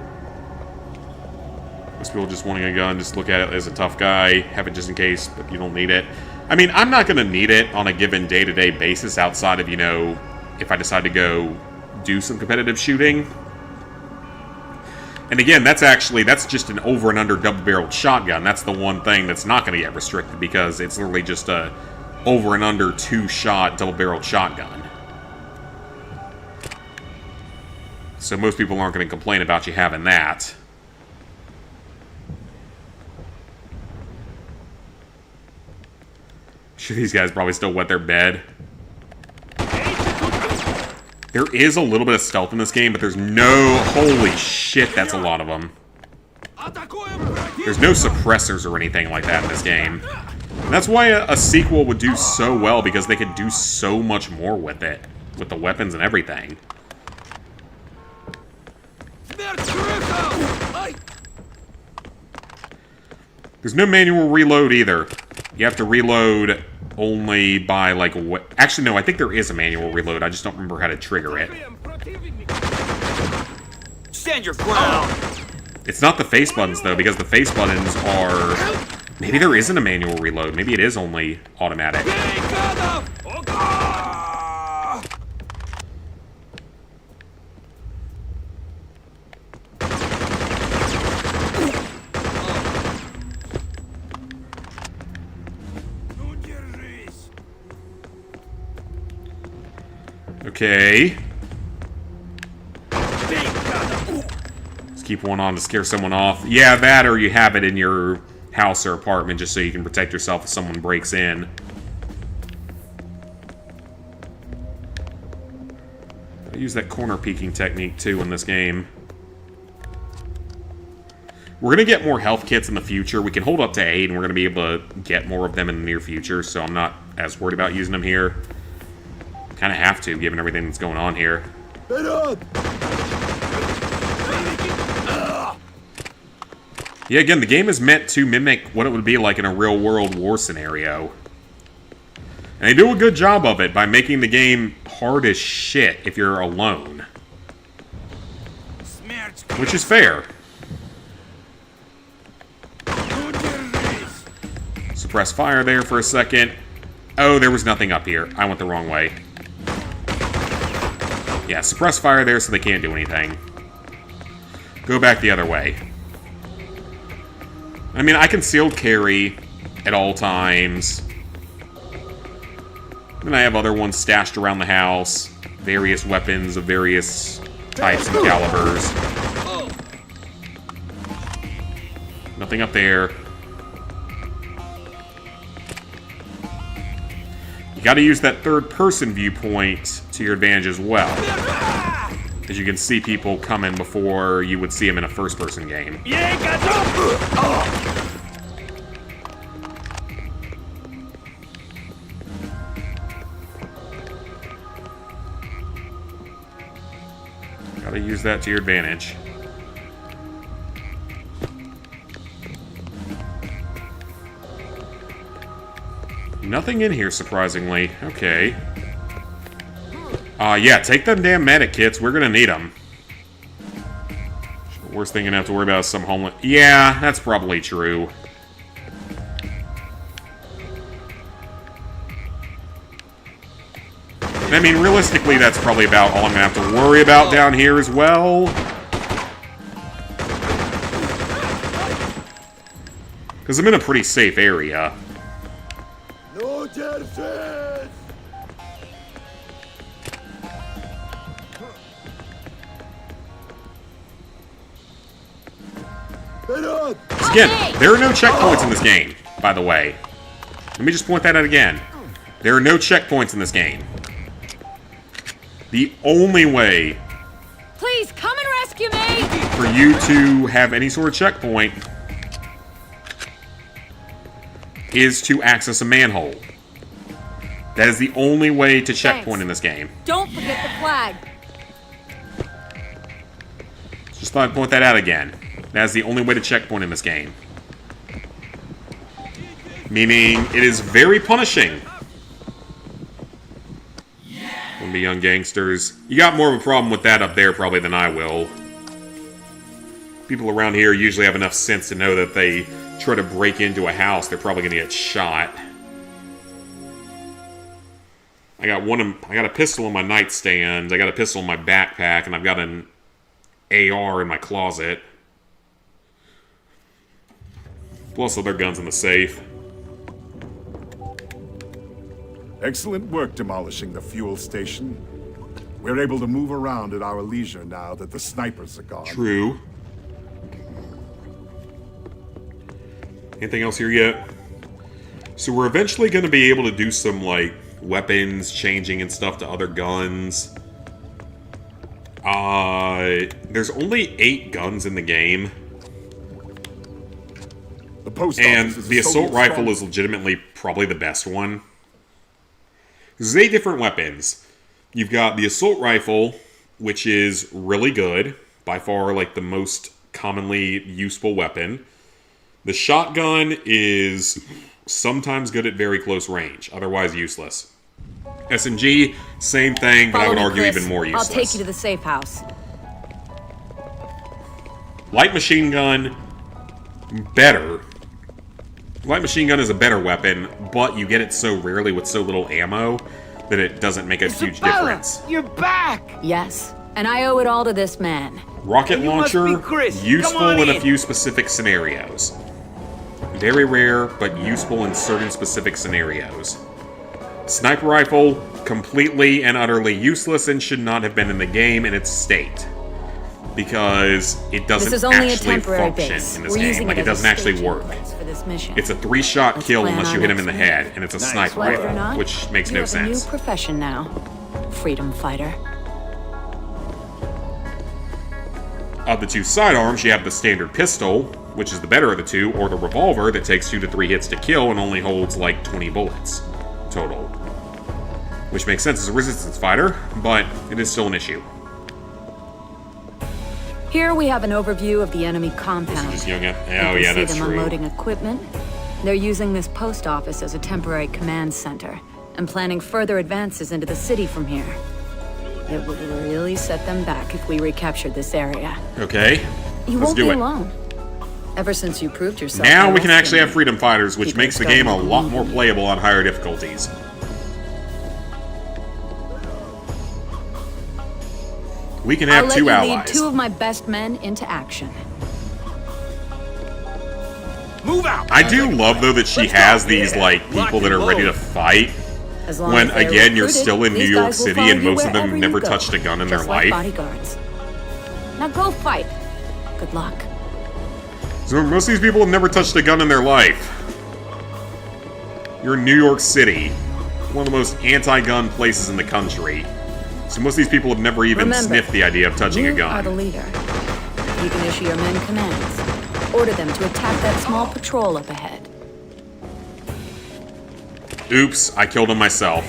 Most people just wanting a gun, just look at it as a tough guy, have it just in case, but you don't need it. I mean, I'm not going to need it on a given day-to-day basis outside of, you know, if I decide to go do some competitive shooting. And again, that's just an over and under double-barreled shotgun. That's the one thing that's not going to get restricted, because it's literally just a over and under 2-shot double-barreled shotgun. So most people aren't going to complain about you having that. I'm sure these guys probably still wet their bed. There is a little bit of stealth in this game, but there's no... Holy shit, that's a lot of them. There's no suppressors or anything like that in this game. And that's why a sequel would do so well, because they could do so much more with it. With the weapons and everything. There's no manual reload either. You have to reload only by, like, what... Actually, no, I think there is a manual reload. I just don't remember how to trigger it. Stand your ground! It's not the face buttons, though, because the face buttons are... Maybe there isn't a manual reload. Maybe it is only automatic. Okay. Let's keep one on to scare someone off. Yeah, that or you have it in your house or apartment just so you can protect yourself if someone breaks in. I use that corner peeking technique too in this game. We're going to get more health kits in the future. We can hold up to 8 and we're going to be able to get more of them in the near future, so I'm not as worried about using them here. Kind of have to, given everything that's going on here. Yeah, again, the game is meant to mimic what it would be like in a real-world war scenario. And they do a good job of it by making the game hard as shit if you're alone. Which is fair. Suppress fire there for a second. Oh, there was nothing up here. I went the wrong way. Yeah, suppress fire there so they can't do anything. Go back the other way. I mean, I concealed carry at all times. And I have other ones stashed around the house. Various weapons of various types and calibers. Nothing up there. You gotta use that third-person viewpoint to your advantage as well. As you can see people coming before you would see them in a first-person game. Gotta use that to your advantage. Nothing in here, surprisingly. Okay. Yeah, take them damn medic kits. We're gonna need them. Worst thing you're gonna have to worry about is some homeless... Yeah, that's probably true. I mean, realistically, that's probably about all I'm gonna have to worry about down here as well. Because I'm in a pretty safe area. No chances! Again, there are no checkpoints in this game, by the way. Let me just point that out again. There are no checkpoints in this game. The only way Please come and rescue me! for you to have any sort of checkpoint is to access a manhole. That is the only way to checkpoint in this game. Don't forget the flag. Just thought I'd point that out again. That is the only way to checkpoint in this game. Meaning, it is very punishing. When the young gangsters. You got more of a problem with that up there probably than I will. People around here usually have enough sense to know that they try to break into a house, they're probably gonna get shot. I got a pistol in my nightstand, I got a pistol in my backpack, and I've got an AR in my closet. Plus other guns in the safe. Excellent work demolishing the fuel station. We're able to move around at our leisure now that the snipers are gone. True. Anything else here yet? So we're eventually going to be able to do some, like, weapons changing and stuff to other guns. There's only 8 guns in the game. The post and office is the assault Soviet rifle strong. is legitimately probably the best one. There's 8 different weapons. You've got the assault rifle, which is really good. By far, like, the most commonly useful weapon. The shotgun is Sometimes good at very close range, otherwise useless. SMG, same thing, but I would argue even more useless. I'll take you to the safe house. Light machine gun, better. Light machine gun is a better weapon, but you get it so rarely with so little ammo that it doesn't make a huge difference. You're back! Yes, and I owe it all to this man. Rocket launcher, Chris. useful in a few specific scenarios. Very rare, but useful in certain specific scenarios. Sniper rifle, completely and utterly useless and should not have been in the game in its state. Because it doesn't actually function in this game. Like, it doesn't actually work. It's a 3-shot kill unless you hit him in the head, and it's a sniper rifle, which makes no sense. You have a new profession now. Freedom fighter. Of the 2 sidearms, you have the standard pistol, which is the better of the 2, or the revolver that takes 2 to 3 hits to kill and only holds like 20 bullets total. Which makes sense as a resistance fighter, but it is still an issue. Here we have an overview of the enemy compound. This is just young. Oh yeah, that's true. Unloading equipment. They're using this post office as a temporary command center and planning further advances into the city from here. It would really set them back if we recaptured this area. Okay, you let's won't do be it. alone. Ever since you proved yourself. Now we can actually have freedom fighters, which makes the game a lot more playable on higher difficulties. We can have 2 allies. Lead 2 of my best men into action. Move out! I do love, though, that she has these, like, people that are ready to fight. When, again, you're still in New York City and most of them never touched a gun in their life. Bodyguards. Now go fight. Good luck. So most of these people have never touched a gun in their life. You're in New York City, one of the most anti-gun places in the country. So most of these people have never even sniffed the idea of touching a gun. You are the leader. You can issue your men commands. Order them to attack that small patrol up ahead. Oops, I killed him myself.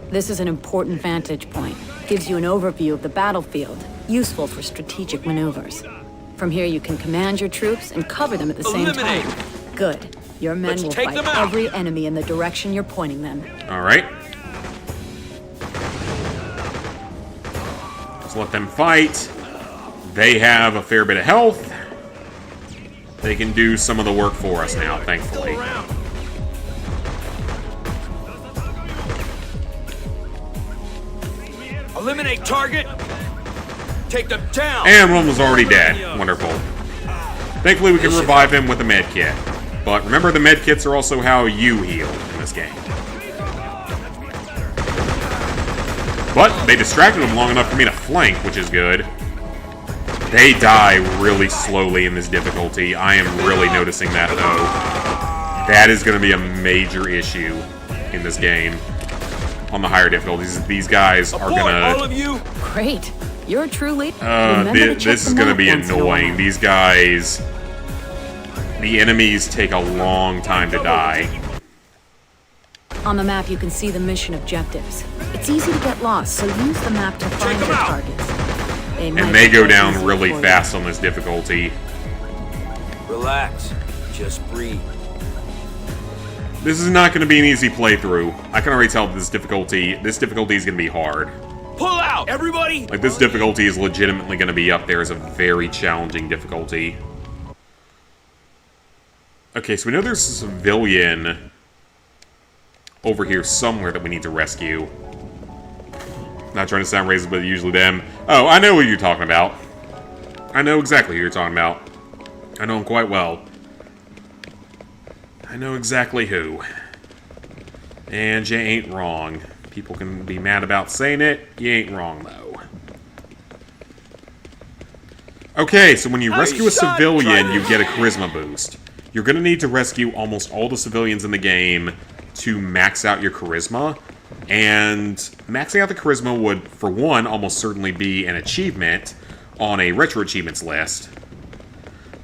This is an important vantage point. Gives you an overview of the battlefield, useful for strategic maneuvers. From here you can command your troops and cover them at the same time. Good. Your men will fight every enemy in the direction you're pointing them. Alright. Let's let them fight. They have a fair bit of health. They can do some of the work for us now, thankfully. Eliminate target. Take them down. And one was already dead. Wonderful. Thankfully, we can revive him with a med kit. But remember, the med kits are also how you heal in this game. But they distracted him long enough for me to flank, which is good. They die really slowly in this difficulty. I am really noticing that, though. That is going to be a major issue in this game. On the higher difficulties, these guys are going to... all of you! Great. You're a true leader. This is going to be annoying. These guys... The enemies take a long time to die. On the map, you can see the mission objectives. It's easy to get lost, so use the map to find your targets. And they go down really fast on this difficulty. Relax. Just breathe. This is not going to be an easy playthrough. I can already tell this difficulty is going to be hard. Pull out, everybody! Like, this difficulty is legitimately going to be up there as a very challenging difficulty. Okay, so we know there's a civilian over here somewhere that we need to rescue. Not trying to sound racist, but usually them. Oh, I know who you're talking about. I know exactly who you're talking about. I know him quite well. I know exactly who. And you ain't wrong. People can be mad about saying it. You ain't wrong, though. Okay, so when you rescue a civilian, you get a charisma boost. You're going to need to rescue almost all the civilians in the game to max out your charisma. And maxing out the charisma would, for one, almost certainly be an achievement on a RetroAchievements list.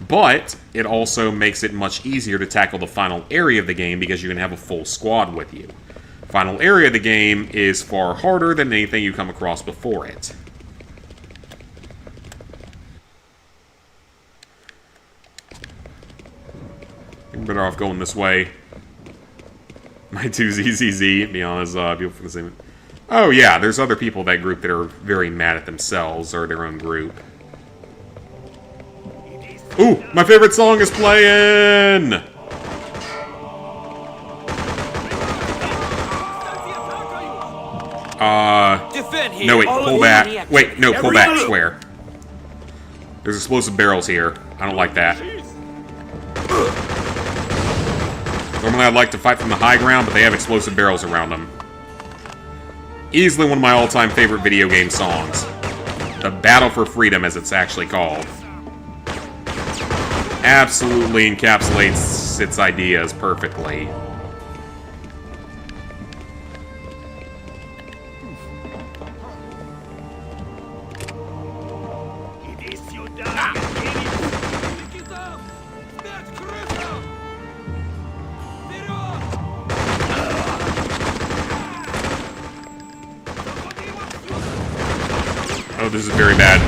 But it also makes it much easier to tackle the final area of the game because you can have a full squad with you. Final area of the game is far harder than anything you come across before it. You're better off going this way. My two ZZZ, to be honest, people from the same... Oh yeah, there's other people in that group that are very mad at themselves or their own group. Ooh, my favorite song is playing! No, wait, pull back. Wait, no, pull back, swear. There's explosive barrels here. I don't like that. Normally I'd like to fight from the high ground, but they have explosive barrels around them. Easily one of my all-time favorite video game songs. The Battle for Freedom, as it's actually called. Absolutely encapsulates its ideas perfectly. Oh, this is very bad.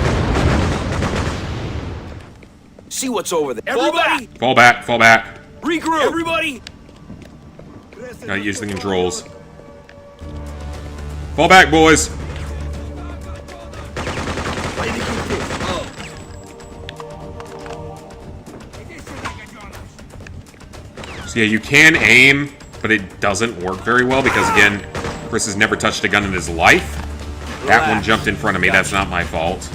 See what's over there. Everybody! Fall back, fall back. Regroup! Everybody! Gotta use the controls. Fall back, boys! So yeah, you can aim, but it doesn't work very well because, again, Chris has never touched a gun in his life. That one jumped in front of me, that's not my fault.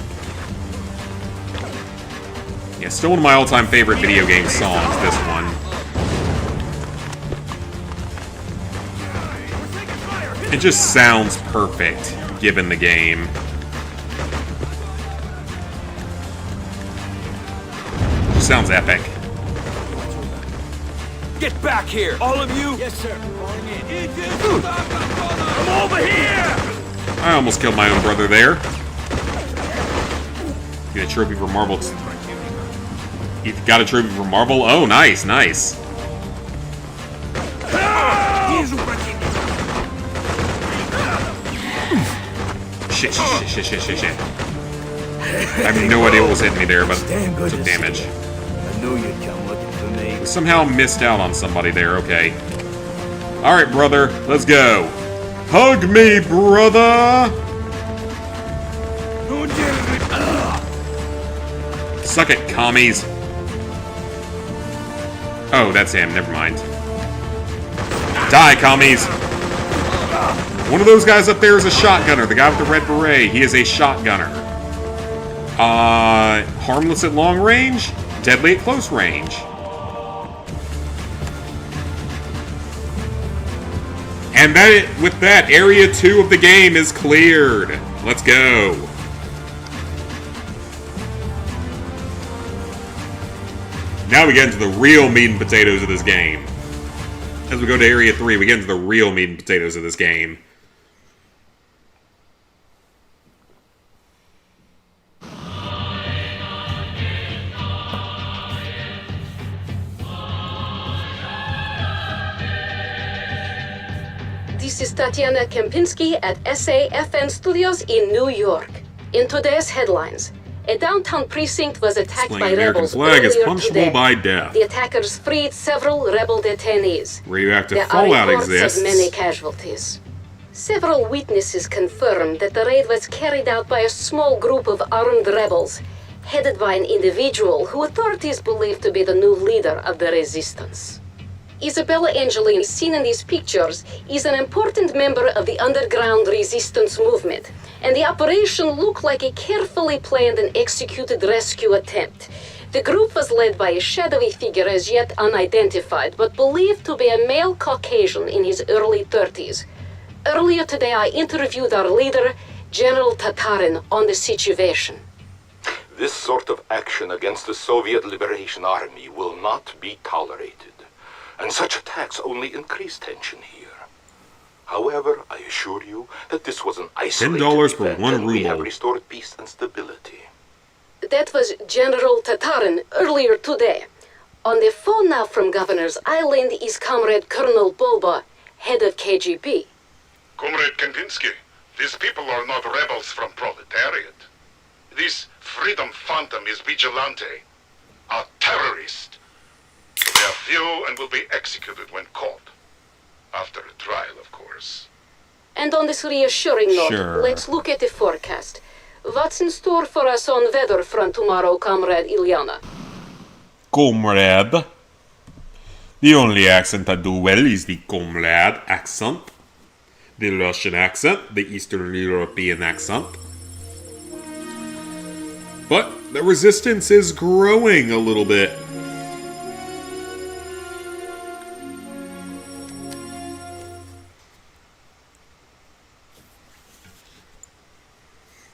Yeah, still one of my all-time favorite video game songs, this one. It just sounds perfect, given the game. It just sounds epic. Get back here! All of you! Yes, sir. Come over here! I almost killed my own brother there. Get a trophy for Marvel. You got a trophy for Marvel? Oh, nice, nice. Shit. I have no idea what was hitting me there, but took damage. I knew you'd come looking for me. We somehow missed out on somebody there, okay. Alright, brother, let's go. Hug me, brother! Suck it, commies. Oh, that's him, never mind. Die, commies! One of those guys up there is a shotgunner, the guy with the red beret. He is a shotgunner. Harmless at long range, deadly at close range. And with that, Area 2 of the game is cleared. Let's go. Now we get into the real meat and potatoes of this game. As we go to Area 3, we get into the real meat and potatoes of this game. This is Tatiana Kempinski at SAFN Studios in New York. In today's headlines, a downtown precinct was attacked by rebels flag is earlier punishable today. by death. The attackers freed several rebel detainees. Radioactive There fallout are reports exists. of many casualties. Several witnesses confirmed that the raid was carried out by a small group of armed rebels, headed by an individual who authorities believe to be the new leader of the resistance. Isabella Angelini, seen in these pictures, is an important member of the underground resistance movement, and the operation looked like a carefully planned and executed rescue attempt. The group was led by a shadowy figure as yet unidentified, but believed to be a male Caucasian in his early 30s. Earlier today, I interviewed our leader, General Tatarin, on the situation. This sort of action against the Soviet Liberation Army will not be tolerated. And such attacks only increase tension here. However, I assure you that this was an isolated $10 for event, 1 and we have ruble. restored peace and stability. That was General Tatarin earlier today. On the phone now from Governor's Island is Comrade Colonel Bulba, head of KGB. Comrade Kandinsky, these people are not rebels from proletariat. This freedom phantom is vigilante, a terrorist. They are Few and will be executed when caught. After a trial, of course. And on this reassuring note, Sure. let's look at the forecast. What's in store for us on weather front tomorrow, Comrade Ilyana? Comrade. The only accent I do well is the comrade accent. The Russian accent, the Eastern European accent. But the resistance is growing a little bit.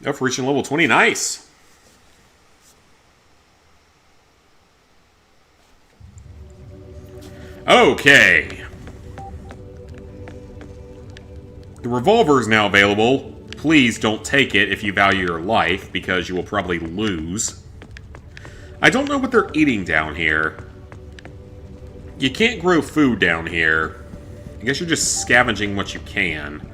Up for reaching level 20, nice. Okay. The revolver is now available. Please don't take it if you value your life, because you will probably lose. I don't know what they're eating down here. You can't grow food down here. I guess you're just scavenging what you can.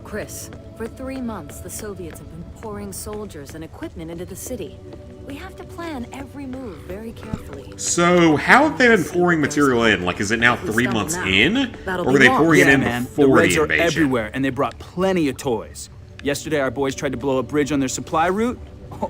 Chris, for 3 months, the Soviets have been pouring soldiers and equipment into the city. We have to plan every move very carefully. So, how have they been pouring material in? Like, is it now 3 months in? Or were they pouring it in before the Reds the are invasion? everywhere, and they brought plenty of toys. Yesterday, our boys tried to blow a bridge on their supply route.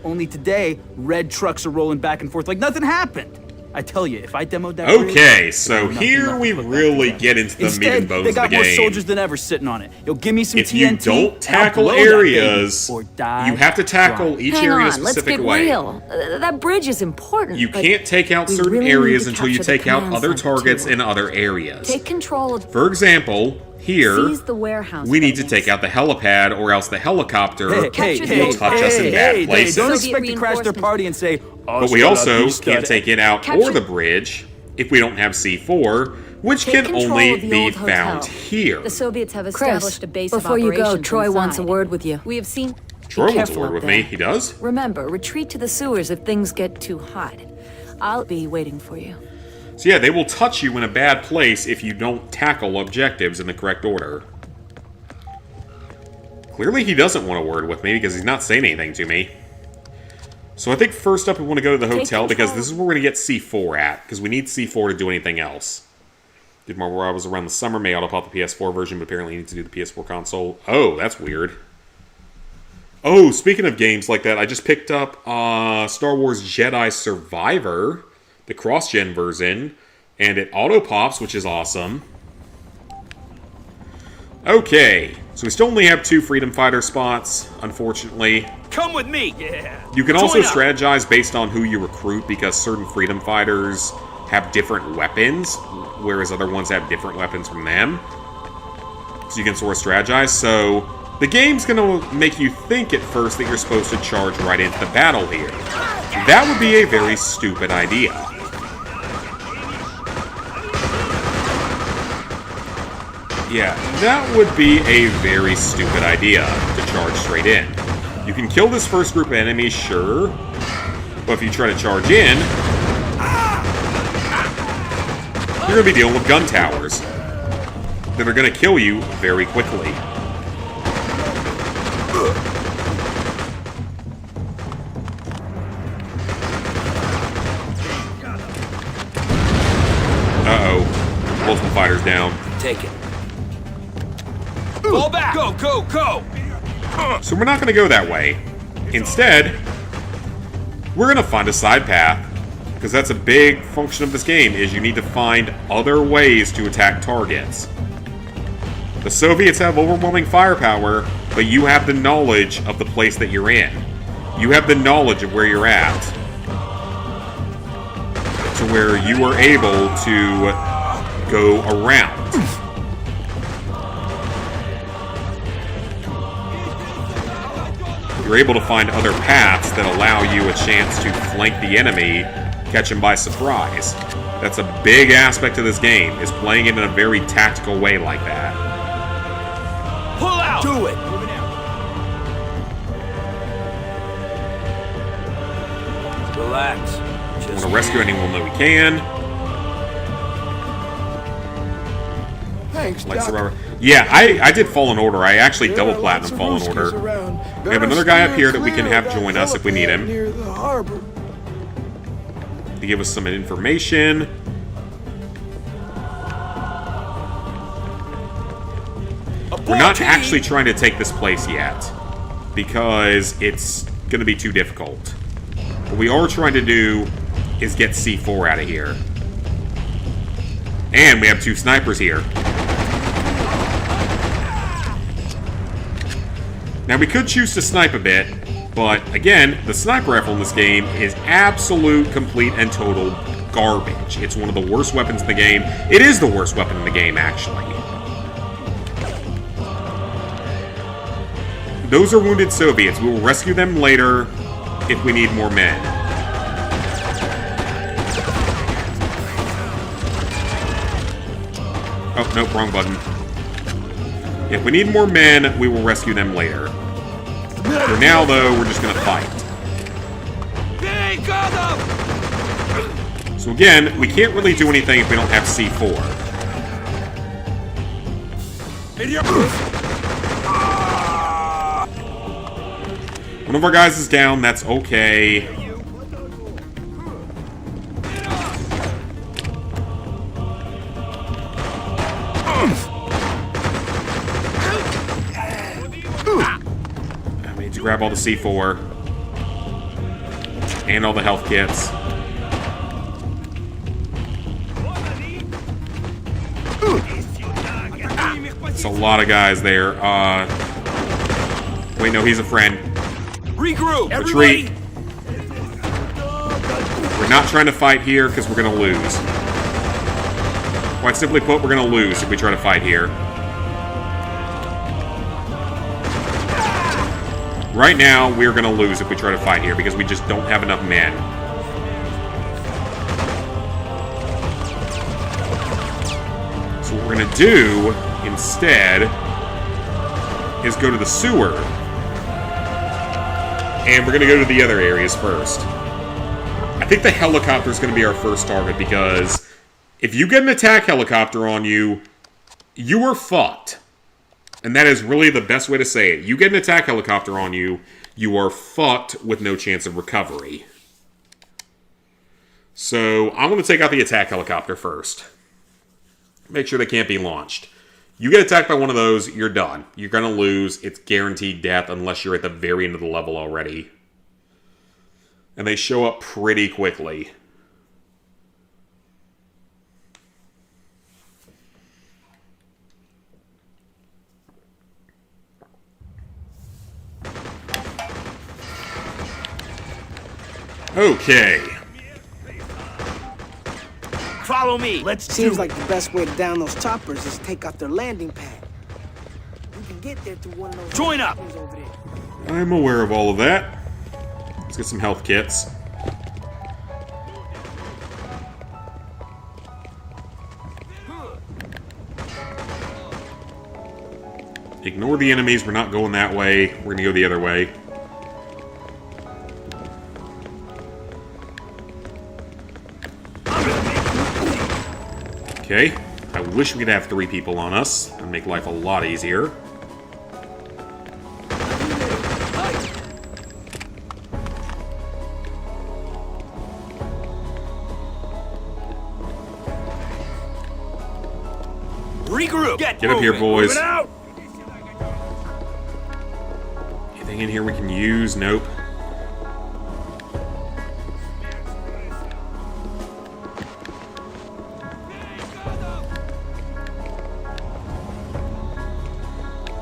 Only today, Red trucks are rolling back and forth like nothing happened. I tell you, if I demoed that Okay, bridge, so here we really get into the meat and bones they of the got more game. soldiers than ever sitting on it. Yo, give me some If TNT. you don't tackle I'll blow that baby, areas, or die you have to tackle each Hang area a on, let's specific get way. real. That bridge is important. You but can't take out we certain really areas need to until you capture the take out command other center, targets too. in other areas. Take control of. For example, here, Seize the warehouse we need to buildings. take out the helipad, or else the helicopter will Capture the old touch us in bad places. Don't Soviet expect to crash their party and say, But we also can't take it out or the bridge if we don't have C4, which Take can control only of the be old found hotel. here. The Soviets have established a base before of you go, operations Troy wants a inside. word with you. We have seen. Troy Be wants a careful word up with there. me. He does? Remember, retreat to the sewers if things get too hot. I'll be waiting for you. So yeah, they will touch you in a bad place if you don't tackle objectives in the correct order. Clearly he doesn't want a word with me because he's not saying anything to me. So I think first up we want to go to the hotel because this is where we're going to get C4 at, because we need C4 to do anything else. Did more where I was around the summer, may auto pop the PS4 version, but apparently you need to do the PS4 console. Oh, that's weird. Oh, speaking of games like that, I just picked up Star Wars Jedi Survivor, the cross-gen version, and it auto-pops, which is awesome. Okay, so we still only have 2 Freedom Fighter spots, unfortunately. Come with me! Yeah. You can also Join up. strategize based on who you recruit, because certain Freedom Fighters have different weapons, whereas other ones have different weapons from them. So you can sort of strategize. So the game's going to make you think at first that you're supposed to charge right into the battle here. That would be a very stupid idea. Yeah, that would be a very stupid idea to charge straight in. You can kill this first group of enemies, sure, but if you try to charge in, you're going to be dealing with gun towers that are going to kill you very quickly. Uh-oh. Multiple fighters down. Take it. Fall back! Go, go, go! So we're not going to go that way. Instead, we're going to find a side path. Because that's a big function of this game, is you need to find other ways to attack targets. The Soviets have overwhelming firepower, but you have the knowledge of the place that you're in. You have the knowledge of where you're at. To where you are able to go around. You're able to find other paths that allow you a chance to flank the enemy, catch him by surprise. That's a big aspect of this game, is playing it in a very tactical way like that. Pull out! Do it! Relax. We want to rescue anyone that we can. Thanks, Like Doc. Survivor. Yeah, I did Fallen Order. I actually double platinum Fallen Order. We have another guy up here that we can have join us if we need him. Near the harbor. To give us some information. We're not actually trying to take this place yet, because it's going to be too difficult. What we are trying to do is get C4 out of here. And we have 2 snipers here. Now, we could choose to snipe a bit, but again, the sniper rifle in this game is absolute, complete, and total garbage. It's one of the worst weapons in the game. It is the worst weapon in the game, actually. Those are wounded Soviets. We will rescue them later if we need more men. Oh, nope, wrong button. If we need more men, we will rescue them later. For now, though, we're just gonna fight. So again, we can't really do anything if we don't have C4. One of our guys is down, that's okay. I need to grab all the C4. And all the health kits. It's a lot of guys there. Wait, no, he's a friend. Regroup! Retreat! We're not trying to fight here because we're going to lose. Quite simply put, we're going to lose if we try to fight here. Right now, we're going to lose if we try to fight here because we just don't have enough men. So what we're going to do instead is go to the sewer. And we're going to go to the other areas first. I think the helicopter is going to be our first target because if you get an attack helicopter on you, you are fucked. And that is really the best way to say it. You get an attack helicopter on you, you are fucked with no chance of recovery. So I'm going to take out the attack helicopter first. Make sure they can't be launched. You get attacked by one of those, you're done. You're going to lose. It's guaranteed death unless you're at the very end of the level already. And they show up pretty quickly. Okay. Follow me. Let's Seems like the best way to down those choppers is take out their landing pad. You can get there through one of those. Join up. Over there. I'm aware of all of that. Let's get some health kits. Ignore the enemies. We're not going that way. We're going to go the other way. Okay. I wish we could have 3 people on us. That'd make life a lot easier. Regroup! Get up here, boys. Anything in here we can use? Nope.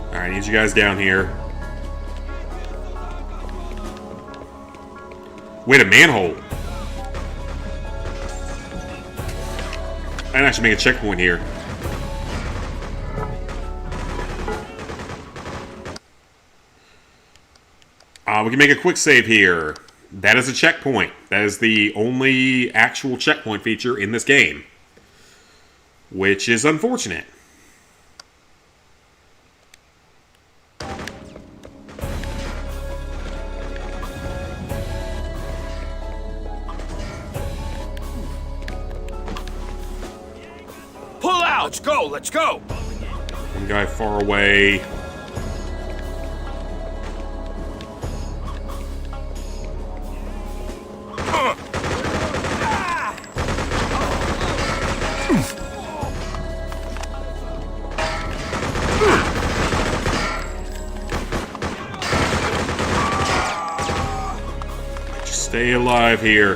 Alright, I need you guys down here. Wait, a manhole. I can actually make a checkpoint here. We can make a quick save here. That is a checkpoint. That is the only actual checkpoint feature in this game. Which is unfortunate. Pull out! Let's go, let's go! One guy far away. Stay alive here.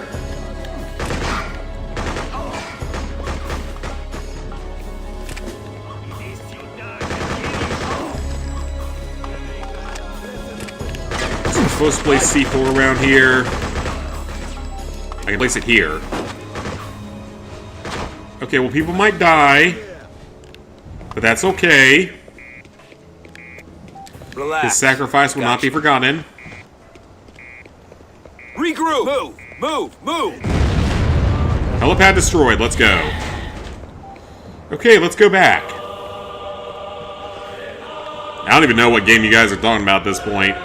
So I'm supposed to place C4 around here. I can place it here. Okay, well, people might die. But that's okay. Relax. His sacrifice will not be forgotten. Regroup! Move! Helipad destroyed. Let's go. Okay, let's go back. I don't even know what game you guys are talking about at this point.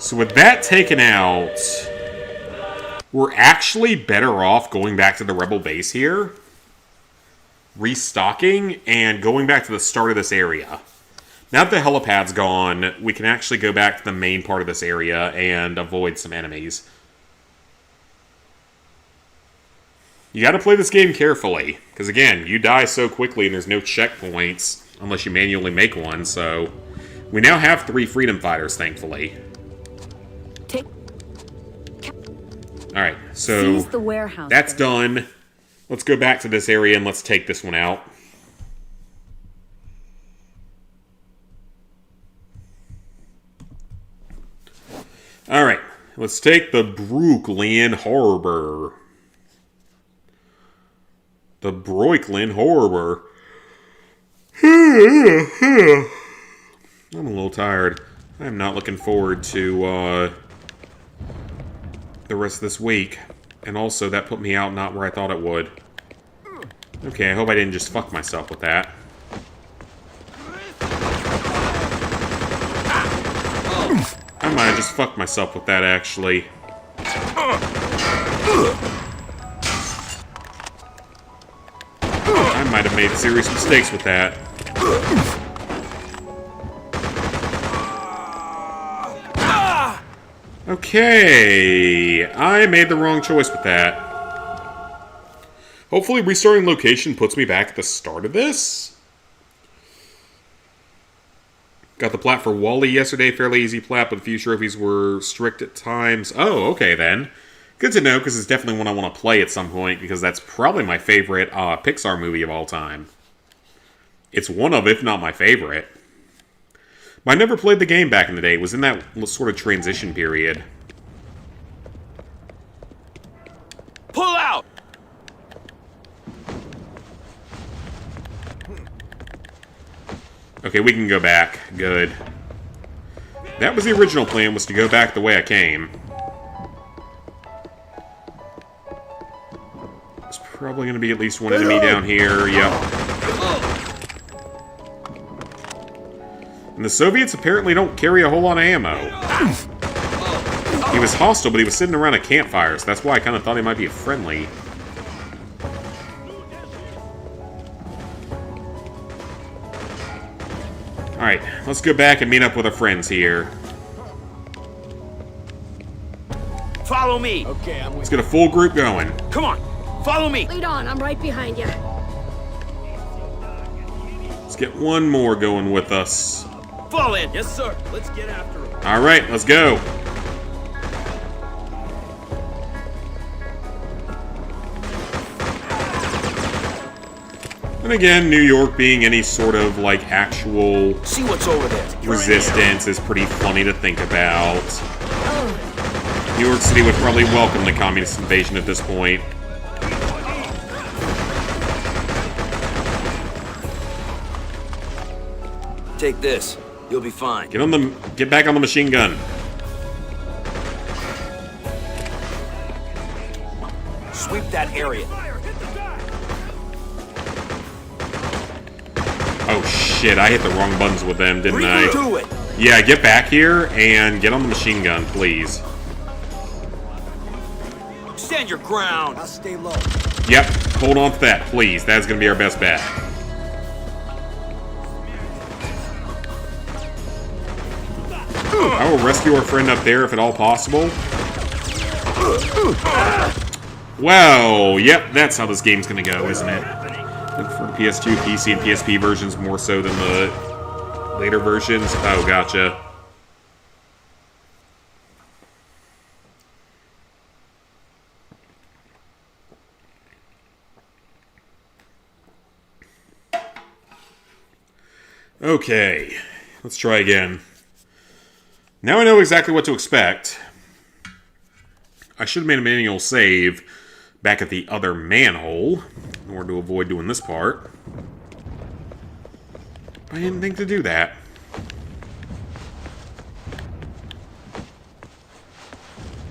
So with that taken out, we're actually better off going back to the Rebel base here, restocking, and going back to the start of this area. Now that the helipad's gone, we can actually go back to the main part of this area and avoid some enemies. You gotta play this game carefully, because again, you die so quickly and there's no checkpoints unless you manually make one, so we now have 3 freedom fighters, thankfully. Alright, so Seize the warehouse that's done. Let's go back to this area and let's take this one out. Alright, let's take the Brooklyn Harbor. The Brooklyn Harbor. I'm a little tired. I'm not looking forward to the rest of this week. And also, that put me out not where I thought it would. Okay, I hope I didn't just fuck myself with that. I might have just fucked myself with that, actually. I might have made serious mistakes with that. Okay, I made the wrong choice with that. Hopefully restarting location puts me back at the start of this. Got the plat for Wally yesterday, fairly easy plat, but a few trophies were strict at times. Oh, okay then. Good to know, because it's definitely one I want to play at some point, because that's probably my favorite Pixar movie of all time. It's one of, if not my favorite. But I never played the game back in the day. It was in that sort of transition period. Pull out! Okay, we can go back. Good. That was the original plan, was to go back the way I came. There's probably going to be at least one enemy down here. Yep. And the Soviets apparently don't carry a whole lot of ammo. He was hostile, but he was sitting around a campfire, so that's why I kind of thought he might be a friendly. Alright, let's go back and meet up with our friends here. Follow me! Okay, Let's get a full group going. Come on, follow me! Lead on, I'm right behind you. Let's get one more going with us. Fall in! Yes, sir. Let's get after him. Alright, let's go. And again, New York being any sort of, like, actual See what's over there. resistance is pretty funny to think about. New York City would probably welcome the communist invasion at this point. Take this. You'll be fine. Get back on the machine gun. Sweep that area. Oh shit, I hit the wrong buttons with them, didn't I? Do it. Yeah, get back here and get on the machine gun, please. Stand your ground. I'll stay low. Yep, hold on to that, please. That's gonna be our best bet. I will rescue our friend up there if at all possible. Well, yep, that's how this game's gonna go, isn't it? For PS2, PC, and PSP versions more so than the later versions. Oh, gotcha. Okay, let's try again. Now I know exactly what to expect. I should have made a manual save back at the other manhole in order to avoid doing this part. I didn't think to do that.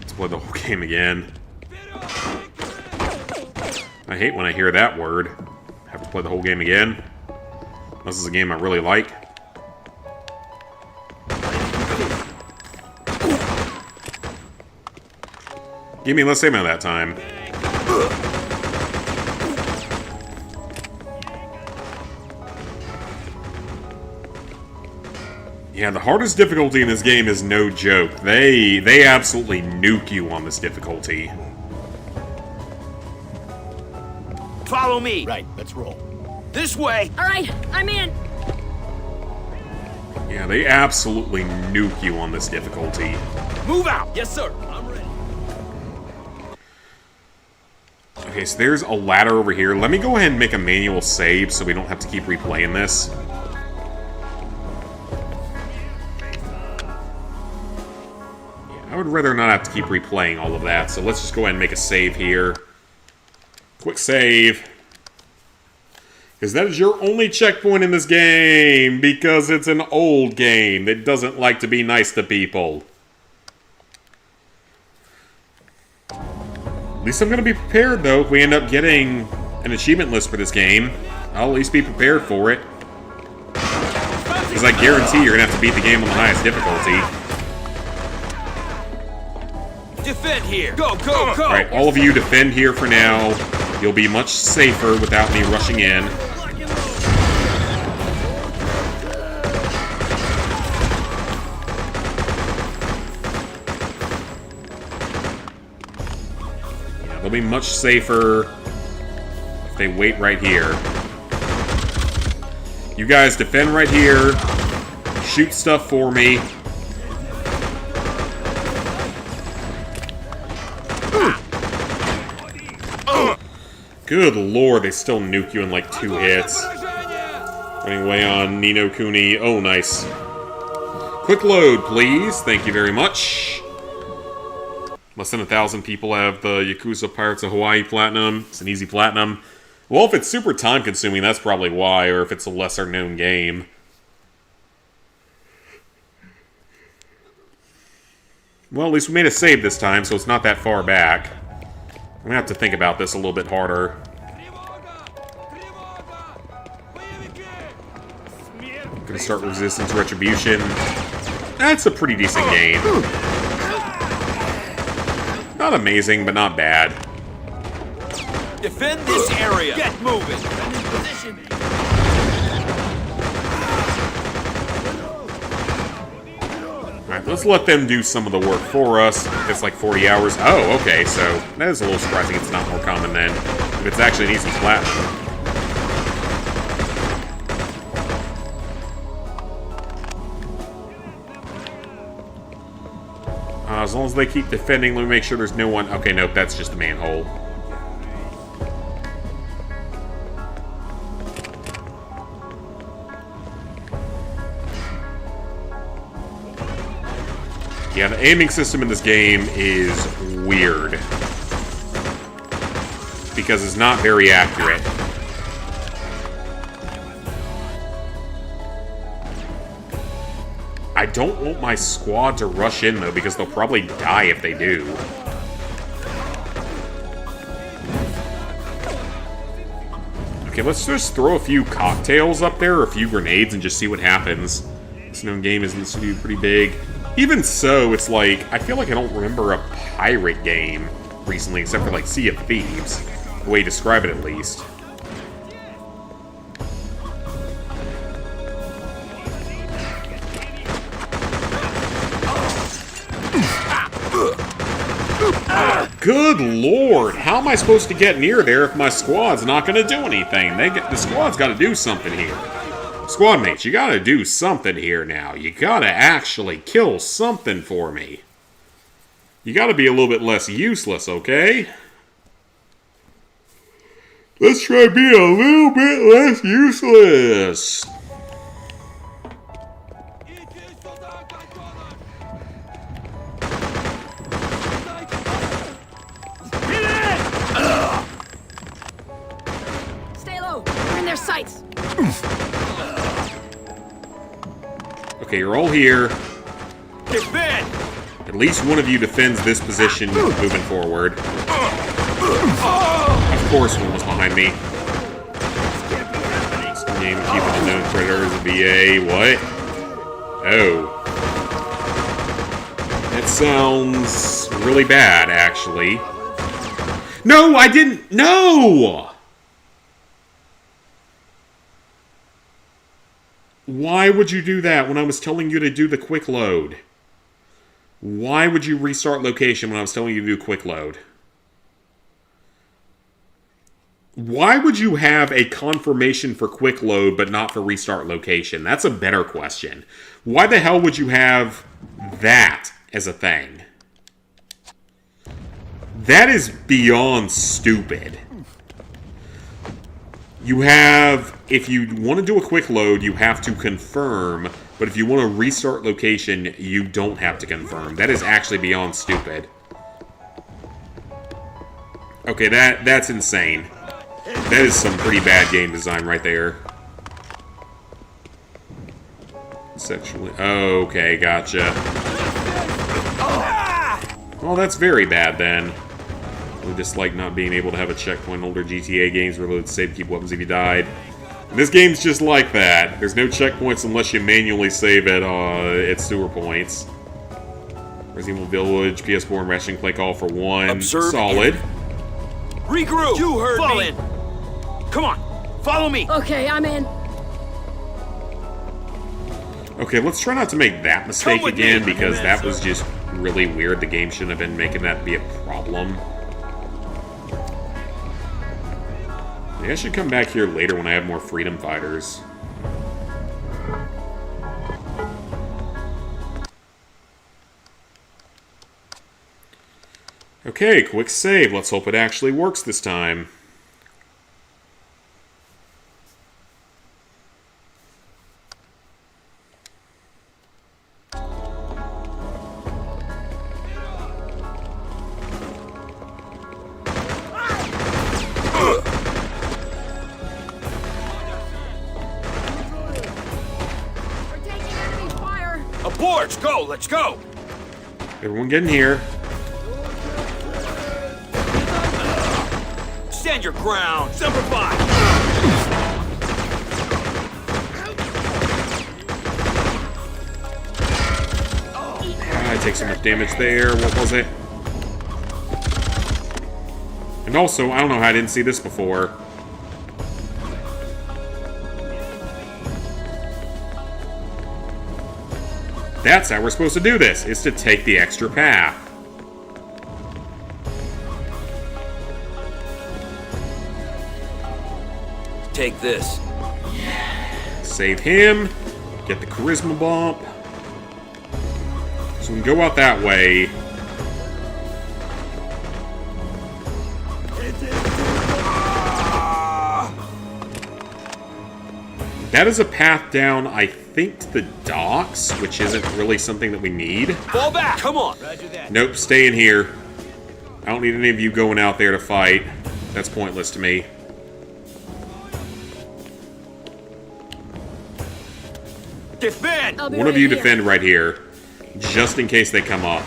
Let's play the whole game again. I hate when I hear that word. Have to play the whole game again. This is a game I really like. Give me less ammo that time. Yeah, the hardest difficulty in this game is no joke. They absolutely nuke you on this difficulty. Follow me. Right, let's roll. This way. All right, I'm in. Yeah, they absolutely nuke you on this difficulty. Move out. Yes, sir. I'm ready. Okay, so there's a ladder over here. Let me go ahead and make a manual save so we don't have to keep replaying this. Yeah, I would rather not have to keep replaying all of that, so let's just go ahead and make a save here. Quick save. Because that is your only checkpoint in this game, because it's an old game that doesn't like to be nice to people. At least I'm going to be prepared, though, if we end up getting an achievement list for this game. I'll at least be prepared for it. Because I guarantee you're going to have to beat the game on the highest difficulty. Defend here. Go, go, go. Alright, all of you defend here for now. You'll be much safer without me rushing in. Yeah, they'll be much safer if they wait right here. You guys defend right here. Shoot stuff for me. Good lord, they still nuke you in like 2 hits. Running away on Ni no Kuni. Oh, nice. Quick load, please. Thank you very much. Less than 1,000 people have the Yakuza Pirates of Hawaii Platinum. It's an easy platinum. Well, if it's super time-consuming, that's probably why, or if it's a lesser-known game. Well, at least we made a save this time, so it's not that far back. I'm gonna have to think about this a little bit harder. Gonna start Resistance Retribution. That's a pretty decent game. Not amazing, but not bad. Defend this area. Get moving. Position. Alright, let's let them do some of the work for us. It's like 40 hours. Oh, okay, so that is a little surprising it's not more common then. If it's actually an easy platinum. As long as they keep defending, let me make sure there's no one... Okay, nope, that's just a manhole. Yeah, the aiming system in this game is weird. Because it's not very accurate. I don't want my squad to rush in, though, because they'll probably die if they do. Okay, let's just throw a few cocktails up there, or a few grenades, and just see what happens. This known game is supposed to be pretty big. Even so, it's like, I feel like I don't remember a pirate game recently, except for, like, Sea of Thieves. The way you describe it, at least. Good lord, how am I supposed to get near there if my squad's not going to do anything? The squad's got to do something here. Squad mates, you got to do something here now. You got to actually kill something for me. You got to be a little bit less useless, okay? Let's try to be a little bit less useless. their sights. Okay, you're all here. Defend! At least one of you defends this position moving forward. Of course one was behind me. Game keeping the known predators of BA. What? Oh. That sounds really bad, actually. No, I didn't. No! Why would you do that when I was telling you to do the quick load? Why would you restart location when I was telling you to do quick load? Why would you have a confirmation for quick load but not for restart location? That's a better question. Why the hell would you have that as a thing? That is beyond stupid. You have, if you want to do a quick load, you have to confirm, but if you want to restart location, you don't have to confirm. That is actually beyond stupid. Okay, that's insane. That is some pretty bad game design right there. Sexually. Okay, gotcha. Well, that's very bad then. I just like not being able to have a checkpoint in older GTA games where you save keep weapons if you died. And this game's just like that. There's no checkpoints unless you manually save at sewer points. Resident Evil Village, PS4, and Ratchet & Clank all for one. Observe solid. Regroup! You heard Fall me! in. Come on, follow me! Okay, I'm in. Okay, let's try not to make that mistake with again, me. because that was just really weird. The game shouldn't have been making that be a problem. Maybe I should come back here later when I have more freedom fighters. Okay, quick save. Let's hope it actually works this time. Abort! Go! Let's go! Everyone get in here. Stand your ground! Semper Fi! I take so much damage there. What was it? And also, I don't know how I didn't see this before. That's how we're supposed to do this, is to take the extra path. Take this. Save him. Get the charisma bump. So we can go out that way. That is a path down, I think, to the docks, which isn't really something that we need. Fall back! Come on! Roger that. Nope, stay in here. I don't need any of you going out there to fight. That's pointless to me. Defend! One of you defend right here, just in case they come up.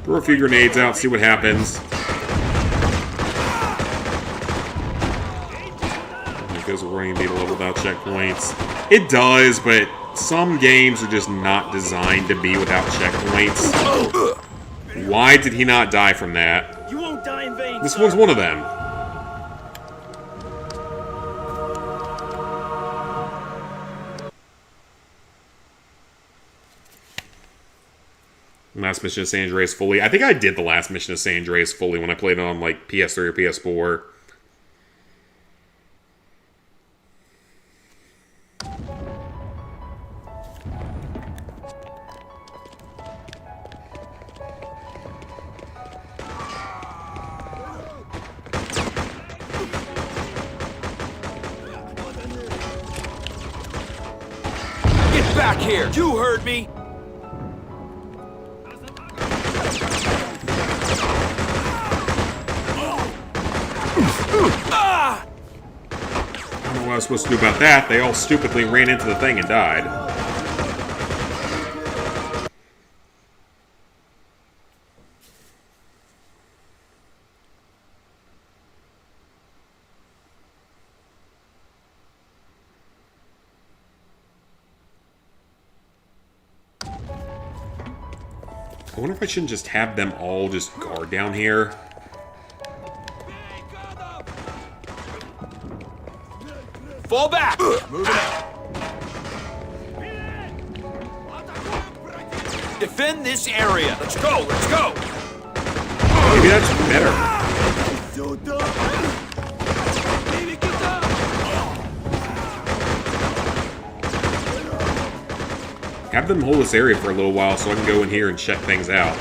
Throw a few grenades out, see what happens. It goes a running beat a level without checkpoints. It does, but some games are just not designed to be without checkpoints. Why did he not die from that? You won't die in vain. This one's one of them. Last mission of San Andreas fully. I think I did the last mission of San Andreas fully when I played it on like PS3 or PS4. back here! You heard me! I don't know what I was supposed to do about that. They all stupidly ran into the thing and died. I wonder if I shouldn't just have them all just guard down here. Fall back! Moving out. Defend this area. Let's go, let's go! Maybe that's better. Have them hold this area for a little while so I can go in here and check things out.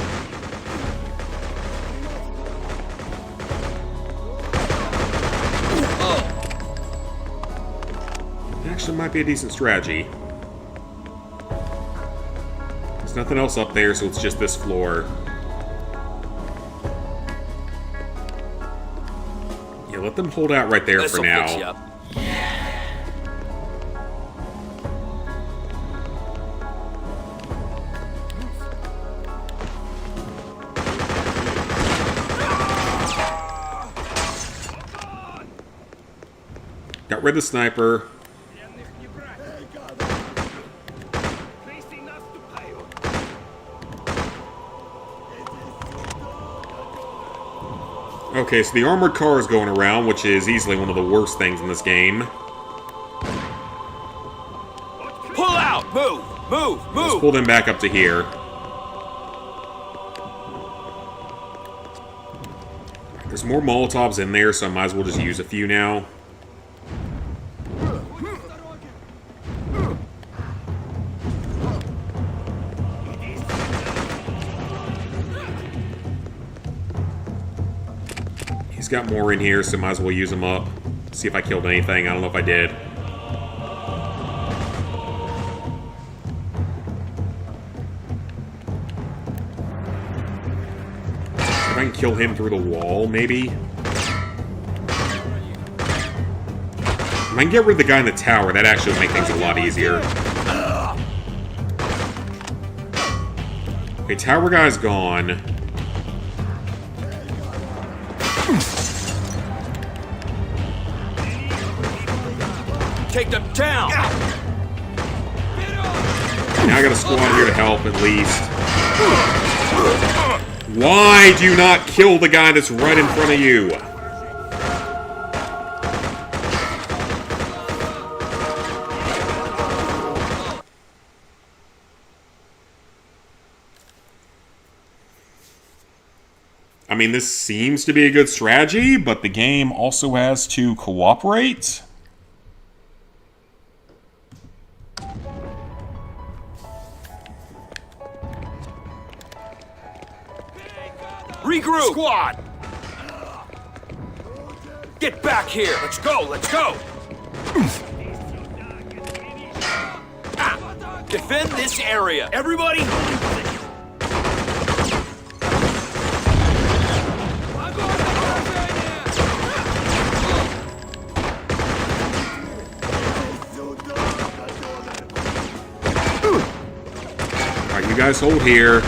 Actually, might be a decent strategy. There's nothing else up there, so it's just this floor. Yeah, let them hold out right there for now. Fix you up. Got rid of the sniper. Okay, so the armored car is going around, which is easily one of the worst things in this game. Pull out! Move! Move! Move! Let's pull them back up to here. There's more Molotovs in there, so I might as well just use a few now. He's got more in here, so might as well use them up. See if I killed anything. I don't know if I did. If I can kill him through the wall, maybe? If I can get rid of the guy in the tower, that actually would make things a lot easier. Okay, tower guy's gone. Take them down! Now I got a squad here to help, at least. Why do you not kill the guy that's right in front of you? I mean, this seems to be a good strategy, but the game also has to cooperate. Regroup! Squad! Get back here! Let's go! Let's go! Defend this area! Everybody! Alright, you guys hold here.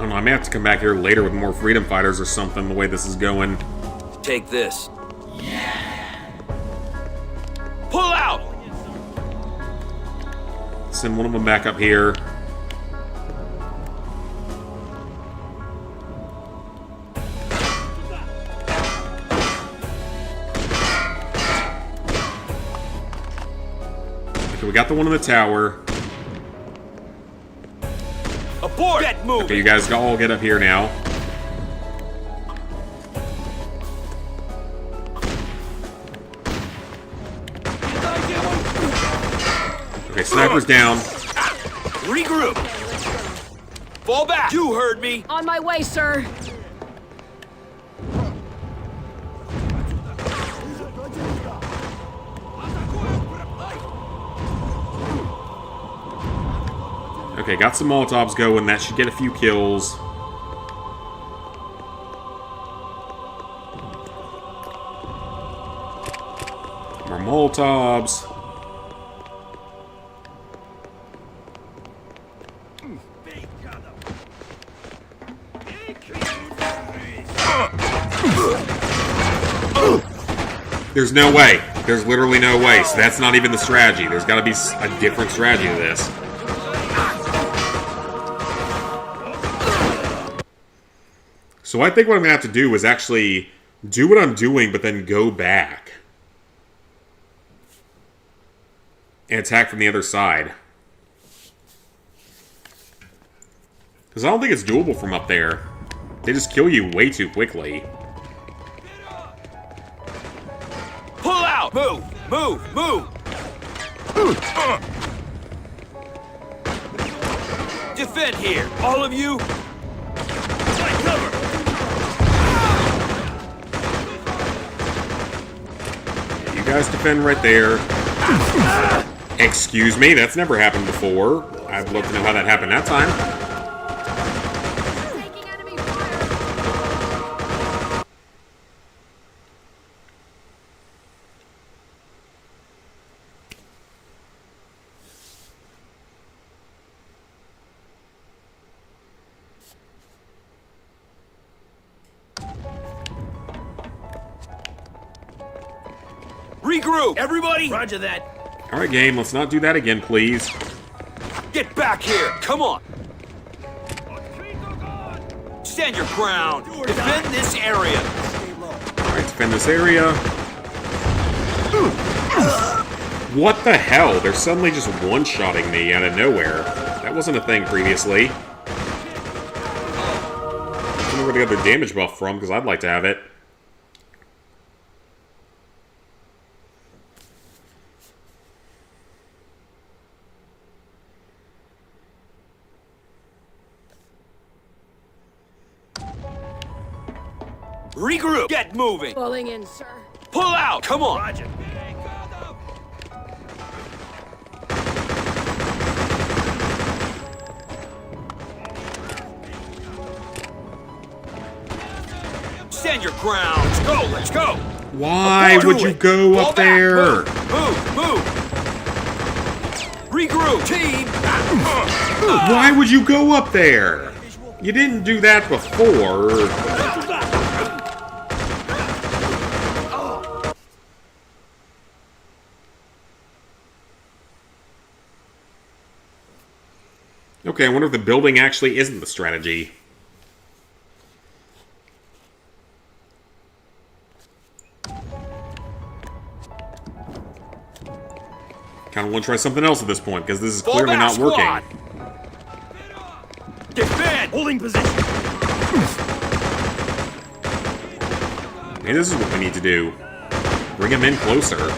I don't know, I may have to come back here later with more freedom fighters or something, the way this is going. Take this. Pull out! Send one of them back up here. Okay, we got the one in the tower. Abort! Get moving! Okay, you guys all get up here now. Okay, sniper's down. Regroup! Fall back! You heard me! On my way, sir. Okay, got some Molotovs going. That should get a few kills. More Molotovs. There's no way. There's literally no way. So that's not even the strategy. There's got to be a different strategy to this. So I think what I'm going to have to do is actually do what I'm doing, but then go back. And attack from the other side. Because I don't think it's doable from up there. They just kill you way too quickly. Pull out! Move! Move! Move! Defend here! All of you! Take cover! You guys defend right there. Excuse me, that's never happened before. I'd love to know how that happened that time. Regroup! Everybody! Roger that. Alright, game, let's not do that again, please. Get back here! Come on! Stand your ground! Defend this area! Alright, defend this area. What the hell? They're suddenly just one-shotting me out of nowhere. That wasn't a thing previously. I don't know where they got their damage buff from, because I'd like to have it. Regroup! Get moving! Falling in, sir. Pull out! Come on! Roger. Stand your ground! Let's go! Let's go! Why would you go up there? Move! Move! Regroup! Team! Why would you go up there? You didn't do that before. Okay, I wonder if the building actually isn't the strategy. Kind of want to try something else at this point, because this is clearly not working. Defend! Holding position! Maybe this is what we need to do. Bring him in closer.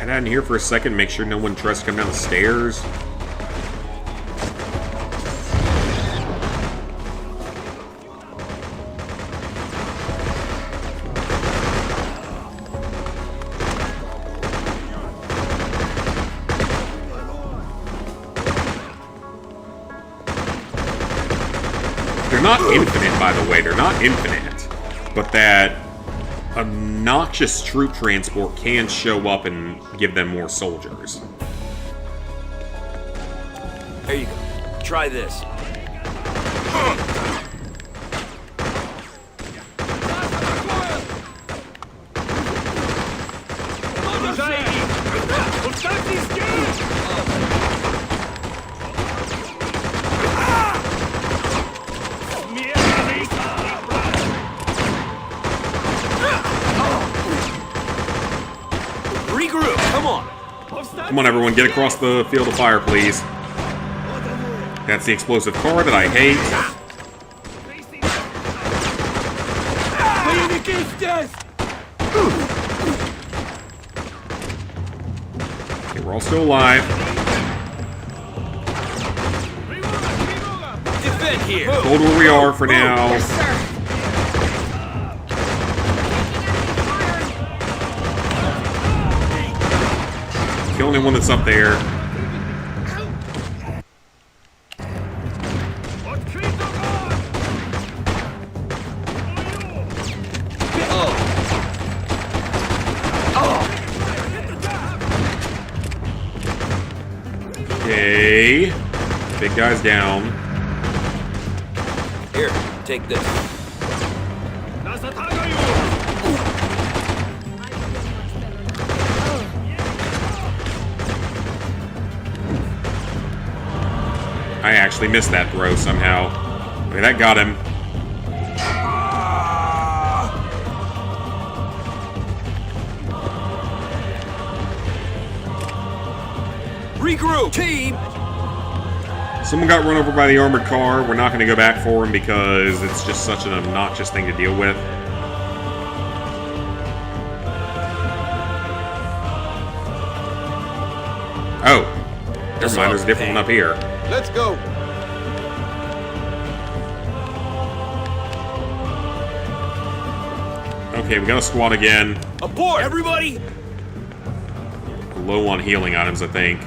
Head out in here for a second, make sure no one tries to come down the stairs. They're not infinite, by the way. They're not infinite. But that obnoxious troop transport can show up and give them more soldiers. There you go. Try this. Come on, everyone, get across the field of fire, please. That's the explosive car that I hate. Okay, we're all still alive. Defend here. Hold where we are for now. Yes, sir. The only one that's up there. Okay. Big guy's down. Here, take this. I actually missed that throw somehow. Okay, that got him. Regroup, team! Someone got run over by the armored car. We're not going to go back for him because it's just such an obnoxious thing to deal with. Oh. Never mind, there's a different one up here. Let's go. Okay, we got a squad again. Abort, everybody! Low on healing items, I think.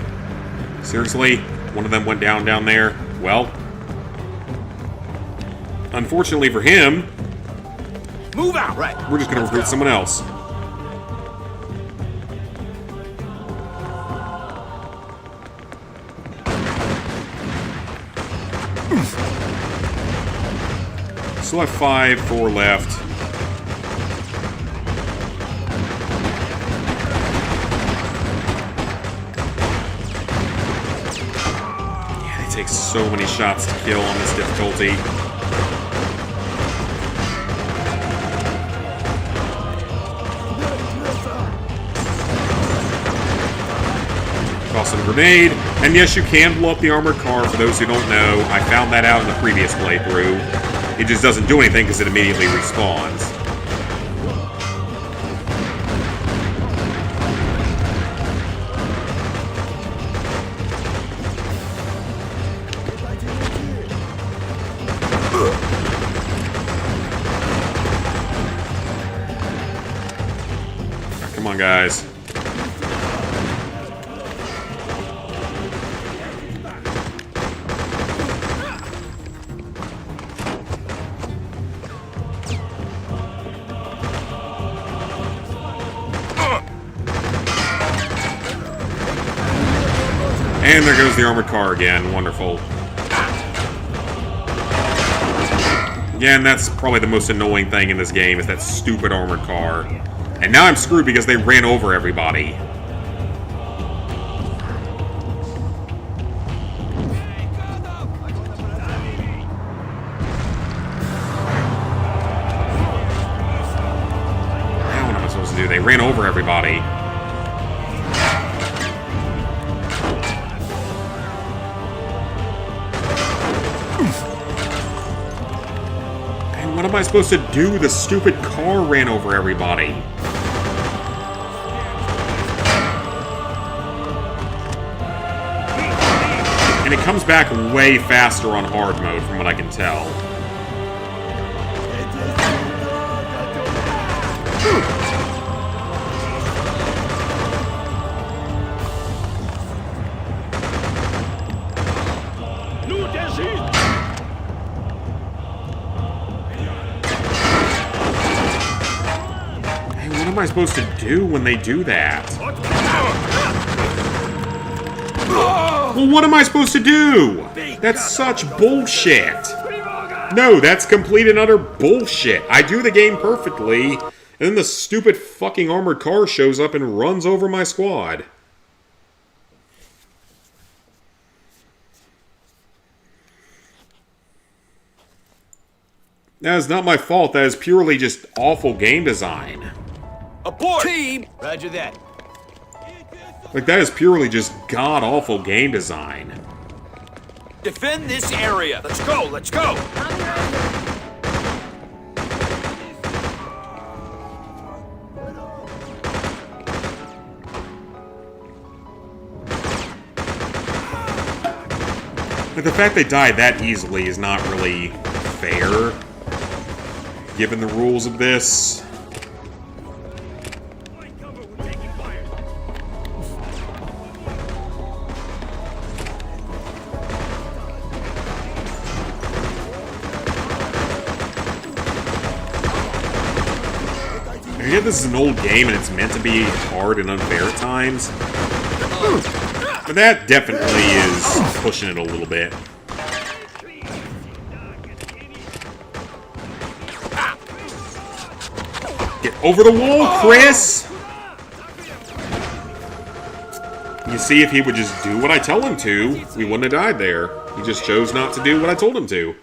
Seriously? One of them went down there? Well, unfortunately for him, move out! Right. We're just going to recruit someone else. Still have 4 left. Yeah, they take so many shots to kill on this difficulty. Toss a grenade, and yes, you can blow up the armored car. For those who don't know, I found that out in the previous playthrough. It just doesn't do anything because it immediately respawns. Right, come on, guys. And there goes the armored car again. Wonderful. Again, that's probably the most annoying thing in this game, is that stupid armored car. And now I'm screwed because they ran over everybody. Now what am I supposed to do? They ran over everybody. What am I supposed to do? The stupid car ran over everybody. And it comes back way faster on hard mode, from what I can tell. What am I supposed to do when they do that? Well, what am I supposed to do? That's such bullshit. No, that's complete and utter bullshit. I do the game perfectly, and then the stupid fucking armored car shows up and runs over my squad. That is not my fault. That is purely just awful game design. Abort! Team! Roger that. Like, that is purely just god-awful game design. Defend this area. Let's go, let's go. But the fact they died that easily is not really fair, given the rules of this. I get this is an old game and it's meant to be hard and unfair at times. But that definitely is pushing it a little bit. Get over the wall, Chris! You see, if he would just do what I tell him to, we wouldn't have died there. He just chose not to do what I told him to.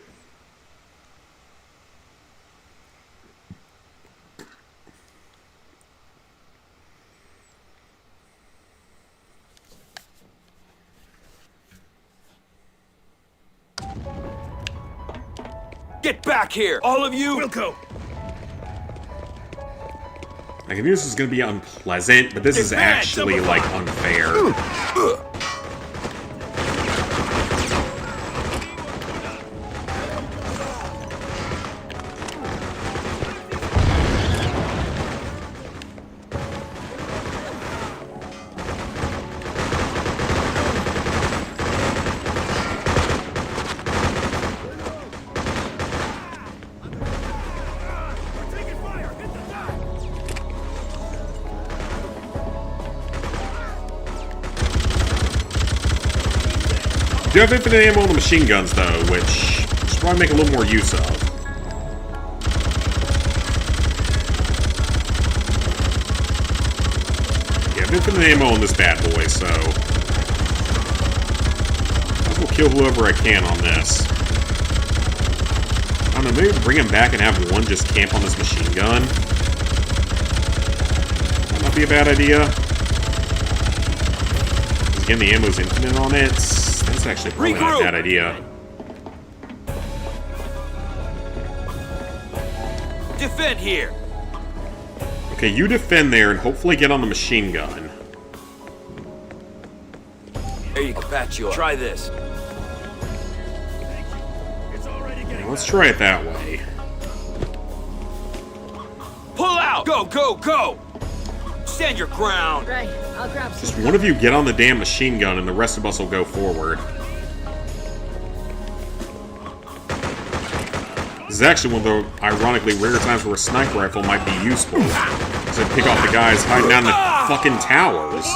Get back here, all of you! Wilco! I knew this was going to be unpleasant, but this is actually, like, unfair. You have infinite ammo on the machine guns, though, which you should probably make a little more use of. You have infinite ammo on this bad boy, so I will kill whoever I can on this. I don't know, maybe bring him back and have one just camp on this machine gun. That might be a bad idea. Again, the ammo's infinite on it. That's actually probably not a bad idea. Defend here. Okay, you defend there and hopefully get on the machine gun. There you go, patch you up. Try this. Yeah, let's try it that way. Pull out! Go, go, go! Stand your ground! Right, I'll grab some. Just one of you get on the damn machine gun and the rest of us will go forward. This is actually one of the ironically rare times where a sniper rifle might be useful. So pick off the guys hiding down the fucking towers.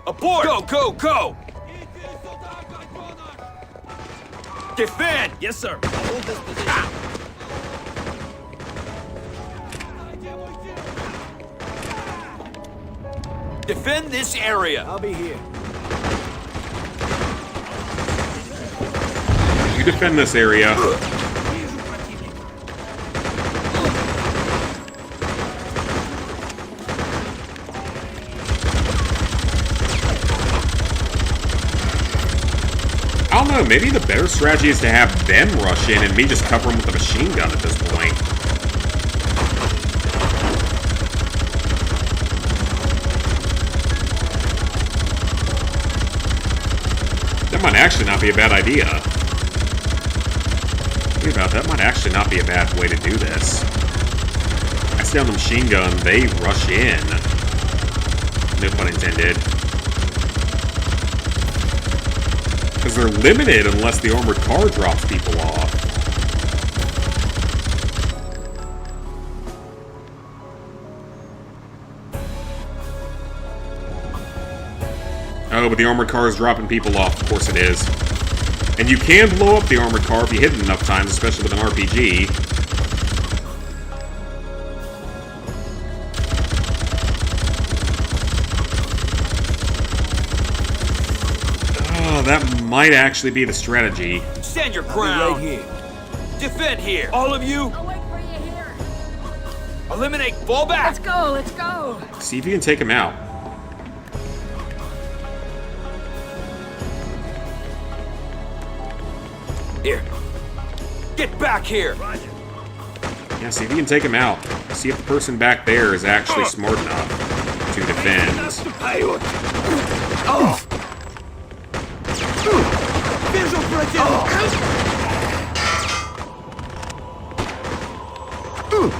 Abort! Go, go, go! Defend! Yes, sir. Hold this position. Defend this area. I'll be here. You defend this area. I don't know, maybe the better strategy is to have them rush in and me just cover them with a machine gun at this point. That might actually not be a bad idea. Think about that, might actually not be a bad way to do this. I stay on the machine gun, they rush in. No pun intended. Because they're limited unless the armored car drops people off. Oh, but the armored car is dropping people off. Of course it is. And you can blow up the armored car if you hit it enough times, especially with an RPG. that might actually be the strategy. Stand your ground. Right here. Defend here. All of you. I'll wait for you here. Eliminate. Fall back. Let's go, let's go. See if you can take him out. Here. Get back here. Yeah, see if you can take him out. See if the person back there is actually smart enough to defend.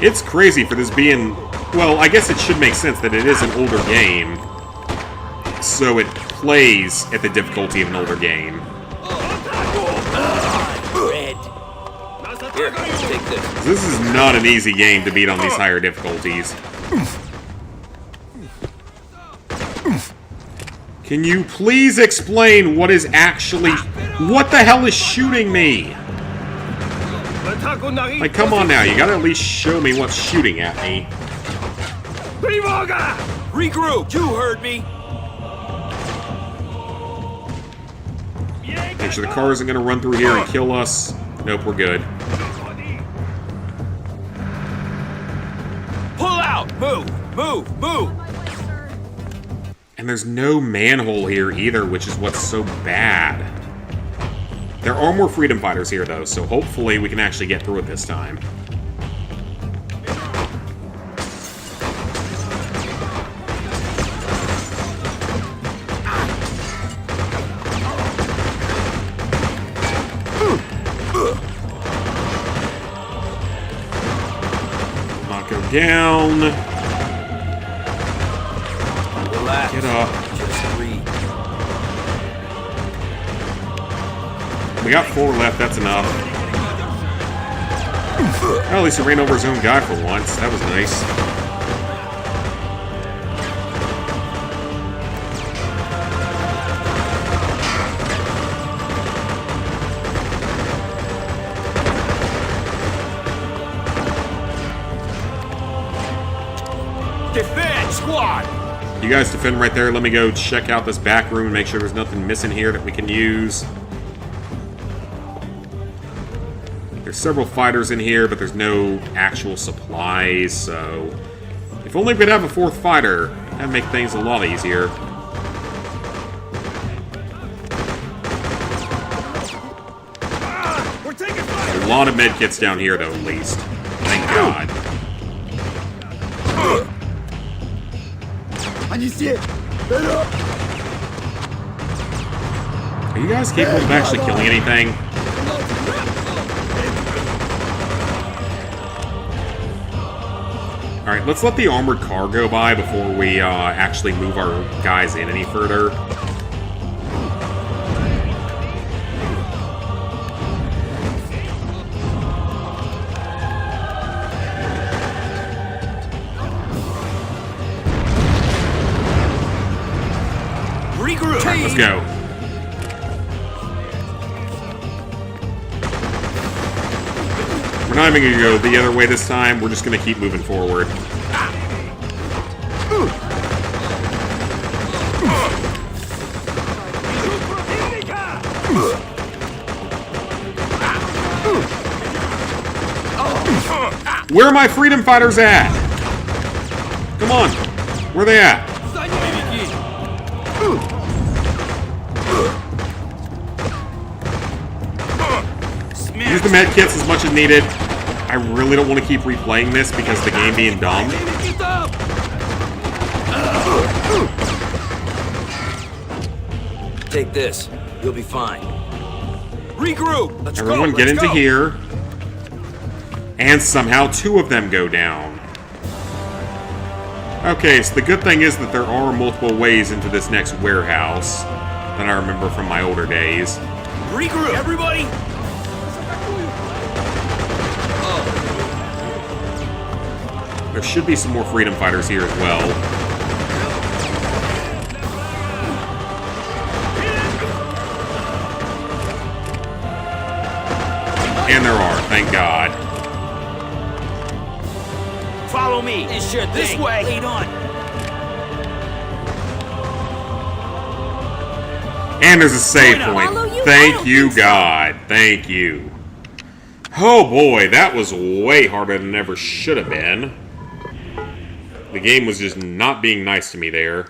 It's crazy for this being... Well, I guess it should make sense that it is an older game. So it plays at the difficulty of an older game. Here, take this. This is not an easy game to beat on these higher difficulties. Can you please explain what is actually... What the hell is shooting me? Like, come on now, you gotta at least show me what's shooting at me. Regroup! You heard me! Make sure the car isn't gonna run through here and kill us. Nope, we're good. Pull out! Move! Move! Move! And there's no manhole here either, which is what's so bad. There are more freedom fighters here, though, so hopefully we can actually get through it this time. Knock him down. Relax. Get up. Just breathe. We got 4 left, that's enough. Well, at least he ran over his own guy for once. That was nice. Defend, squad! You guys defend right there. Let me go check out this back room and make sure there's nothing missing here that we can use. There's several fighters in here, but there's no actual supplies, so... If only we could have a 4th fighter, that'd make things a lot easier. A lot of medkits down here, though, at least. Thank God. Are you guys capable of actually killing anything? Alright, let's let the armored car go by before we actually move our guys in any further. Regroup! Alright, let's go. We're not even going to go the other way this time. We're just going to keep moving forward. Where are my freedom fighters at? Come on. Where are they at? Use the med kits as much as needed. I really don't want to keep replaying this because the game being dumb. Take this. You'll be fine. Regroup! Let's Everyone go, get let's into go. here. And somehow 2 of them go down. Okay, so the good thing is that there are multiple ways into this next warehouse that I remember from my older days. Regroup! Everybody! There should be some more freedom fighters here as well. And there are, thank God. Follow me. It's your thing. This way. Lead on. And there's a save point. Thank you, God. Thank you. Oh boy, that was way harder than it ever should have been. The game was just not being nice to me there.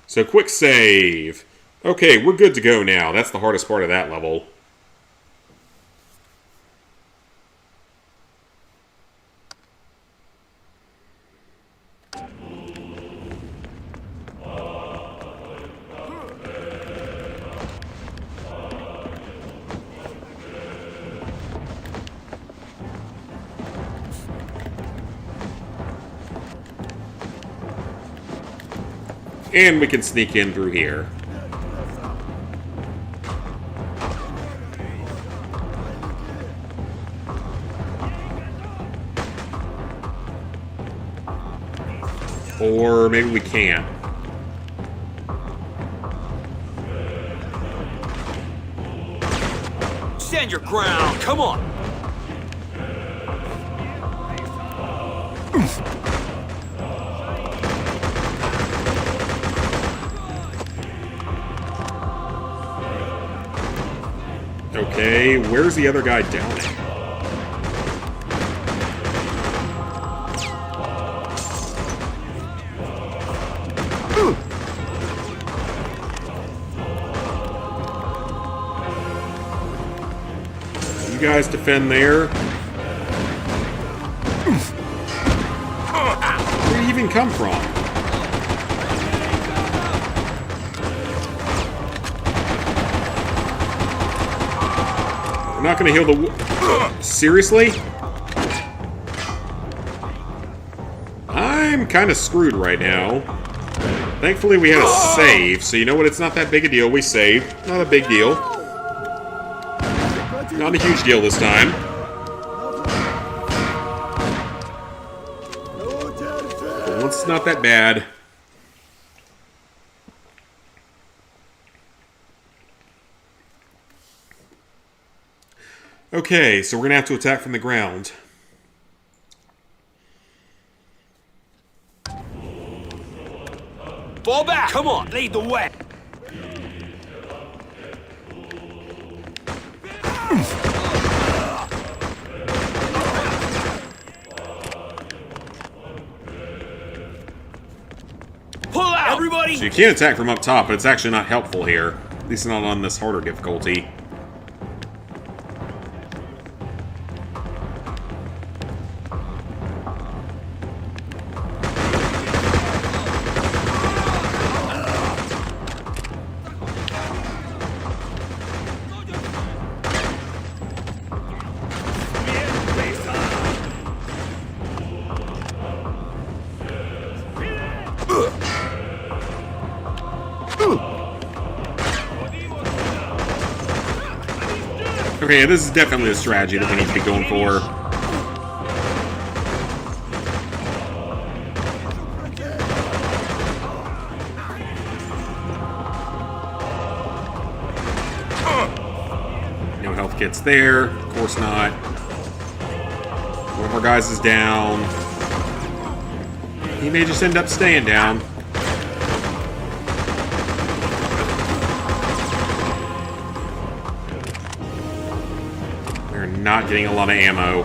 So quick save. Okay, we're good to go now. That's the hardest part of that level. And we can sneak in through here. Or maybe we can't. Stand your ground, come on! Okay, where's the other guy down there? You guys defend there. Where did he even come from? We're not gonna heal the... Seriously? I'm kind of screwed right now. Thankfully we had a save, so you know what? It's not that big a deal. We saved. Not a big deal. Not a huge deal this time. Well, it's not that bad. Okay, so we're gonna have to attack from the ground. Fall back! Come on, lead the way! Pull out! Everybody! So you can attack from up top, but it's actually not helpful here. At least not on this harder difficulty. Okay, this is definitely a strategy that we need to be going for. No health kits there. Of course not. One of our guys is down. He may just end up staying down. Not getting a lot of ammo.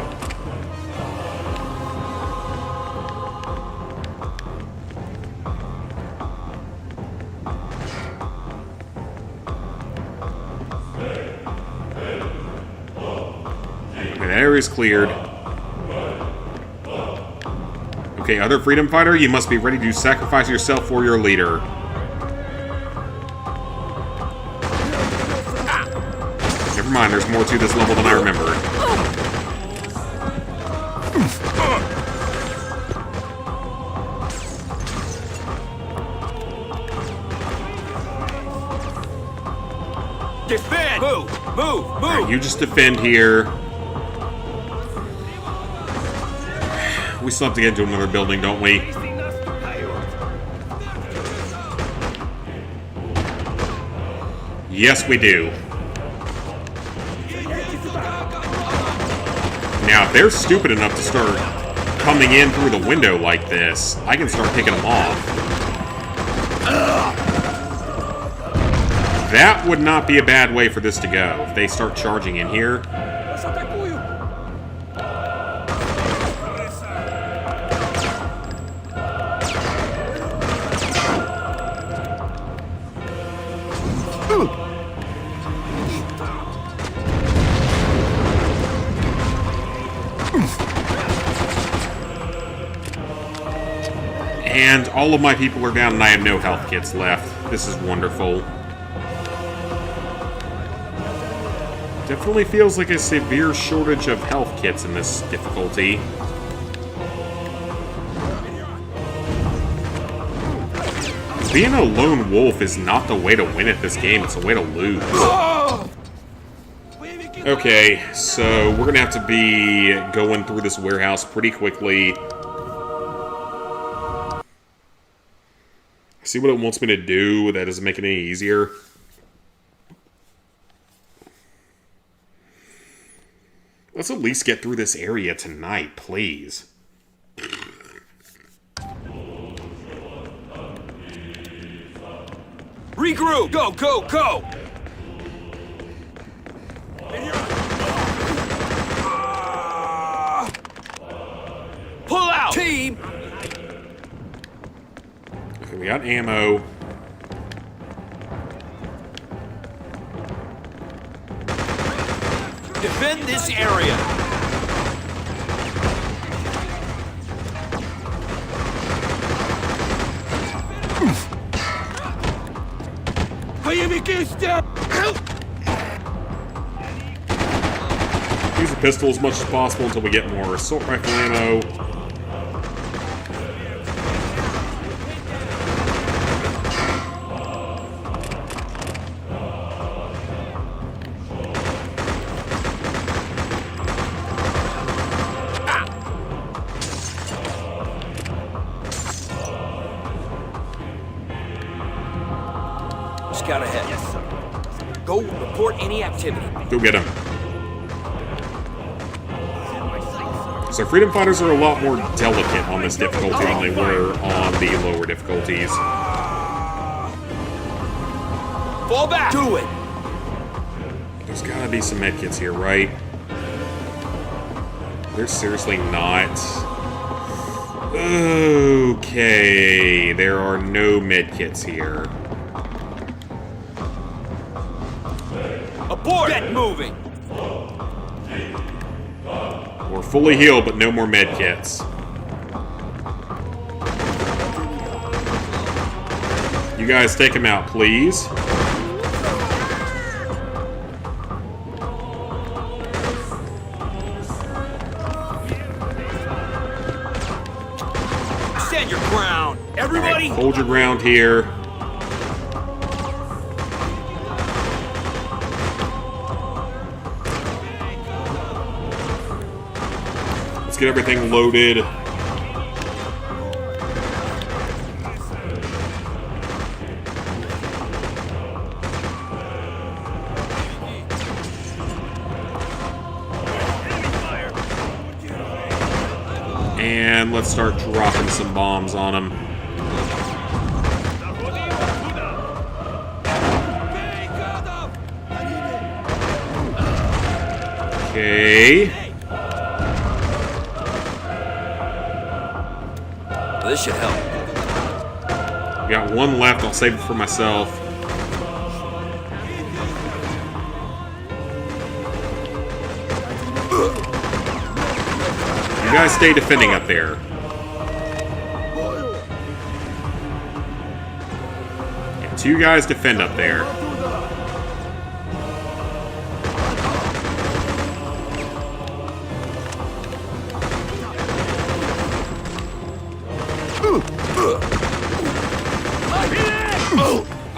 Okay, that area's cleared. Okay, other freedom fighter, you must be ready to sacrifice yourself for your leader. Never mind, there's more to this level than I remember. Defend! Move! Move! Move! Right, you just defend here. We still have to get into another building, don't we? Yes, we do. Now, if they're stupid enough to start coming in through the window like this, I can start picking them off. That would not be a bad way for this to go, if they start charging in here. And all of my people are down and I have no health kits left. This is wonderful. Definitely feels like a severe shortage of health kits in this difficulty. Being a lone wolf is not the way to win at this game, it's a way to lose. Okay, so we're gonna have to be going through this warehouse pretty quickly. See what it wants me to do. That doesn't make it any easier. Let's at least get through this area tonight, please. Regroup! Go, go, go! Pull out! Team! Okay, we got ammo. Defend this area! Use the pistol as much as possible until we get more assault rifle ammo. Scout ahead. Yes, sir. Go report any activity. Go get him. So freedom fighters are a lot more delicate on this difficulty than they were on the lower difficulties. Fall back! Do it! There's gotta be some medkits here, right? There's seriously not. Okay, there are no medkits here. Abort! Get moving! We're fully healed, but no more medkits. You guys take him out, please. Stand your ground! Everybody! Right, hold your ground here. Get everything loaded. And let's start dropping some bombs on them. Okay. This should help. Got one left. I'll save it for myself. You guys stay defending up there. Yeah, 2 guys defend up there.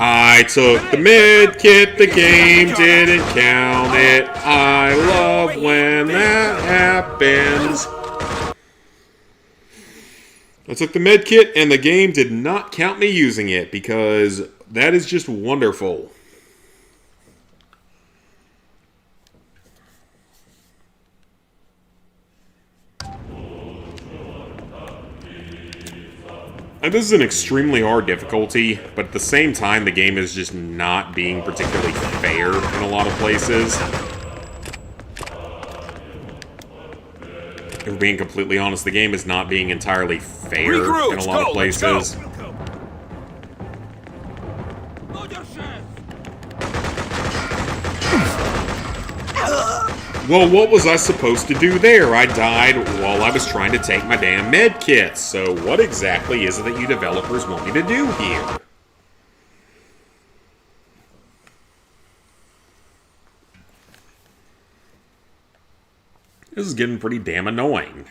I took the med kit, the game didn't count it. I love when that happens. I took the med kit and the game did not count me using it because that is just wonderful. And this is an extremely hard difficulty, but at the same time, the game is just not being particularly fair in a lot of places. If we're being completely honest, the game is not being entirely fair in a lot of places. Well, what was I supposed to do there? I died while I was trying to take my damn med kits. So what exactly is it that you developers want me to do here? This is getting pretty damn annoying.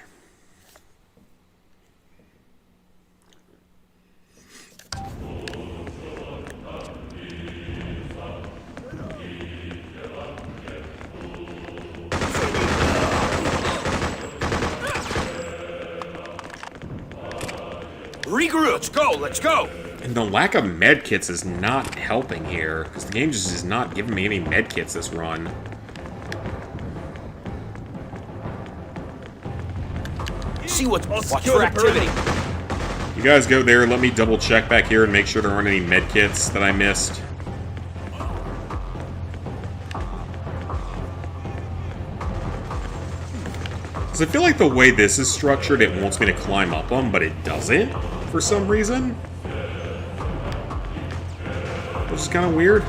Regroup! Let's go! And the lack of medkits is not helping here, because the game just is not giving me any medkits this run. See what's for activity. You guys go there, let me double check back here and make sure there aren't any medkits that I missed. Because I feel like the way this is structured, it wants me to climb up them, but it doesn't, for some reason. Which is kind of weird. A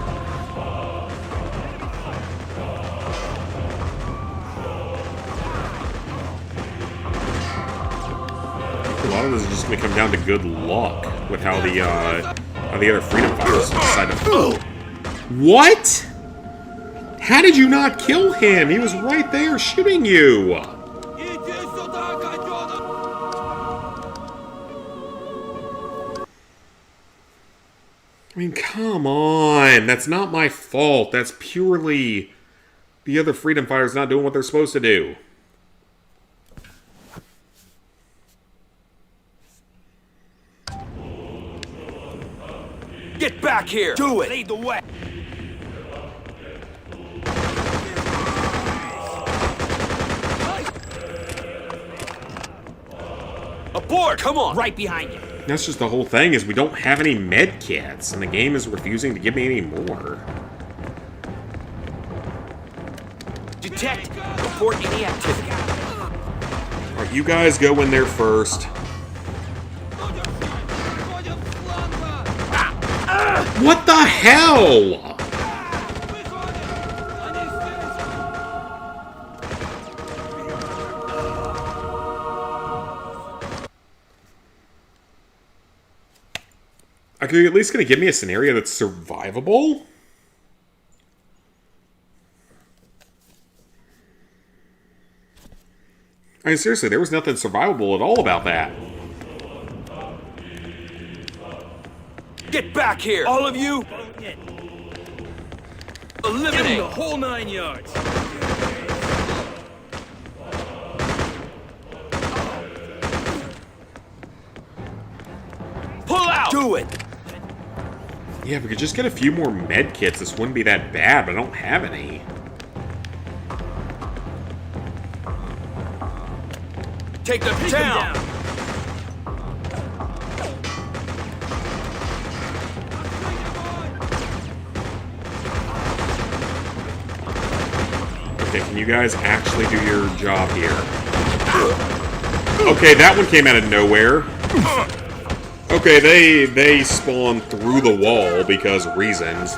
lot of this is just going to come down to good luck with how the other freedom fighters decide to... What? How did you not kill him? He was right there shooting you. I mean, come on. That's not my fault. That's purely the other freedom fighters not doing what they're supposed to do. Get back here! Do it! Lead the way! Aboard! Come on! Right behind you! That's just the whole thing, is we don't have any med kits, and the game is refusing to give me any more. Detect! Report any activity. Alright, you guys go in there first. What the hell? Are you at least going to give me a scenario that's survivable? I mean, seriously, there was nothing survivable at all about that. Get back here! All of you! Eliminate the whole 9 yards! Pull out! Do it! Yeah, if we could just get a few more med kits, this wouldn't be that bad, but I don't have any. Take them down! Okay, can you guys actually do your job here? Okay, that one came out of nowhere. Okay, they spawned through the wall because reasons.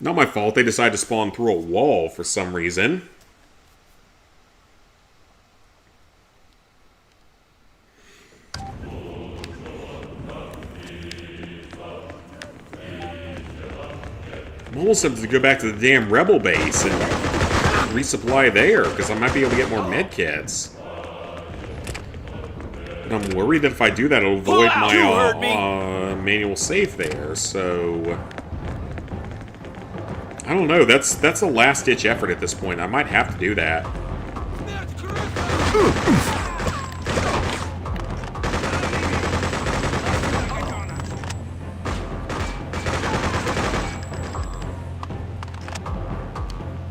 Not my fault, they decided to spawn through a wall for some reason. I'm almost tempted to go back to the damn rebel base and resupply there, because I might be able to get more medkits. But I'm worried that if I do that, it'll void my manual save there, so... I don't know, that's a last-ditch effort at this point. I might have to do that.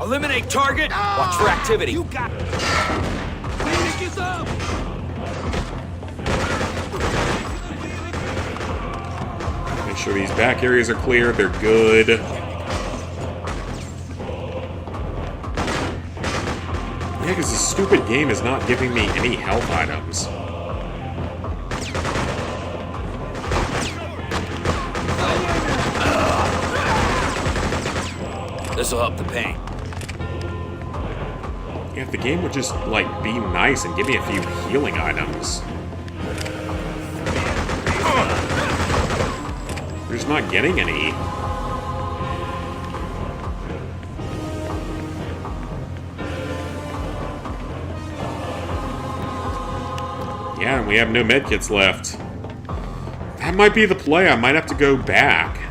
Eliminate target. Watch for activity. You got it. Pick us up. Make sure these back areas are clear. They're good. Yeah, because this stupid game is not giving me any health items. This'll help the pain. Yeah, if the game would just, like, be nice and give me a few healing items. We're just not getting any. Yeah, and we have no medkits left. That might be the play. I might have to go back.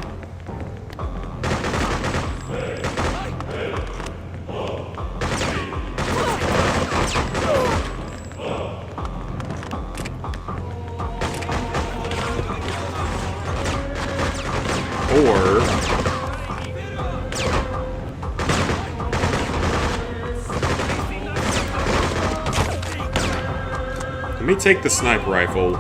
Or let me take the sniper rifle.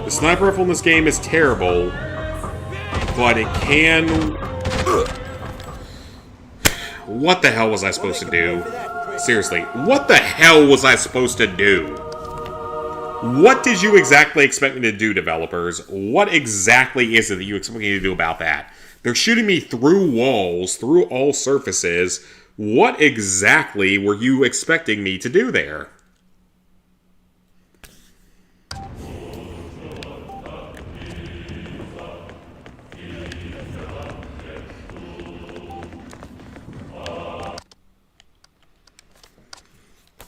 The sniper rifle in this game is terrible, but it can... What the hell was I supposed to do? Seriously, what the hell was I supposed to do? What did you exactly expect me to do, developers? What exactly is it that you expect me to do about that? They're shooting me through walls, through all surfaces. What exactly were you expecting me to do there?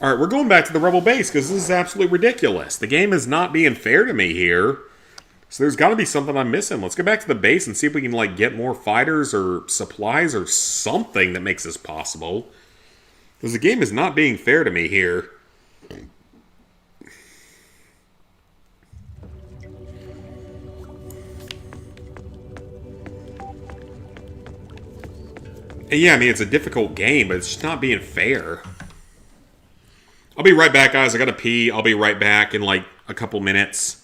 Alright, we're going back to the Rebel base, because this is absolutely ridiculous. The game is not being fair to me here. So there's got to be something I'm missing. Let's go back to the base and see if we can, like, get more fighters or supplies or something that makes this possible. Because the game is not being fair to me here. And yeah, I mean, it's a difficult game, but it's just not being fair. I'll be right back, guys. I gotta pee. I'll be right back in, like, a couple minutes.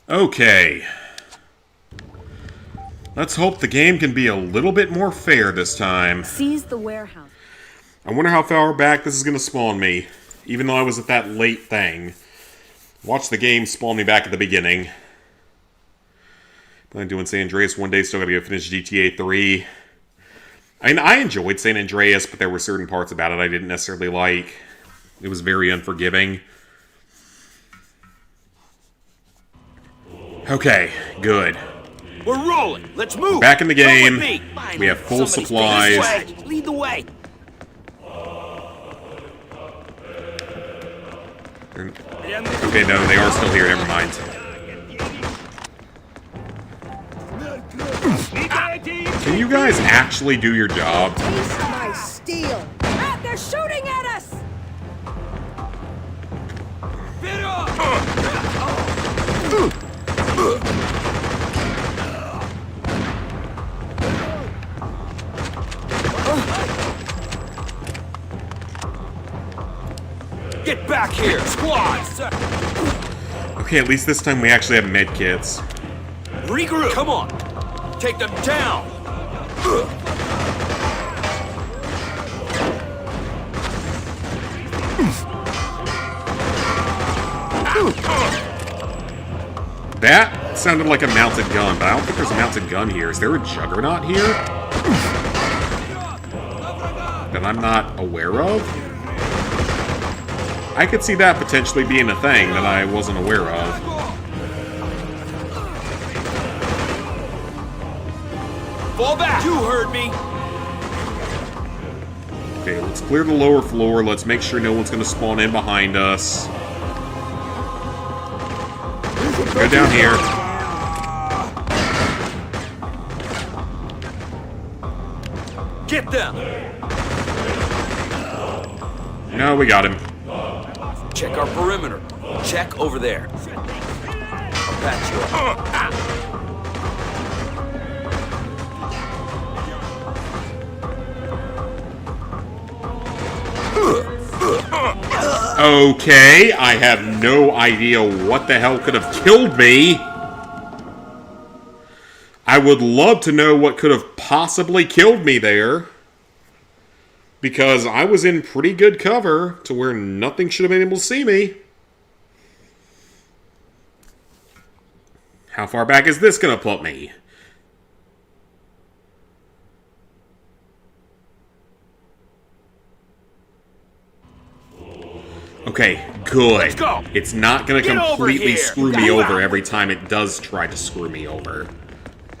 Okay. Let's hope the game can be a little bit more fair this time. Seize the warehouse. I wonder how far back this is going to spawn me, even though I was at that late thing. Watch the game spawn me back at the beginning. Plan on doing San Andreas one day, still gotta go finish GTA 3. I mean, I enjoyed San Andreas, but there were certain parts about it I didn't necessarily like. It was very unforgiving. Okay, good. We're rolling. Let's move. Back in the game. Finally, We have full supplies. Lead the way. Okay, no, they are still here. Never mind. Can you guys actually do your job? Taste my steel. Ah, they're shooting at us. Get back here, squads! Okay, at least this time we actually have med kits. Regroup! Come on! Take them down! That sounded like a mounted gun, but I don't think there's a mounted gun here. Is there a juggernaut here? That I'm not aware of? I could see that potentially being a thing that I wasn't aware of. Fall back! You heard me! Okay, let's clear the lower floor. Let's make sure no one's going to spawn in behind us. Go down here. Get them! No, we got him. Check our perimeter. Check over there. I'll patch you up. Okay, I have no idea what the hell could have killed me. I would love to know what could have possibly killed me there. Because I was in pretty good cover to where nothing should have been able to see me. How far back is this going to put me? Okay, good. Let's go. It's not going to completely here. screw me over every time it does try to screw me over.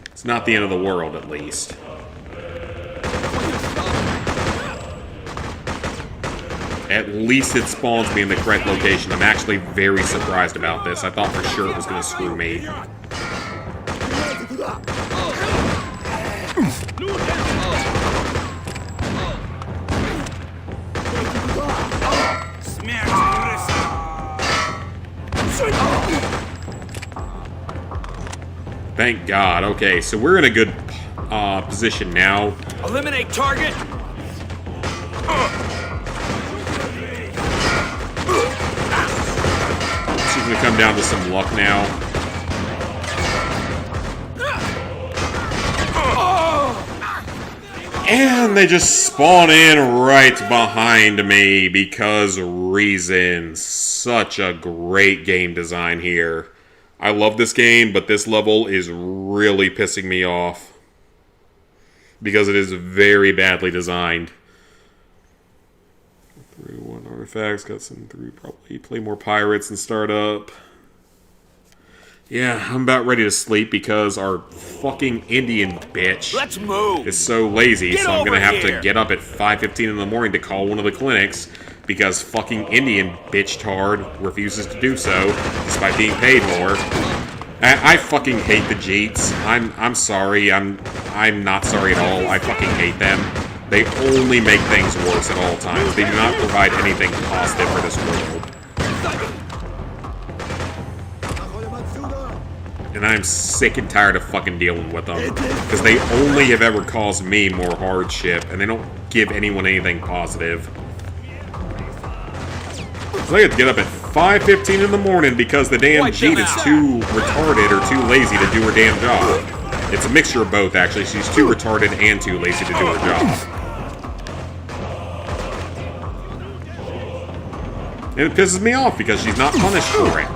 It's not the end of the world, at least. At least it spawns me in the correct location. I'm actually very surprised about this. I thought for sure it was going to screw me. Thank God. Okay, so we're in a good position now. Eliminate target! She's gonna come down to some luck now. And they just spawn in right behind me because reasons. Such a great game design here. I love this game, but this level is really pissing me off. Because it is very badly designed. 3-1 artifacts, got some 3, probably play more pirates and start up. Yeah, I'm about ready to sleep because our fucking Indian bitch Let's move. is so lazy, Get so I'm gonna over have here. to get up at 5:15 in the morning to call one of the clinics because fucking Indian bitch tard refuses to do so despite being paid more. I fucking hate the Jeets. I'm sorry. I'm not sorry at all. I fucking hate them. They only make things worse at all times. They do not provide anything positive for this world. And I'm sick and tired of fucking dealing with them. Because they only have ever caused me more hardship, and they don't give anyone anything positive. So I have to get up at 5:15 in the morning because the damn Jeet is too retarded or too lazy to do her damn job. It's a mixture of both, actually. She's too retarded and too lazy to do her job. And it pisses me off because she's not punished for it.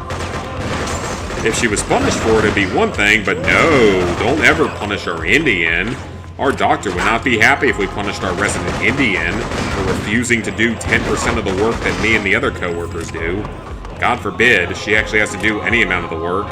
If she was punished for it, it'd be one thing, but no, don't ever punish our Indian. Our doctor would not be happy if we punished our resident Indian for refusing to do 10% of the work that me and the other coworkers do. God forbid, she actually has to do any amount of the work.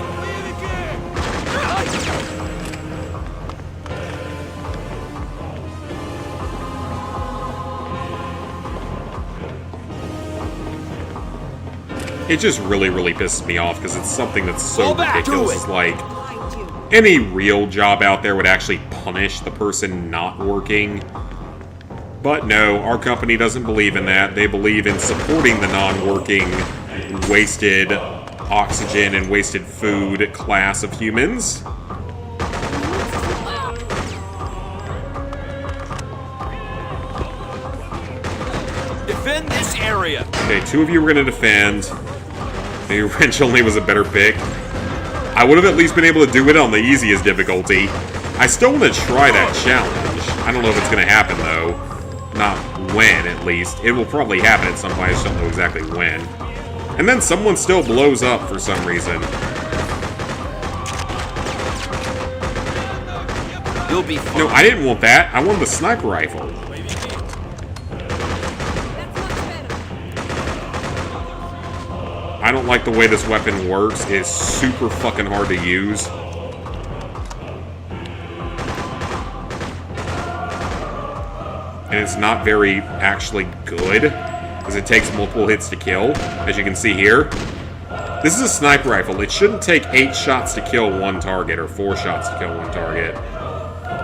It just really, really pisses me off because it's something that's so ridiculous. It's like, any real job out there would actually punish the person not working. But no, our company doesn't believe in that. They believe in supporting the non-working, wasted oxygen and wasted food class of humans. Defend this area. Okay, 2 of you were going to defend. Maybe wrench only was a better pick. I would have at least been able to do it on the easiest difficulty. I still want to try that challenge. I don't know if it's going to happen, though. Not when, at least. It will probably happen at some point. I just don't know exactly when. And then someone still blows up for some reason. You'll be fine. No, I didn't want that. I wanted the sniper rifle. I don't like the way this weapon works. It's super fucking hard to use. And it's not very actually good, because it takes multiple hits to kill, as you can see here. This is a sniper rifle. It shouldn't take 8 shots to kill one target, or 4 shots to kill one target.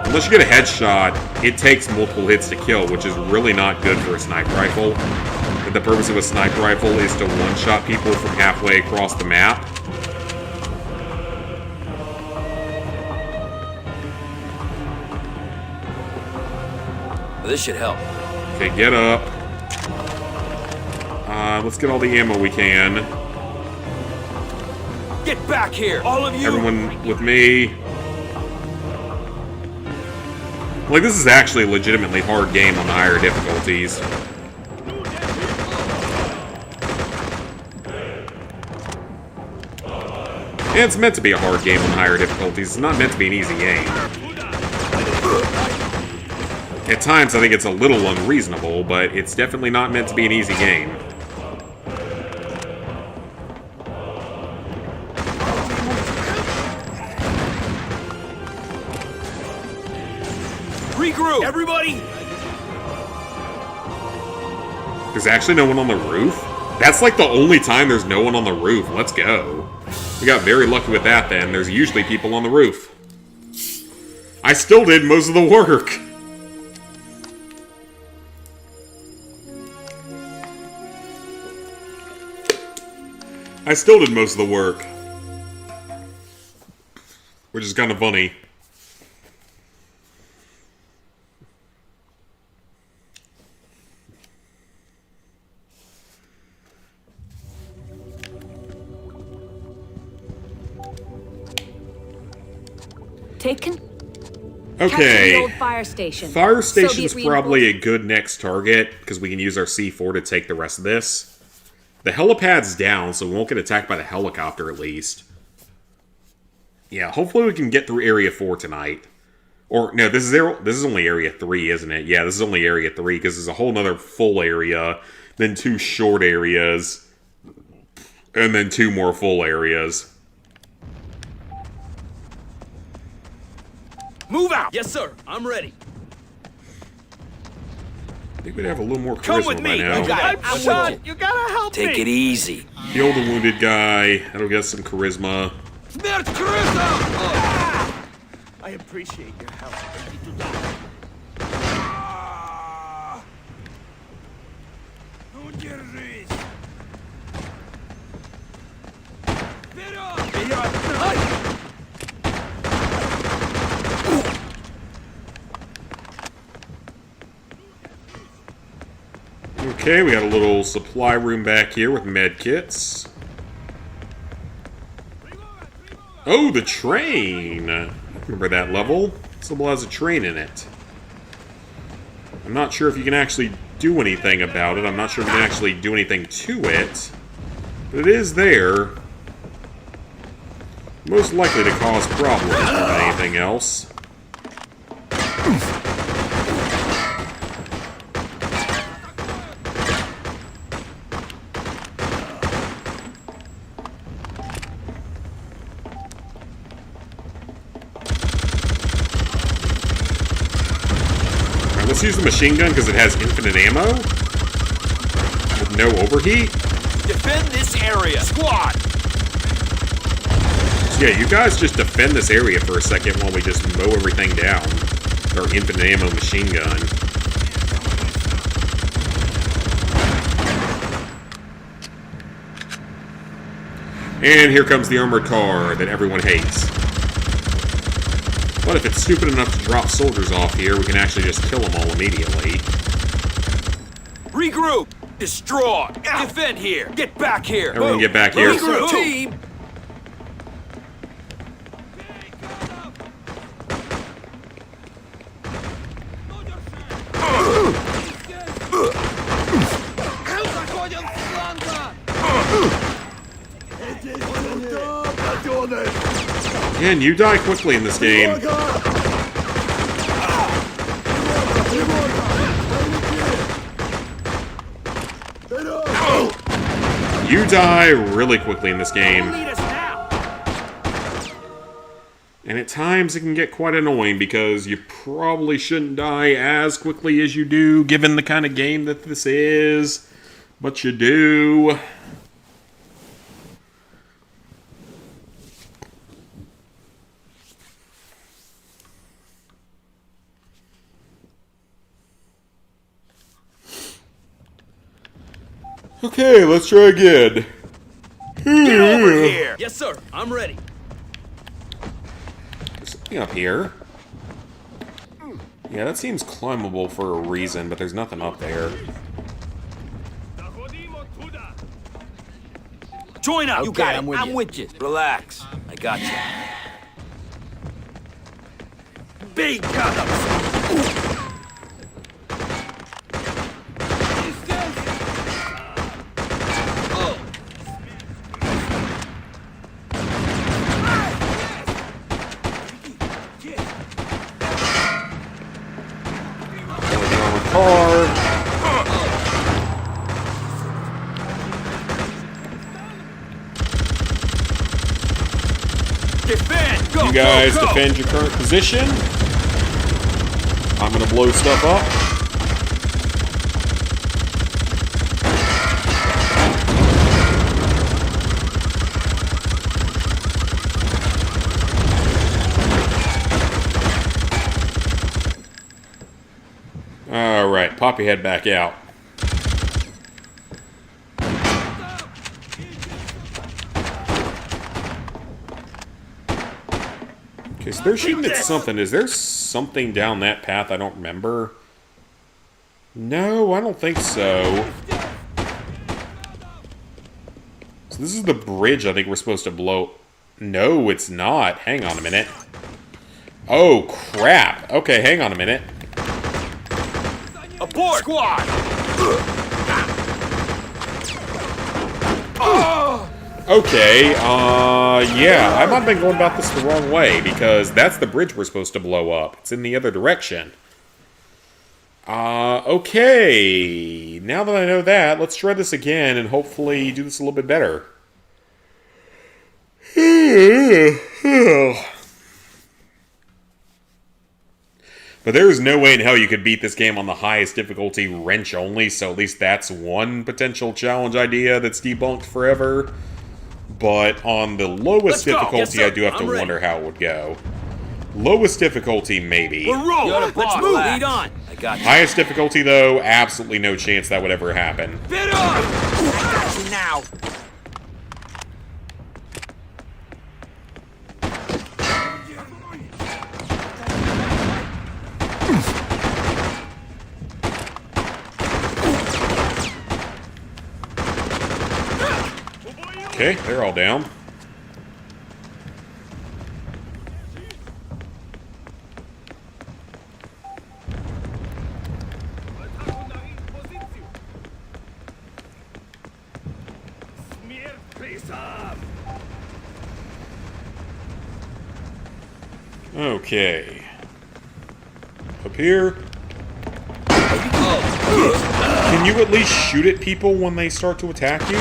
Unless you get a headshot, it takes multiple hits to kill, which is really not good for a sniper rifle. But the purpose of a sniper rifle is to one-shot people from halfway across the map. This should help. Okay, get up. Let's get all the ammo we can. Get back here, all of you! Everyone with me. Like, this is actually a legitimately hard game on the higher difficulties. And it's meant to be a hard game on the higher difficulties. It's not meant to be an easy game. At times, I think it's a little unreasonable, but it's definitely not meant to be an easy game. Regroup! Everybody! There's actually no one on the roof? That's like the only time there's no one on the roof. Let's go. We got very lucky with that then. There's usually people on the roof. I still did most of the work. I still did most of the work. Which is kind of funny. Taken? Okay. The old fire station. Fire station's Soviet probably a good next target, because we can use our C4 to take the rest of this. The helipad's down, so we won't get attacked by the helicopter at least. Yeah, hopefully we can get through Area 4 tonight. Or, no, this is only Area 3, isn't it? Yeah, this is only Area 3, because there's a whole nother full area, then 2 short areas, and then 2 more full areas. Move out! Yes, sir. I'm ready. I think we'd have a little more Come charisma with me. by now. I'm shot. You gotta help me. Take it easy. Heal the wounded guy. That'll get some charisma. Smert charisma! I appreciate your help. Okay, we got a little supply room back here with med kits. Oh, the train! I remember that level. This level has a train in it. I'm not sure if you can actually do anything about it. I'm not sure if you can actually do anything to it. But it is there. Most likely to cause problems more than anything else. Let's use the machine gun because it has infinite ammo with no overheat. Defend this area, squad! So yeah, you guys just defend this area for a second while we just mow everything down with our infinite ammo machine gun. And here comes the armored car that everyone hates. But if it's stupid enough to drop soldiers off here, we can actually just kill them all immediately. Regroup! Destroy! Defend here! Get back here! Everyone get back here. Regroup! Team! Again, you die quickly in this game. You die really quickly in this game. And at times it can get quite annoying because you probably shouldn't die as quickly as you do given the kind of game that this is. But you do. Okay, let's try again. Get over here! Yes, sir. I'm ready. There's something up here. Yeah, that seems climbable for a reason, but there's nothing up there. Join up. You got it. I'm with you. Relax. I got you. Big cut. You guys defend your current position. I'm gonna blow stuff up. Alright, pop your head back out. Okay, so they're shooting at something. Is there something down that path I don't remember? No, I don't think so. So this is the bridge I think we're supposed to blow. No, it's not. Hang on a minute. Oh, crap. Okay, hang on a minute. Abort! Squad! Okay, yeah, I might have been going about this the wrong way, because that's the bridge we're supposed to blow up. It's in the other direction. Okay, now that I know that, let's try this again and hopefully do this a little bit better. But there is no way in hell you could beat this game on the highest difficulty wrench only, so at least that's one potential challenge idea that's debunked forever. But on the lowest difficulty, I do have to wonder how it would go. Lowest difficulty, maybe. We're rolling. Let's move. Lead on. I got you. Highest difficulty, though, absolutely no chance that would ever happen. Bit on! I got you now. Okay, they're all down. Okay. Up here. Can you at least shoot at people when they start to attack you?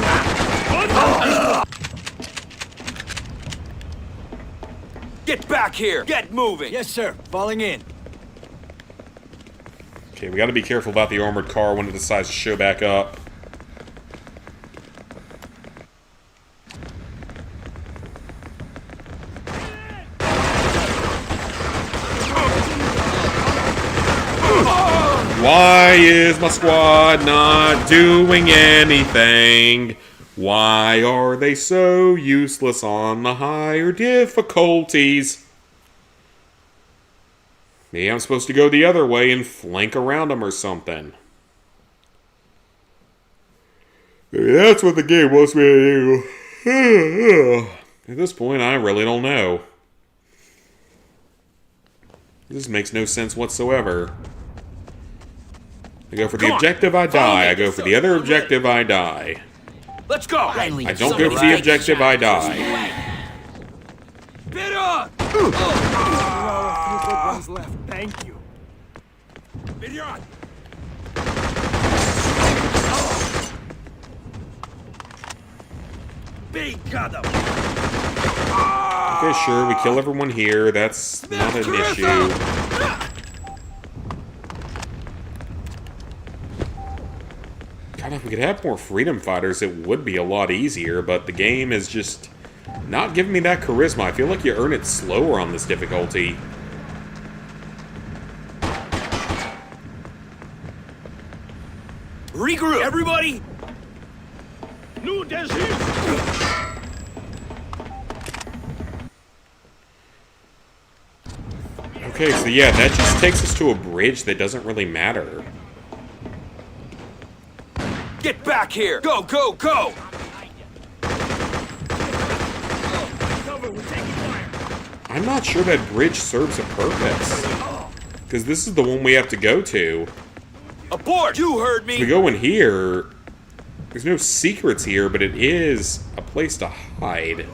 Get back here! Get moving! Yes, sir. Falling in. Okay, we gotta be careful about the armored car when it decides to show back up. Why is my squad not doing anything? Why are they so useless on the higher difficulties? Maybe I'm supposed to go the other way and flank around them or something. Maybe that's what the game wants me to do. At this point, I really don't know. This makes no sense whatsoever. I go for the objective, I die. I go for the other objective, I die. Let's go! I don't go for the objective, I die. Bit on! A few good ones left. Thank you. Bit on! Big got him! Okay, sure, we kill everyone here. That's not an issue. God, if we could have more freedom fighters, it would be a lot easier, but the game is just not giving me that charisma. I feel like you earn it slower on this difficulty. Regroup! Everybody! Okay, so yeah, that just takes us to a bridge that doesn't really matter. Get back here! Go, go, go! I'm not sure that bridge serves a purpose. Because this is the one we have to go to. Abort! You heard me! If we go in here, there's no secrets here, but it is a place to hide.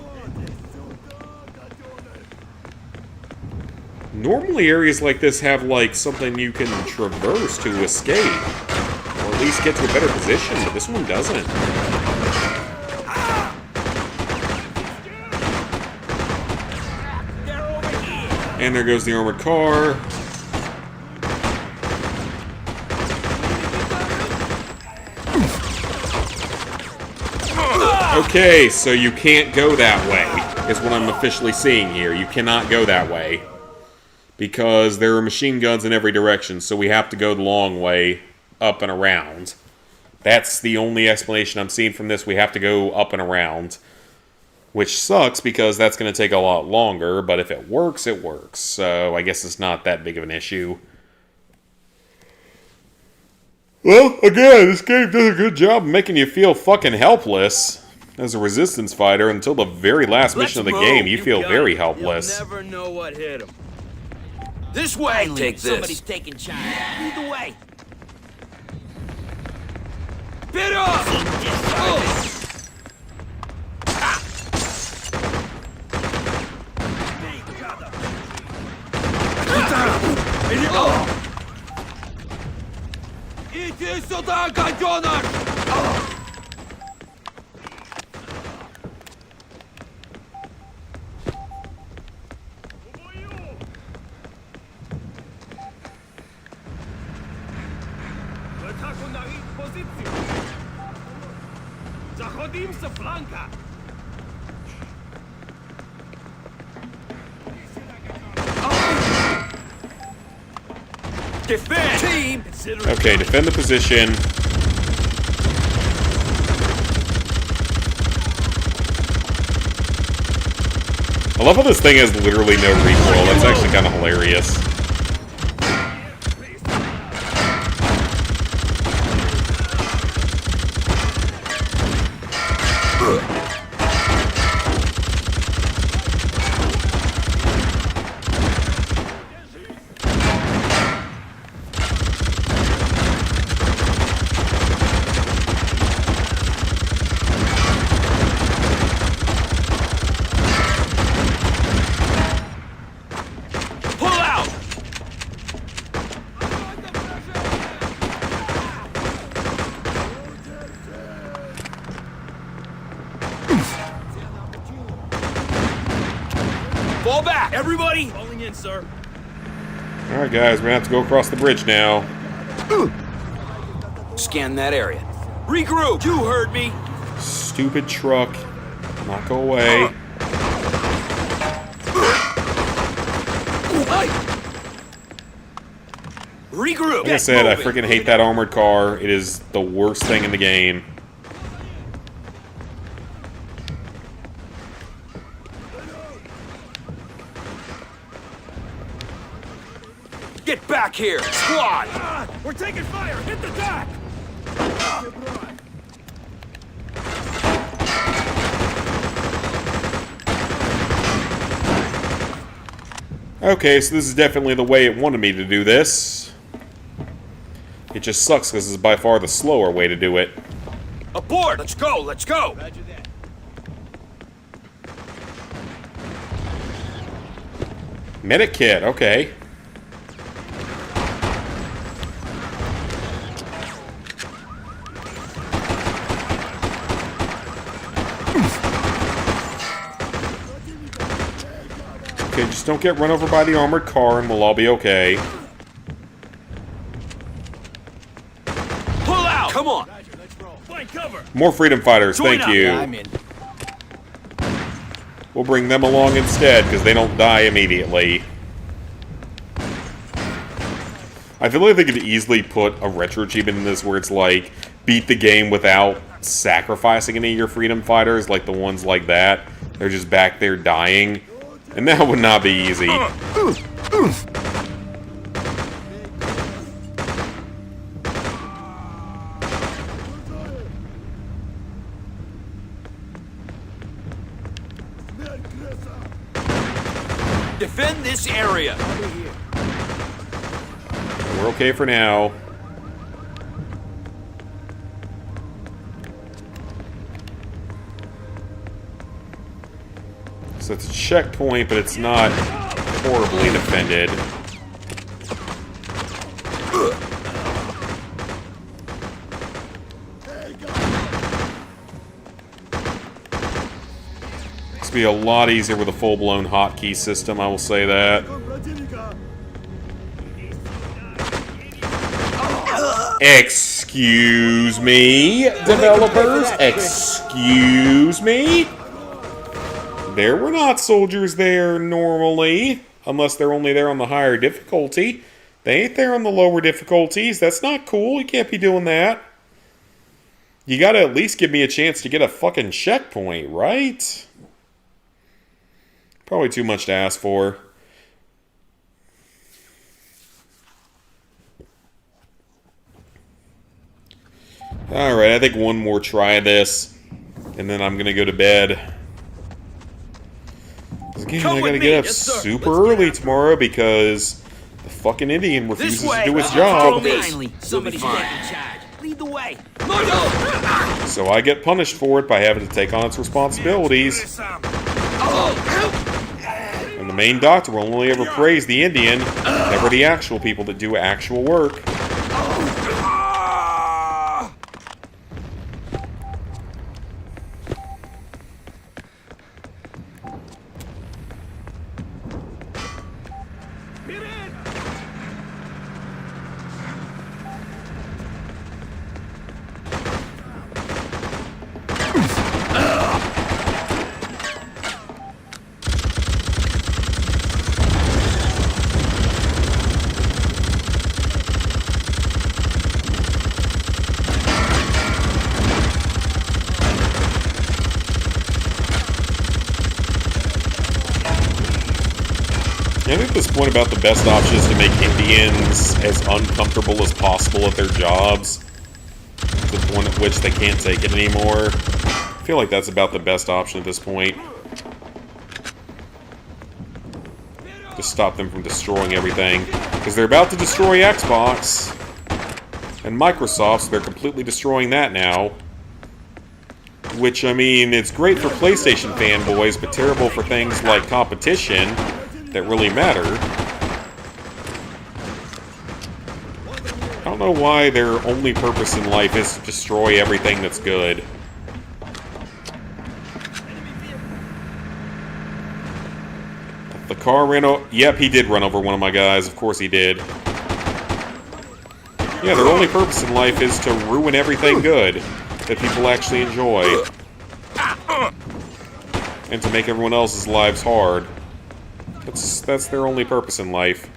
Normally areas like this have like something you can traverse to escape. Or at least get to a better position, but this one doesn't. And there goes the armored car. Okay, so you can't go that way, is what I'm officially seeing here. You cannot go that way. Because there are machine guns in every direction, so we have to go the long way, up and around. That's the only explanation I'm seeing from this. We have to go up and around. Which sucks, because that's going to take a lot longer, but if it works, it works. So I guess it's not that big of an issue. Well, again, this game does a good job of making you feel fucking helpless. As a resistance fighter, until the very last mission of the game, you feel very helpless. You'll never know what hit him. This way! Take this. Somebody's taking charge. Lead the way. Bit off! Иди сюда, гаденок! В атаку на их позицию! Заходим с фланга! Defend! Team! Okay, defend the position. I love how this thing has literally no recoil. That's actually kind of hilarious. Fall back! Everybody! Falling in, sir. Alright, guys, we're gonna have to go across the bridge now. Scan that area. Regroup! You heard me! Stupid truck. Not go away. Regroup! Like I said, I freaking hate that armored car. It is the worst thing in the game. Get back here! Squad! We're taking fire! Hit the dock! Okay, so this is definitely the way it wanted me to do this. It just sucks because this is by far the slower way to do it. Aboard! Let's go! Let's go! Roger that. Medic kit, okay. Okay, just don't get run over by the armored car and we'll all be okay. Pull out! Come on! Find cover! More freedom fighters, thank you. Yeah, I'm in. We'll bring them along instead, because they don't die immediately. I feel like they could easily put a retro achievement in this where it's like, beat the game without sacrificing any of your freedom fighters, like the ones like that. They're just back there dying. And that would not be easy. Defend this area! We're okay for now. So it's a checkpoint, but it's not horribly defended. This would be a lot easier with a full-blown hotkey system, I will say that. Excuse me, developers? Excuse me? There were not soldiers there normally, unless they're only there on the higher difficulty. They ain't there on the lower difficulties. That's not cool. You can't be doing that. You gotta at least give me a chance to get a fucking checkpoint, right? Probably too much to ask for. Alright, I think one more try of this, and then I'm gonna go to bed. Again, I gotta get up super early tomorrow because the fucking Indian refuses to do his job. Somebody's taking charge. Lead the way. So I get punished for it by having to take on its responsibilities. And the main doctor will only ever praise the Indian, never the actual people that do actual work. I think at this point about the best option is to make Indians as uncomfortable as possible at their jobs, to the point at which they can't take it anymore. I feel like that's about the best option at this point. To stop them from destroying everything. Because they're about to destroy Xbox and Microsoft, so they're completely destroying that now. Which, I mean, it's great for PlayStation fanboys, but terrible for things like competition that really matter. I don't know why their only purpose in life is to destroy everything that's good. I The car ran over... Yep, he did run over one of my guys. Of course he did. Yeah, their only purpose in life is to ruin everything good that people actually enjoy. And to make everyone else's lives hard. That's their only purpose in life.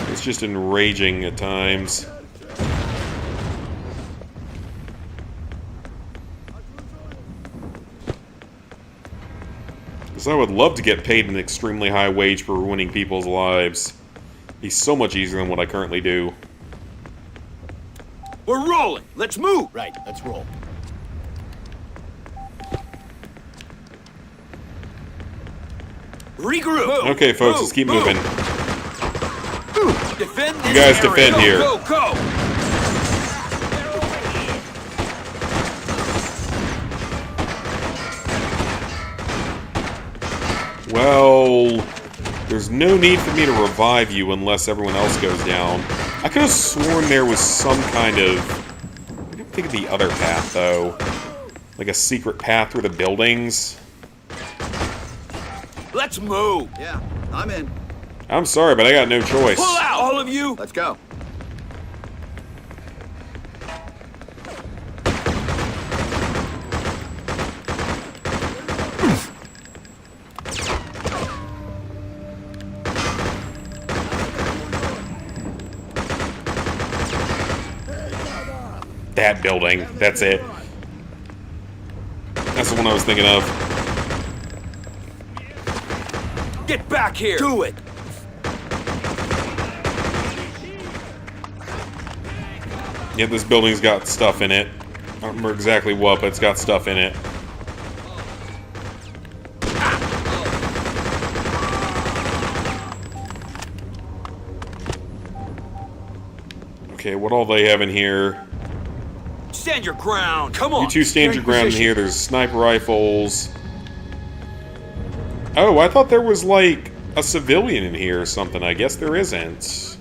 It's just enraging at times. Because I would love to get paid an extremely high wage for ruining people's lives. It'd be so much easier than what I currently do. We're rolling. Let's move. Right, let's roll. Regroup. Okay, folks, let's keep moving. Defend this You guys area. defend here. Go, go. Well, there's no need for me to revive you unless everyone else goes down. I could have sworn there was some kind of... I didn't think of the other path, though. Like a secret path through the buildings. Let's move. Yeah, I'm in. I'm sorry, but I got no choice. Pull out, all of you. Let's go. That building. That's it. That's the one I was thinking of. Get back here. Do it. Yeah, this building's got stuff in it. I don't remember exactly what, but it's got stuff in it. Okay, what all they have in here? Stand your ground. Come on. You two stand your ground in here. There's sniper rifles. Oh, I thought there was like a civilian in here or something. I guess there isn't.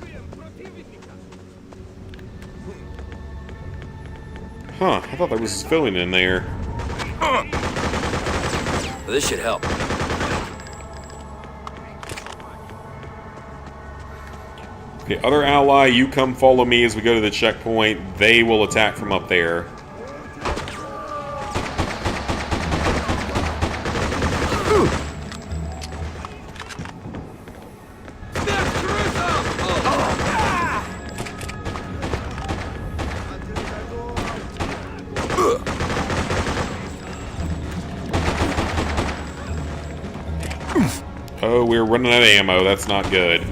Huh, I thought there was a civilian in there. This should help. Okay, other ally, you come follow me as we go to the checkpoint. They will attack from up there. Oh, we're running out of ammo. That's not good.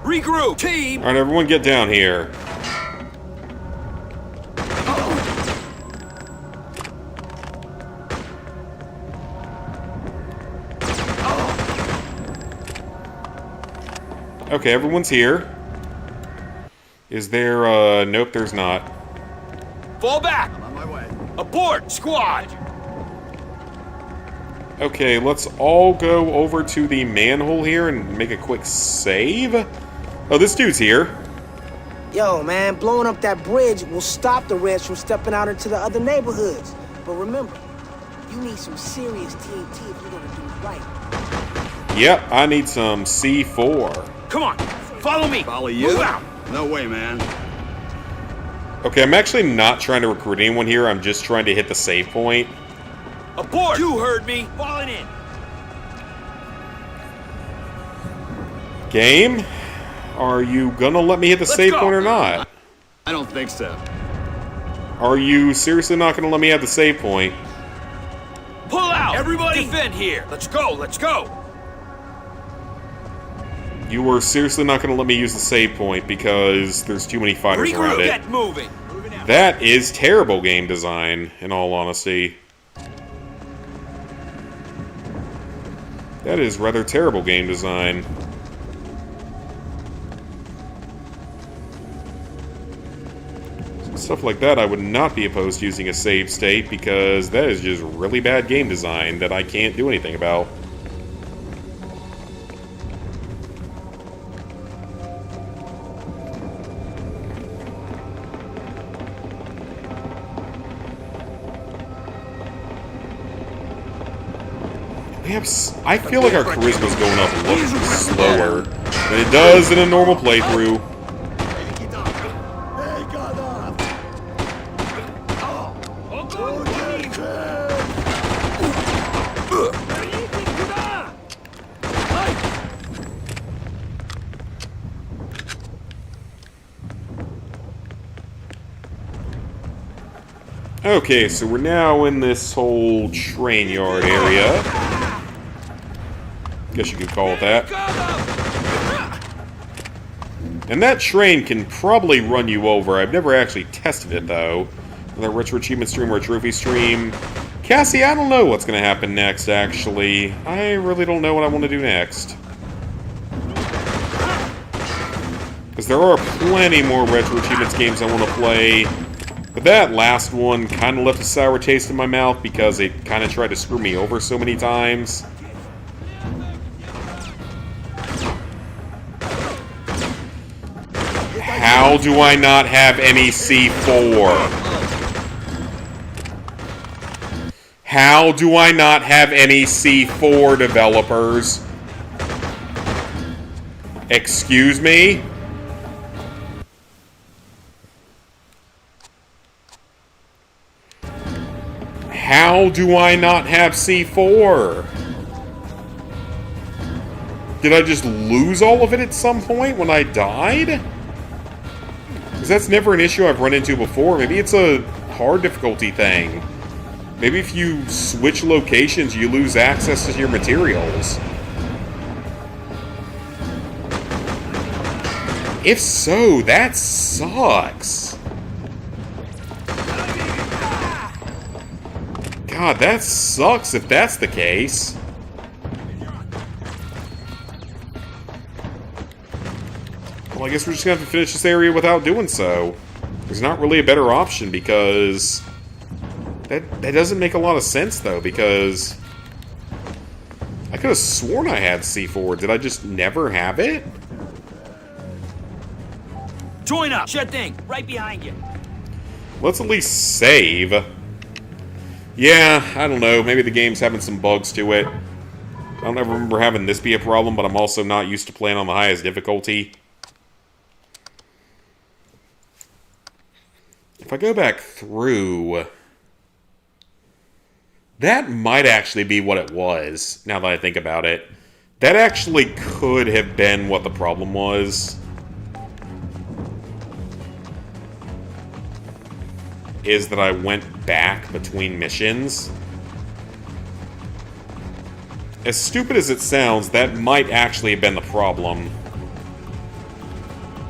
Regroup, team. All right, everyone, get down here. Okay, everyone's here. Is there, nope, there's not. Fall back. I'm on my way. Abort, squad. Okay, let's all go over to the manhole here and make a quick save. Oh, this dude's here. Yo, man, blowing up that bridge will stop the Reds from stepping out into the other neighborhoods. But remember, you need some serious TNT if you're gonna do it right. Yep, I need some C4. Come on, follow me. Follow you? Move out. No way, man. Okay, I'm actually not trying to recruit anyone here. I'm just trying to hit the save point. Abort. You heard me. Falling in. Game, are you gonna let me hit the save point or not? I don't think so. Are you seriously not gonna let me have the save point? Pull out. Everybody defend here. Let's go. Let's go. You are seriously not gonna let me use the save point because there's too many fighters around it. Get moving. That is terrible game design, in all honesty. That is rather terrible game design. Stuff like that, I would not be opposed to using a save state, because that is just really bad game design that I can't do anything about. I feel like our charisma's going up a little slower than it does in a normal playthrough. Okay, so we're now in this whole train yard area. Guess you could call it that. And that train can probably run you over. I've never actually tested it, though. Another Retro Achievement stream or a trophy stream. Cassie, I don't know what's going to happen next, actually. I really don't know what I want to do next. Because there are plenty more Retro Achievements games I want to play. But that last one kind of left a sour taste in my mouth because it kind of tried to screw me over so many times. How do I not have any C4? How do I not have any C4, developers? Excuse me? How do I not have C4? Did I just lose all of it at some point when I died? Because that's never an issue I've run into before. Maybe it's a hard difficulty thing. Maybe if you switch locations, you lose access to your materials. If so, that sucks. God, that sucks if that's the case. Well, I guess we're just going to have to finish this area without doing so. There's not really a better option, because... That doesn't make a lot of sense, though, because... I could have sworn I had C4. Did I just never have it? Join up! Sure thing! Right behind you! Let's at least save. Yeah, I don't know. Maybe the game's having some bugs to it. I don't ever remember having this be a problem, but I'm also not used to playing on the highest difficulty. If I go back through... That might actually be what it was, now that I think about it. That actually could have been what the problem was. Is that I went back between missions. As stupid as it sounds, that might actually have been the problem.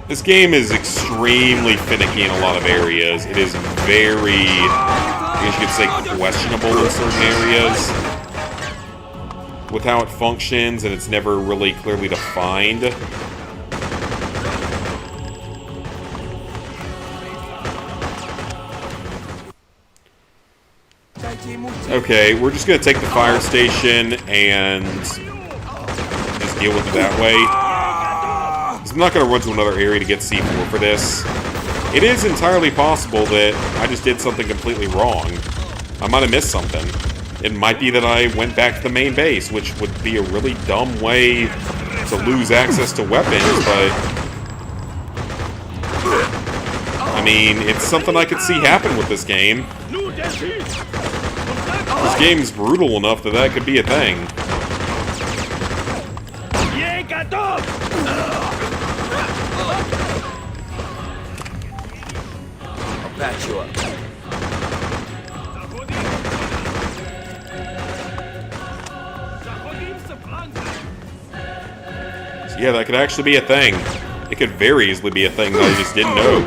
This game is extremely finicky in a lot of areas. It is very, I guess you could say, questionable in certain areas with how it functions, and it's never really clearly defined. Okay, we're just going to take the fire station and just deal with it that way. I'm not going to run to another area to get C4 for this. It is entirely possible that I just did something completely wrong. I might have missed something. It might be that I went back to the main base, which would be a really dumb way to lose access to weapons, but... I mean, it's something I could see happen with this game. This game's brutal enough that that could be a thing. I'll patch you up. So yeah, that could actually be a thing. It could very easily be a thing that I just didn't know.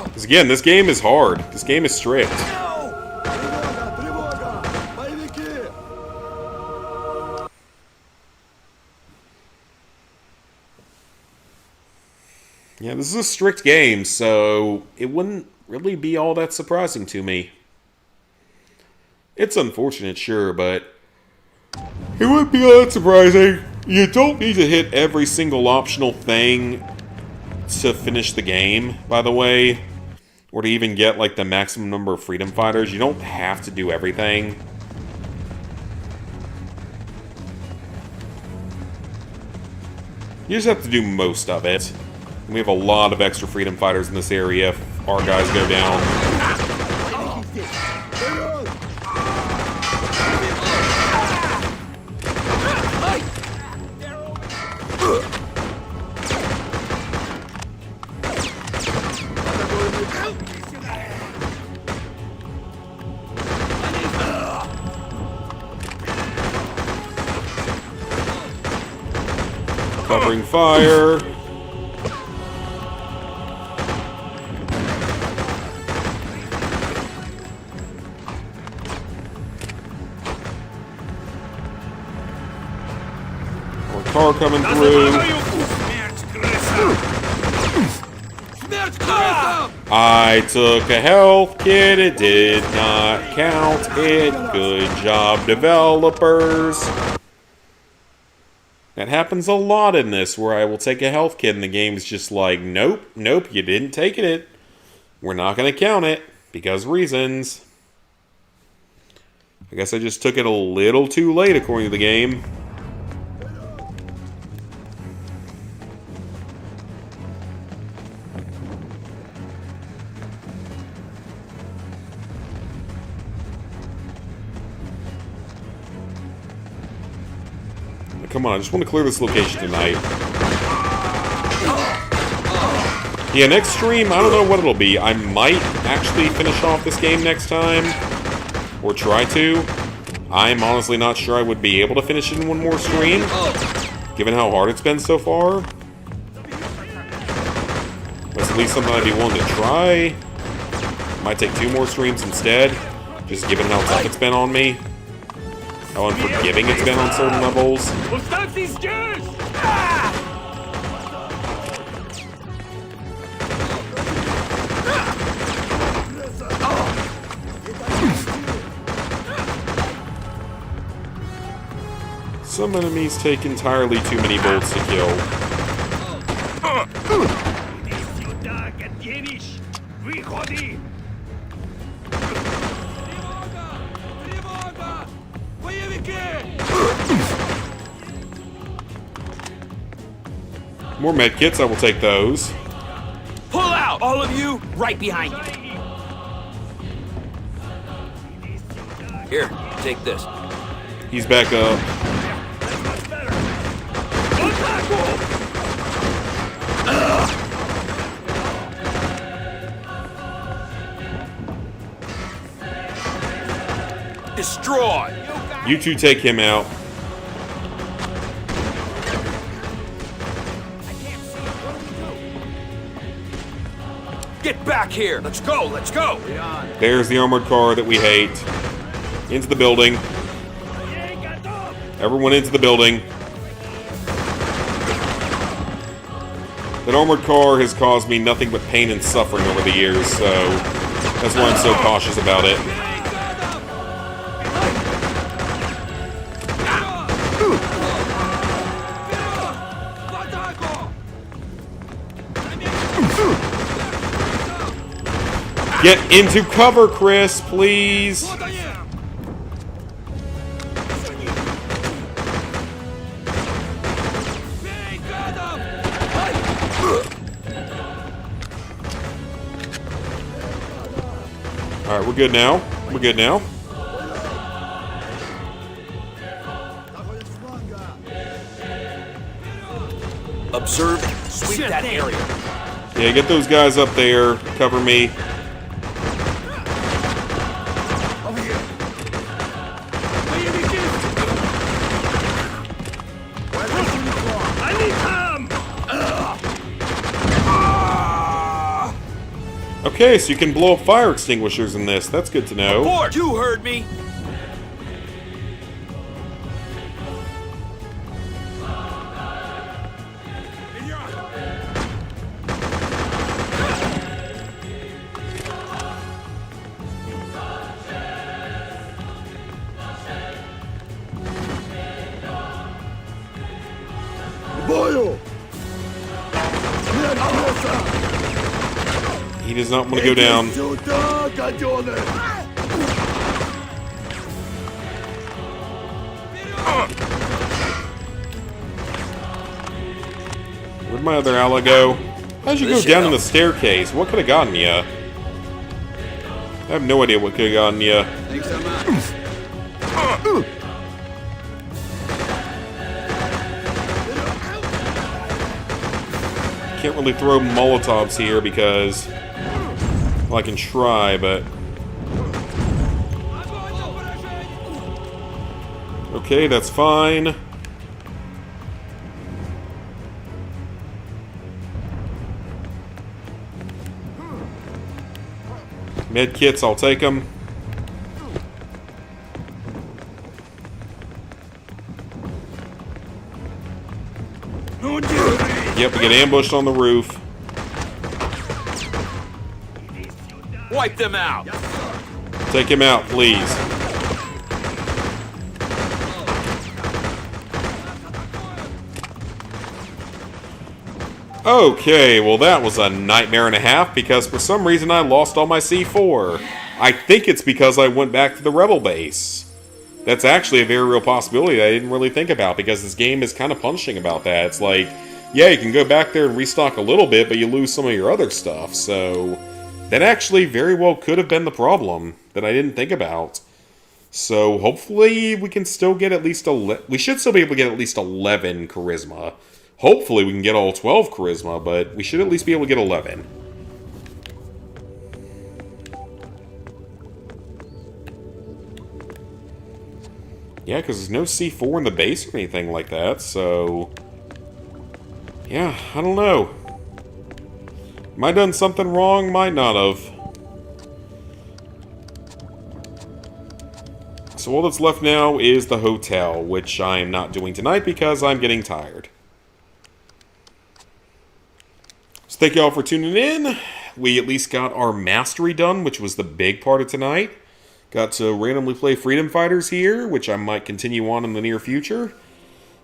Because again, this game is hard. This game is strict. Yeah, this is a strict game, so it wouldn't really be all that surprising to me. It's unfortunate, sure, but it wouldn't be all that surprising. You don't need to hit every single optional thing to finish the game, by the way, or to even get like the maximum number of freedom fighters. You don't have to do everything. You just have to do most of it. And we have a lot of extra freedom fighters in this area if our guys go down. Covering fire. More car coming through. I took a health kit, it did not count it. Good job, developers. That happens a lot in this, where I will take a health kit and the game's just like, nope, nope, you didn't take it. We're not going to count it, because reasons. I guess I just took it a little too late, according to the game. Come on, I just want to clear this location tonight. Yeah, next stream, I don't know what it'll be. I might actually finish off this game next time. Or try to. I'm honestly not sure I would be able to finish it in one more stream, given how hard it's been so far. That's at least something I'd be willing to try. Might take 2 more streams instead, just given how tough it's been on me. How unforgiving it's been on certain levels. Some enemies take entirely too many bolts to kill. More medkits, I will take those. Pull out! All of you, right behind you. Here, take this. He's back up. Destroy! You two take him out. Get back here! Let's go, let's go! There's the armored car that we hate. Into the building. Everyone into the building. That armored car has caused me nothing but pain and suffering over the years, so that's why I'm so cautious about it. Get into cover, Chris, please. Alright, we're good now. We're good now. Observe, sweep that area. Yeah, get those guys up there. Cover me. Okay, so you can blow up fire extinguishers in this. That's good to know. Abort! You heard me! He does not want to go down. Where'd my other ally go? How'd you go down in the staircase? What could have gotten you? I have no idea what could have gotten you. Can't really throw Molotovs here because, well, I can try, but... Okay, that's fine. Med kits, I'll take them. Yep, we get ambushed on the roof. Wipe them out. Take him out, please. Okay, well that was a nightmare and a half because for some reason I lost all my C4. I think it's because I went back to the Rebel base. That's actually a very real possibility that I didn't really think about because this game is kind of punishing about that. It's like, yeah, you can go back there and restock a little bit, but you lose some of your other stuff, so... That actually very well could have been the problem that I didn't think about. So hopefully we can still get at least we should still be able to get at least 11 charisma. Hopefully we can get all 12 charisma, but we should at least be able to get 11. Yeah, because there's no C4 in the base or anything like that, so... Yeah, I don't know. Might have done something wrong, might not have. So all that's left now is the hotel, which I'm not doing tonight because I'm getting tired. So thank you all for tuning in. We at least got our mastery done, which was the big part of tonight. Got to randomly play Freedom Fighters here, which I might continue on in the near future.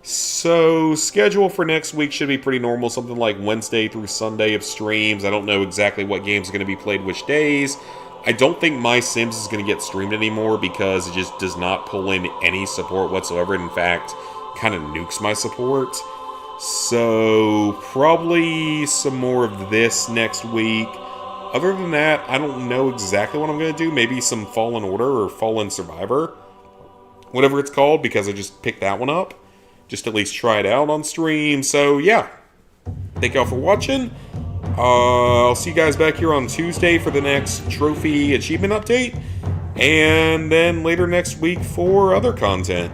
So, schedule for next week should be pretty normal, something like Wednesday through Sunday of streams. I don't know exactly what games are going to be played which days. I don't think My Sims is going to get streamed anymore because it just does not pull in any support whatsoever. In fact, kind of nukes my support. So, probably some more of this next week. Other than that, I don't know exactly what I'm going to do. Maybe some Fallen Order or Fallen Survivor. Whatever it's called, because I just picked that one up. Just at least try it out on stream. So, yeah. Thank y'all for watching. I'll see you guys back here on Tuesday for the next trophy achievement update. And then later next week for other content.